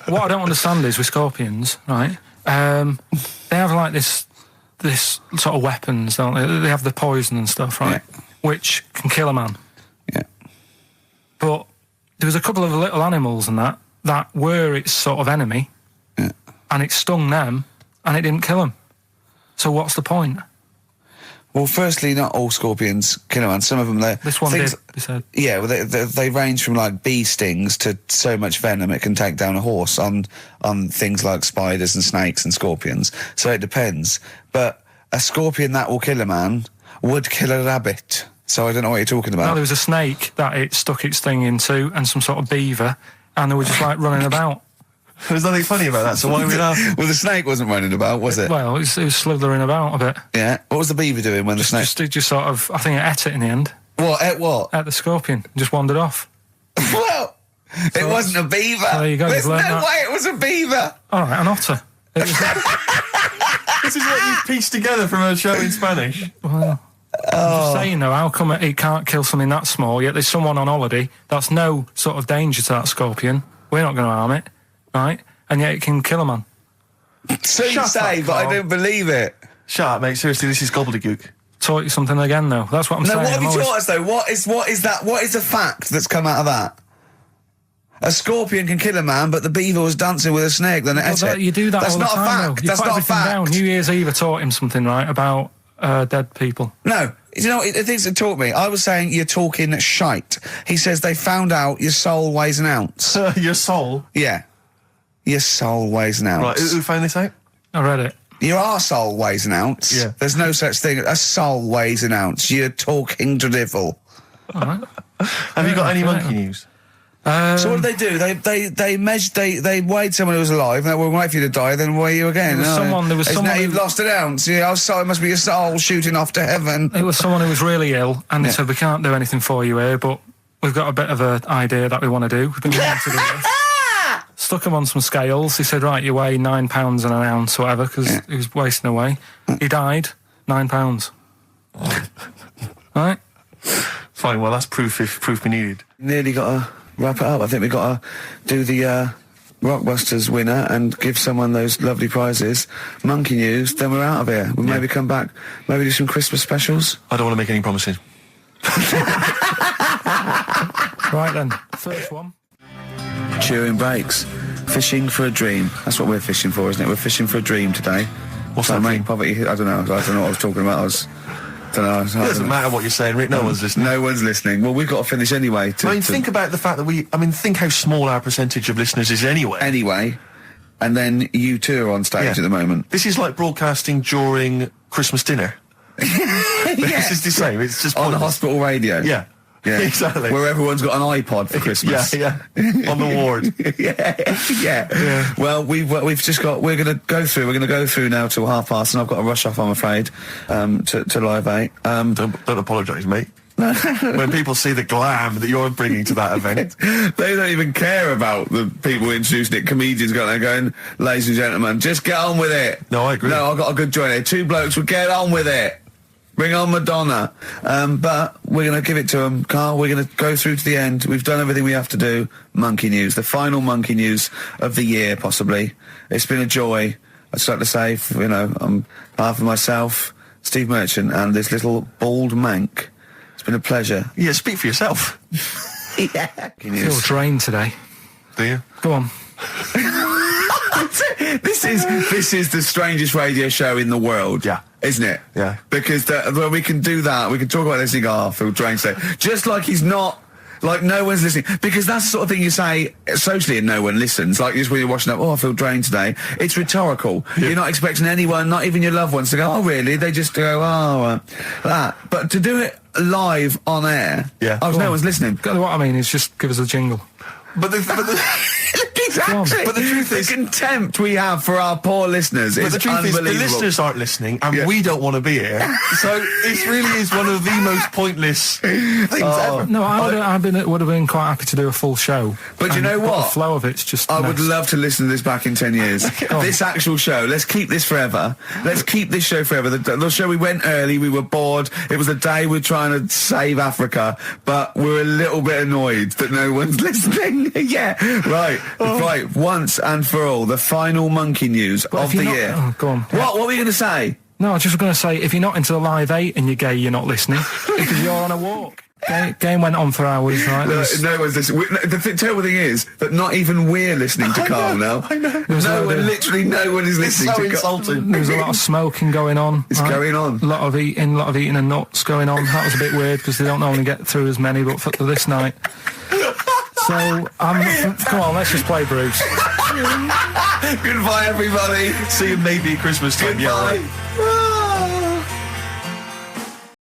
What I don't understand is with scorpions, right? They have like this sort of weapons, don't they? They have the poison and stuff, right? Yeah. Which can kill a man. Yeah. But there was a couple of little animals and that were its sort of enemy. Yeah. And it stung them and it didn't kill them. So what's the point? Well, firstly, not all scorpions kill a man. Some of them, this one did, they said. Yeah, well, they range from like bee stings to so much venom it can take down a horse on things like spiders and snakes and scorpions. So it depends. But a scorpion that will kill a man would kill a rabbit. So I don't know what you're talking about. No, there was a snake that it stuck its thing into and some sort of beaver, and they were just like running about. There's nothing funny about that, so why are we laughing? Well, the snake wasn't running about, was it? Well, it was slithering about a bit. Yeah. What was the beaver doing when the snake... Just sort of, I think it ate it in the end. What? Ate what? Ate the scorpion. Just wandered off. Well, it wasn't a beaver. So there you go. There's no way it was a beaver. All right, an otter. This is what you've pieced together from a show in Spanish. Well... I'm just saying though, how come it can't kill something that small, yet there's someone on holiday that's no sort of danger to that scorpion. We're not going to harm it, right? and yet it can kill a man. So you say, but I don't believe it. Shut up, mate. Seriously, this is gobbledygook. Taught you something again, though. That's what I'm saying. No, what have you taught us, though? What is that? What is the fact that's come out of that? A scorpion can kill a man, but the beaver was dancing with a snake. Then you do that That's all the not time, a fact. though. You That's put not a everything fact. down. New Year's Eve, I taught him something, right, about dead people. No. You know, the things that taught me, I was saying you're talking shite. He says they found out your soul weighs an ounce. Your soul? Yeah. Your soul weighs an ounce. Right, who found this out? I read it. Your arsehole weighs an ounce. Yeah. There's no such thing. A soul weighs an ounce. You're talking drivel. All right. Have you got any monkey news? So what did they do? They weighed someone who was alive, and they will wait for you to die, then weigh you again. There was someone you've lost an ounce. Yeah, it must be your soul shooting off to heaven. It was someone who was really ill, and they said, we can't do anything for you here, but we've got a bit of an idea that we want to do. We've been wanting to do this. Stuck him on some scales. He said, right, you weigh 9 pounds and an ounce or whatever, because he was wasting away. He died, 9 pounds. Right? Fine, well, that's proof if proof be needed. Nearly got to wrap it up. I think we've got to do the Rockbusters winner and give someone those lovely prizes. Monkey news, then we're out of here. We'll maybe come back, maybe do some Christmas specials. I don't want to make any promises. Right then, first one. Chewing breaks. Fishing for a dream. That's what we're fishing for, isn't it? We're fishing for a dream today. What's that mean? Poverty. I don't know what I was talking about. It doesn't matter what you're saying, Rick. No one's listening. No one's listening. Well, we've got to finish anyway. Think about the fact that think how small our percentage of listeners is anyway. Anyway. And then you two are on stage at the moment. This is like broadcasting during Christmas dinner. This is the same. It's just on the hospital radio. Yeah. Yeah, exactly. Where everyone's got an iPod for Christmas. Yeah. On the ward. yeah. Well, we've just got. We're going to go through now till past, and I've got to rush off. I'm afraid to Live 8. Don't apologise, mate. When people see the glam that you're bringing to that event, they don't even care about the people introducing it. Comedians going, ladies and gentlemen, just get on with it. No, I agree. No, I've got a good joint here. 2 blokes will get on with it. Bring on Madonna. But we're going to give it to them, Karl. We're going to go through to the end. We've done everything we have to do. Monkey news. The final monkey news of the year, possibly. It's been a joy. I'd just like to say, on behalf of myself, Steve Merchant, and this little bald mank, it's been a pleasure. Yeah, speak for yourself. Yeah. I feel drained today. Do you? Go on. This is the strangest radio show in the world. Yeah. Isn't it? Yeah. Because when we can do that, we can talk about this and go, I feel drained today. Just like he's not, like no one's listening. Because that's the sort of thing you say socially and no one listens. Like just when you're washing up, I feel drained today. It's rhetorical. Yeah. You're not expecting anyone, not even your loved ones, to go, oh really? They just go, that. But to do it live on air, no one's listening. What I mean is just give us a jingle. But the exactly. But the truth is, the contempt we have for our poor listeners is unbelievable. The listeners aren't listening, and we don't want to be here. So this really is one of the most pointless things ever. No, I would have been quite happy to do a full show. But you know what? The flow of it's just. I would love to listen to this back in 10 years. This actual show. Let's keep this forever. Let's keep this show forever. The show we went early. We were bored. It was a day we're trying to save Africa, but we're a little bit annoyed that no one's listening. Yeah, right. Right, once and for all, the final monkey news of the year. Oh, go on. What were you going to say? No, I was just going to say, if you're not into the Live 8 and you're gay, you're not listening, because you're on a walk. Game went on for hours, right? No one's listening. The terrible thing is that not even we're listening to Karl now. I know. Literally no one is listening to Karl. It's so insulting. There was a lot of smoking going on. It's going on. A lot of eating and nuts going on. That was a bit weird, because they don't normally get through as many, but for this night. So, come on, let's just play Bruce. Goodbye, everybody. See you maybe at Christmas time. Goodbye. Yeah, right.